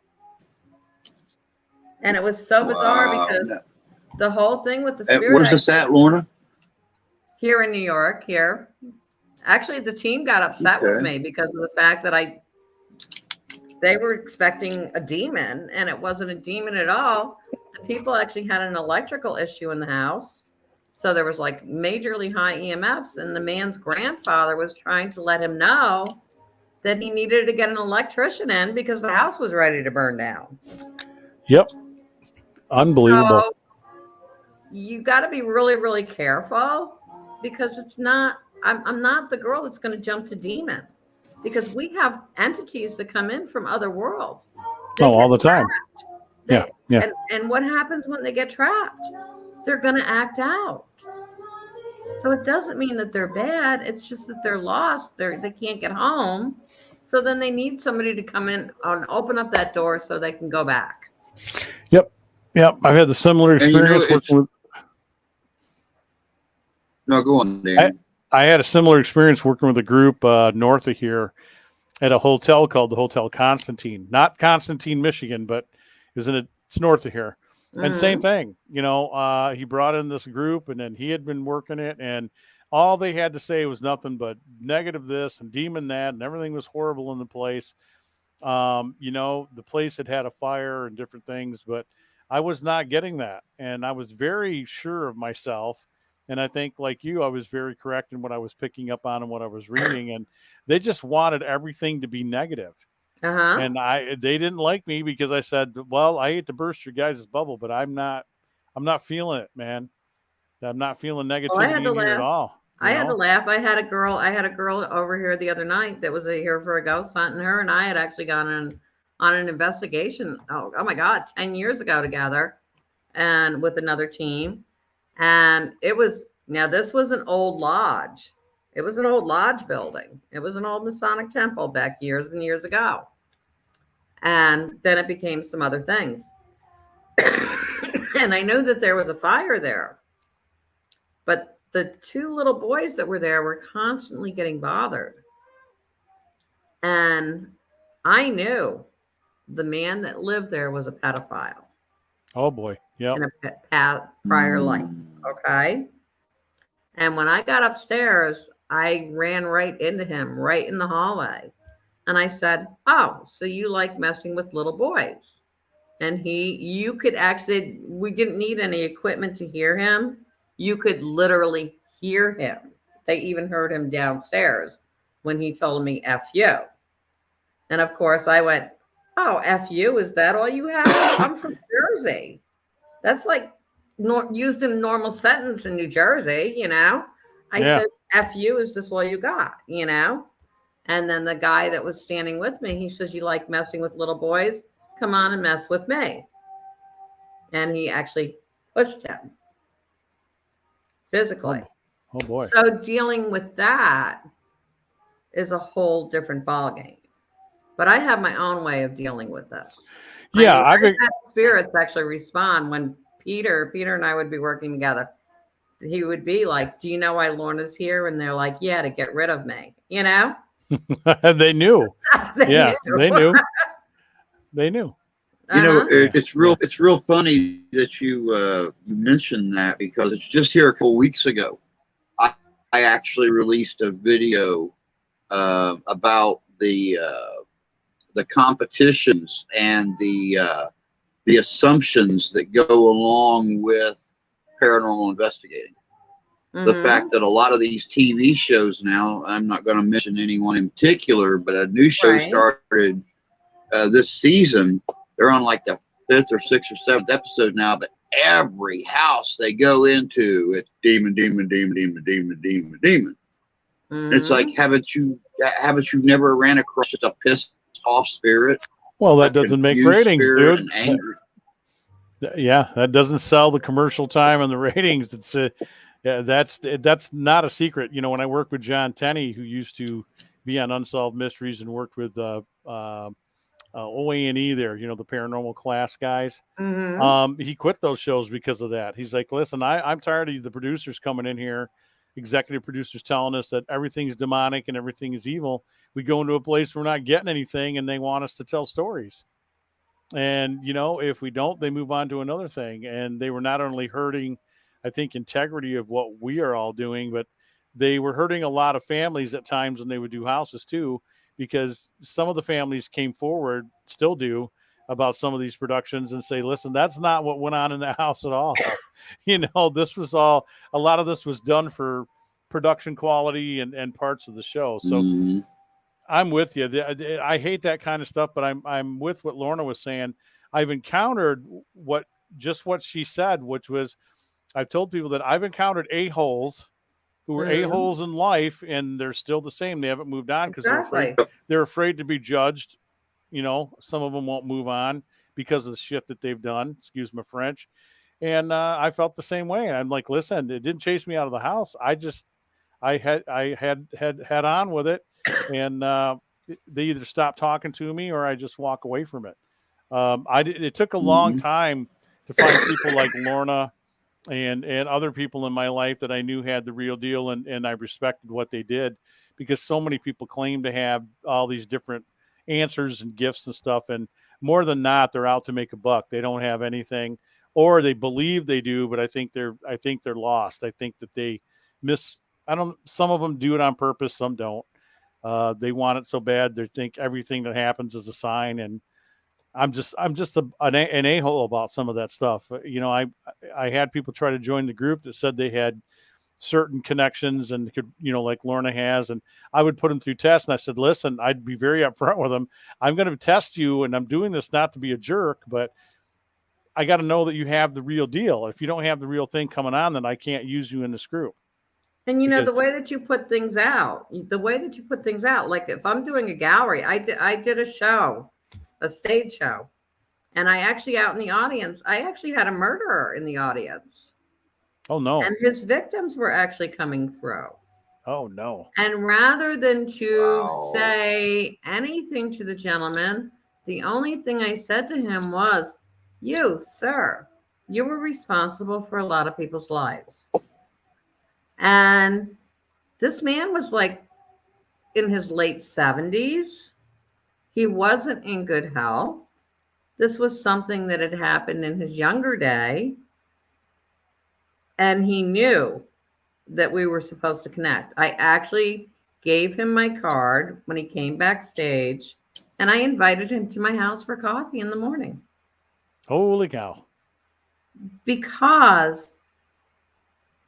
And it was so bizarre Wow. because the whole thing with the And spirit where's this at, Lorna? here in New York, here. Actually, the team got upset with Okay. me because of the fact that they were expecting a demon, and it wasn't a demon at all. The people actually had an electrical issue in the house. So there was like majorly high EMFs, and the man's grandfather was trying to let him know that he needed to get an electrician in because the house was ready to burn down. Yep. Unbelievable. So you got to be really, really careful because it's not, I'm not the girl that's going to jump to demon because we have entities that come in from other worlds. They Oh, all get the time. trapped. Yeah. And what happens when they get trapped? They're going to act out. So it doesn't mean that they're bad. It's just that they're lost. They can't get home. So then they need somebody to come in and open up that door so they can go back. Yep. I've had the similar And you know, experience working with. No, go on, Dan. I had a similar experience working with a group north of here at a hotel called the Hotel Constantine, not Constantine, Michigan, but it's north of here. And same thing, he brought in this group and then he had been working it and all they had to say was nothing but negative this and demon that and everything was horrible in the place. The place had a fire and different things, but I was not getting that. And I was very sure of myself. And I think like you, I was very correct in what I was picking up on and what I was reading. And they just wanted everything to be negative. Uh-huh. And they didn't like me because I said, well, I hate to burst your guys' bubble, but I'm not feeling it, man. I'm not feeling negativity in here at all. I had to laugh. I had a girl over here the other night that was here for a ghost hunt, and her and I had actually gone on an investigation. Oh my God, 10 years ago together, and with another team. And this was an old lodge. It was an old lodge building. It was an old Masonic temple back years and years ago. And then it became some other things. And I knew that there was a fire there. But the two little boys that were there were constantly getting bothered. And I knew the man that lived there was a pedophile. Oh boy. Yeah. In a prior life. Okay. And when I got upstairs, I ran right into him, right in the hallway. And I said, oh, so you like messing with little boys? And you could actually, we didn't need any equipment to hear him. You could literally hear him. They even heard him downstairs when he told me F you. And of course I went, oh, F you, is that all you have? I'm from Jersey. That's like used in normal sentence in New Jersey, I said, F you, is this all you got, And then the guy that was standing with me, he says, you like messing with little boys? Come on and mess with me. And he actually pushed him physically. Oh boy. So dealing with that is a whole different ballgame. But I have my own way of dealing with this. Yeah, I've had spirits actually respond when Peter and I would be working together. He would be like, do you know why Lorna's here? And they're like, yeah, to get rid of me, They knew. They knew. They knew. It's real funny that you mentioned that because it's just here a couple weeks ago. I actually released a video about the competitions and the assumptions that go along with paranormal investigating. The fact that a lot of these TV shows now, I'm not going to mention anyone in particular, but a new show started this season. They're on like the 5th or 6th or 7th episode now, but every house they go into, it's demon, demon, demon, demon, demon, demon, demon. It's like, haven't you never ran across just a pissed off spirit? Well, that doesn't make ratings, dude. And angry. Yeah, that doesn't sell the commercial time and the ratings. It's that's not a secret. When I worked with John Tenney, who used to be on Unsolved Mysteries and worked with OA&E there, the paranormal class guys. He quit those shows because of that. He's like, listen, I'm tired of the producers coming in here, executive producers telling us that everything's demonic and everything is evil. We go into a place we're not getting anything and they want us to tell stories. And, if we don't, they move on to another thing. And they were not only hurting, I think, integrity of what we are all doing, but they were hurting a lot of families at times when they would do houses too, because some of the families came forward, still do, about some of these productions and say, listen, that's not what went on in the house at all. This was all, a lot of this was done for production quality and parts of the show. So Mhm. I'm with you. I hate that kind of stuff, but I'm with what Lorna was saying. I've encountered what she said, which was, I've told people that I've encountered a-holes who were Mhm. a-holes in life, and they're still the same. They haven't moved on because Exactly. they're afraid to be judged. Some of them won't move on because of the shit that they've done. Excuse my French. And I felt the same way. I'm like, listen, it didn't chase me out of the house. I had on with it, and they either stop talking to me or I just walk away from it. It took a long Mhm. time to find people like Lorna and other people in my life that I knew had the real deal, and I respected what they did, because so many people claim to have all these different answers and gifts and stuff, and more than not, they're out to make a buck. They don't have anything, or they believe they do, but I think they're lost. I think that they miss. I don't. Some of them do it on purpose. Some don't. They want it so bad they think everything that happens is a sign, and I'm just an a-hole about some of that stuff. I had people try to join the group that said they had certain connections and could, like Lorna has, and I would put them through tests. And I said, listen, I'd be very upfront with them. I'm going to test you, and I'm doing this not to be a jerk, but I got to know that you have the real deal. If you don't have the real thing coming on, then I can't use you in this group. And Because the way that you put things out, like if I'm doing a gallery, I did a show, a stage show, and I actually out in the audience, I actually had a murderer in the audience, oh no, and his victims were actually coming through. oh no, And rather than to Wow. say anything to the gentleman, the only thing I said to him was, "You, sir, you were responsible for a lot of people's lives." And this man was like in his late 70s. He wasn't in good health. This was something that had happened in his younger day. And he knew that we were supposed to connect. I actually gave him my card when he came backstage, and I invited him to my house for coffee in the morning holy cow, because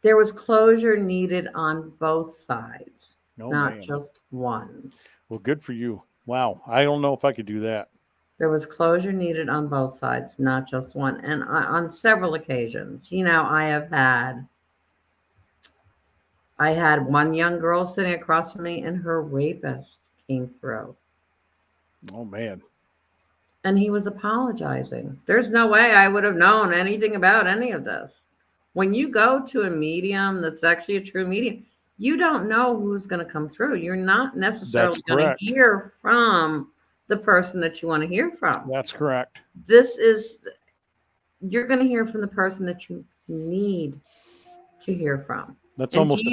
there was closure needed on both sides, oh not man. just one. Well, good for you. Wow, I don't know if I could do that. There was closure needed on both sides, not just one. And on several occasions, I had one young girl sitting across from me, and her rapist came through, Oh man. and he was apologizing. There's no way I would have known anything about any of this. When you go to a medium that's actually a true medium, you don't know who's going to come through. You're not That's necessarily going to correct. hear from the person that you want to hear from. That's correct. This is You're going to hear from the person that you need to hear from. That's And almost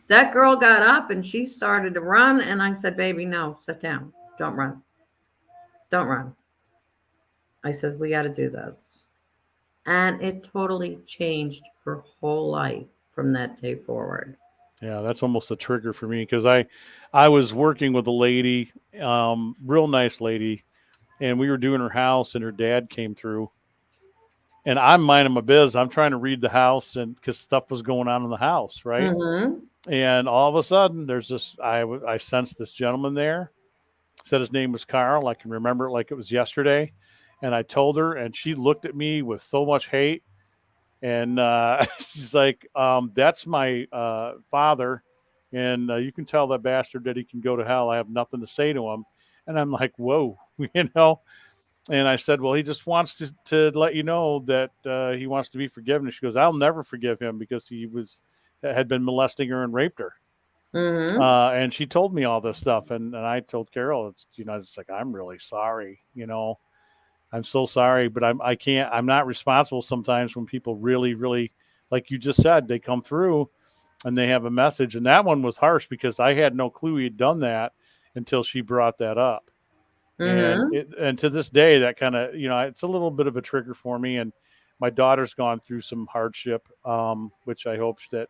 that girl got up and she started to run. And I said, baby, no, sit down. Don't run. Don't run. I says, we got to do this. And it totally changed her whole life from that day forward. yeah, that's almost a trigger for me, because I was working with a lady, real nice lady, and we were doing her house, and her dad came through, and I'm minding my biz. I'm trying to read the house, and because stuff was going on in the house, right? Mm-hmm. And all of a sudden, there's this. I sensed this gentleman there. Said his name was Carl. I can remember it like it was yesterday. And I told her, and she looked at me with so much hate. And she's like, that's my father. And you can tell that bastard that he can go to hell. I have nothing to say to him. And I'm like, whoa, you know? And I said, well, he just wants to let you know that he wants to be forgiven. And she goes, I'll never forgive him because he had been molesting her and raped her. Mm-hmm. And she told me all this stuff. And I told Carol, it's like, I'm really sorry, I'm so sorry, but I can't, I'm not responsible sometimes when people really, really, like you just said, they come through and they have a message. And that one was harsh because I had no clue he'd done that until she brought that up. Mm-hmm. And to this day, that kind of, it's a little bit of a trigger for me. And my daughter's gone through some hardship, which I hope that,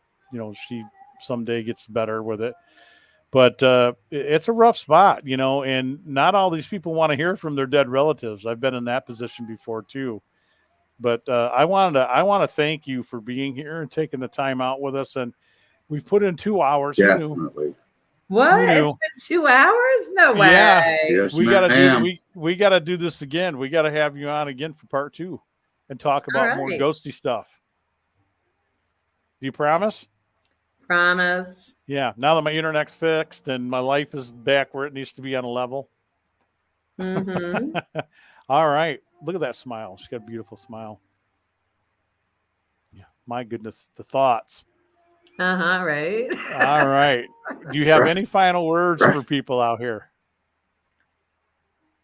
she someday gets better with it. But it's a rough spot, and not all these people want to hear from their dead relatives. I've been in that position before too. But I want to thank you for being here and taking the time out with us. And we've put in 2 hours. Who knew? Definitely. What? Who knew? It's been 2 hours? No way. Yeah. Yes, We got to ma'am. we got to do this again. We got to have you on again for part 2 and talk about more right. ghosty stuff. Do you promise? Promise. Yeah. Now that my internet's fixed and my life is back where it needs to be on a level. Mm-hmm. All right. Look at that smile. She's got a beautiful smile. Yeah. My goodness. The thoughts. Right. All right. Do you have any final words for people out here?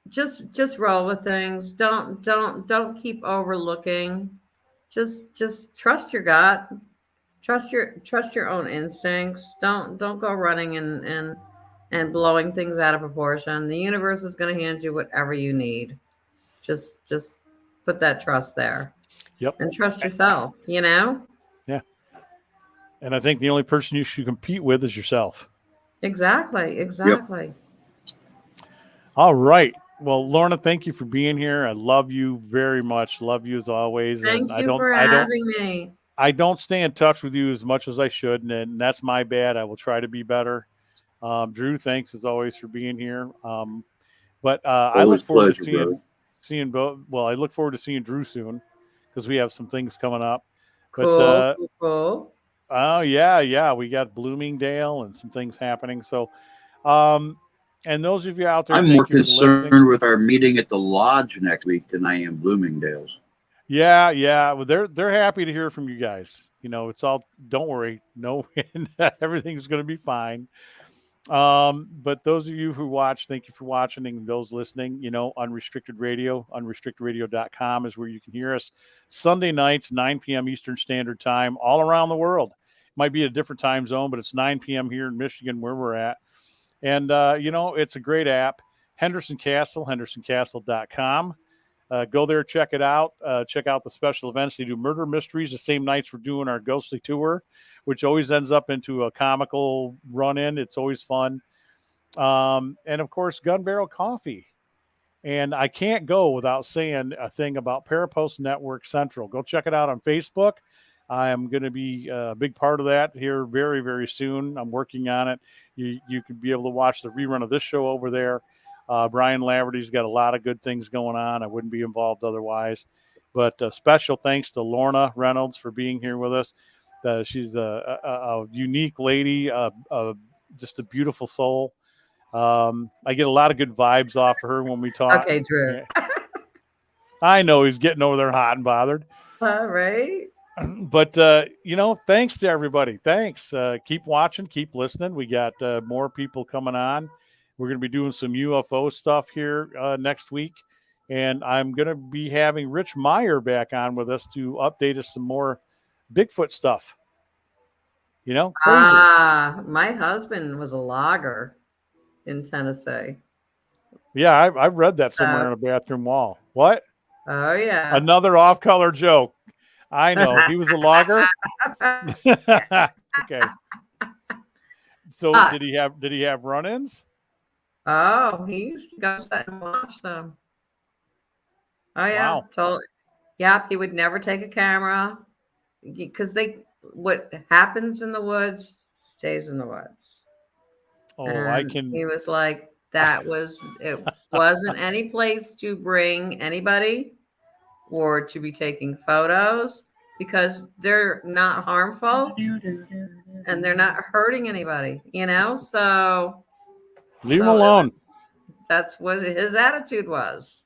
Just roll with things. Don't keep overlooking. Just trust your gut. Trust your own instincts. Don't go running and blowing things out of proportion. The universe is going to hand you whatever you need. Just put that trust there. Yep. And trust yourself, Yeah. And I think the only person you should compete with is yourself. Exactly. Yep. All right. Well, Lorna, thank you for being here. I love you very much. Love you as always. Thank And you for having me. I don't stay in touch with you as much as I should, and that's my bad. I will try to be better. Drew, thanks as always for being here. But I look forward to seeing both. Well, I look forward to seeing Drew soon because we have some things coming up. But Cool. oh yeah, we got Bloomingdale and some things happening. So, and those of you out there, I'm more concerned with our meeting at the lodge next week than I am Bloomingdale's. Yeah. Well, they're happy to hear from you guys. It's all. Don't worry, no, everything's going to be fine. But those of you who watch, thank you for watching, and those listening, Unrestricted Radio, unrestrictedradio.com is where you can hear us Sunday nights, 9 p.m. Eastern Standard Time, all around the world. Might be a different time zone, but it's 9 p.m. here in Michigan where we're at. And, it's a great app. Henderson Castle, hendersоncastle.com. Go there, check it out. Check out the special events. They do murder mysteries the same nights we're doing our ghostly tour, which always ends up into a comical run-in. It's always fun. And, of course, Gun Barrel Coffee. And I can't go without saying a thing about Parapost Network Central. Go check it out on Facebook. I am going to be a big part of that here very, very soon. I'm working on it. You can be able to watch the rerun of this show over there. Brian Laverty's got a lot of good things going on. I wouldn't be involved otherwise. But special thanks to Lorna Reynolds for being here with us. She's a unique lady, just a beautiful soul. I get a lot of good vibes off of her when we talk. Okay, Drew. Yeah. I know he's getting over there hot and bothered. All right. But, thanks to everybody. Thanks. Keep watching, keep listening. We got more people coming on. We're going to be doing some UFO stuff here next week. And I'm going to be having Rich Meyer back on with us to update us some more Bigfoot stuff. Crazy. My husband was a logger in Tennessee. Yeah, I've read that somewhere on a bathroom wall. What? Oh, yeah. Another off-color joke. I know. He was a logger? Okay. So did he have run-ins? Oh, he used to go sit and watch them. Oh, yeah. Wow. Yep, he would never take a camera because what happens in the woods stays in the woods. Oh, and he was like, it wasn't any place to bring anybody or to be taking photos because they're not harmful and they're not hurting anybody, so leave him alone. That's what his attitude was.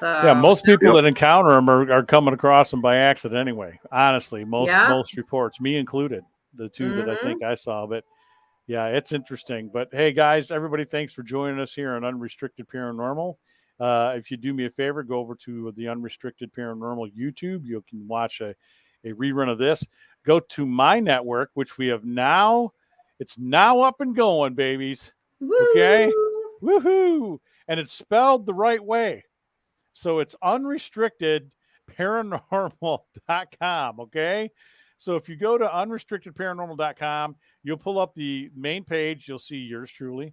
So yeah, most people that encounter him are coming across him by accident anyway. Honestly, most reports, me included, the two that I think I saw. But yeah, it's interesting. But hey, guys, everybody, thanks for joining us here on Unrestricted Paranormal. If you do me a favor, go over to the Unrestricted Paranormal YouTube. You can watch a rerun of this. Go to my network, which we have now. It's now up and going, babies. Woo! Okay. Woohoo! and it's spelled the right way. So it's unrestrictedparanormal.com. Okay. So if you go to unrestrictedparanormal.com, you'll pull up the main page. You'll see yours truly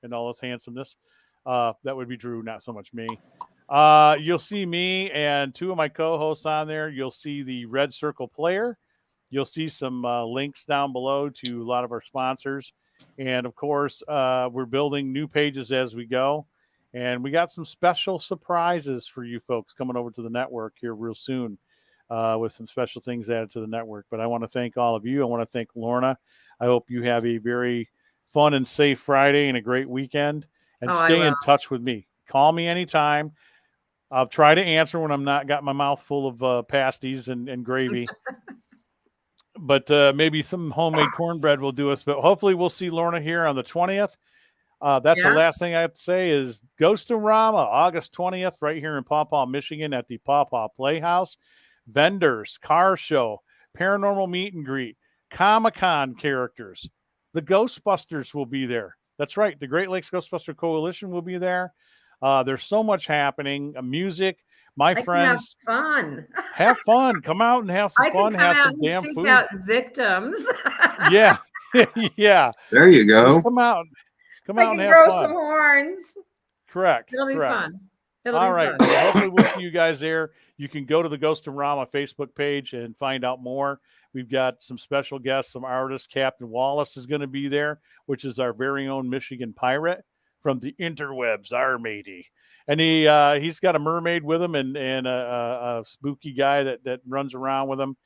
and all his handsomeness. That would be Drew, not so much me. You'll see me and two of my co-hosts on there. You'll see the Red Circle Player. You'll see some links down below to a lot of our sponsors. And of course, we're building new pages as we go. And we got some special surprises for you folks coming over to the network here real soon with some special things added to the network. But I want to thank all of you. I want to thank Lorna. I hope you have a very fun and safe Friday and a great weekend. And stay in touch with me. Call me anytime. I'll try to answer when I'm not got my mouth full of pasties and gravy. But maybe some homemade cornbread will do us. But hopefully we'll see Lorna here on the 20th. That's the last thing I have to say is Ghost-O-Rama, August 20th, right here in Paw Paw, Michigan at the Paw Paw Playhouse. Vendors, car show, paranormal meet and greet, Comic-Con characters. The Ghostbusters will be there. That's right. The Great Lakes Ghostbuster Coalition will be there. There's so much happening. Music. My friends. Have fun. Come out and have some fun. Have some damn food. Out victims. Yeah. Yeah. There you go. Just come out. Come out and have grow fun. Some horns. Correct. It'll be fun. All right. Well, hopefully we'll see you guys there. You can go to the Ghost-O-Rama Facebook page and find out more. We've got some special guests, some artists. Captain Wallace is going to be there, which is our very own Michigan pirate from the interwebs, our matey. And he's got a mermaid with him and a spooky guy that runs around with him.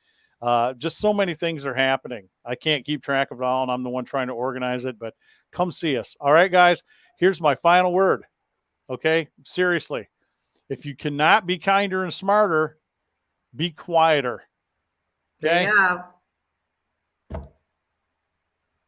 Just so many things are happening. I can't keep track of it all, and I'm the one trying to organize it, but come see us. All right, guys, here's my final word. Okay, seriously. If you cannot be kinder and smarter, be quieter. Okay? Yeah.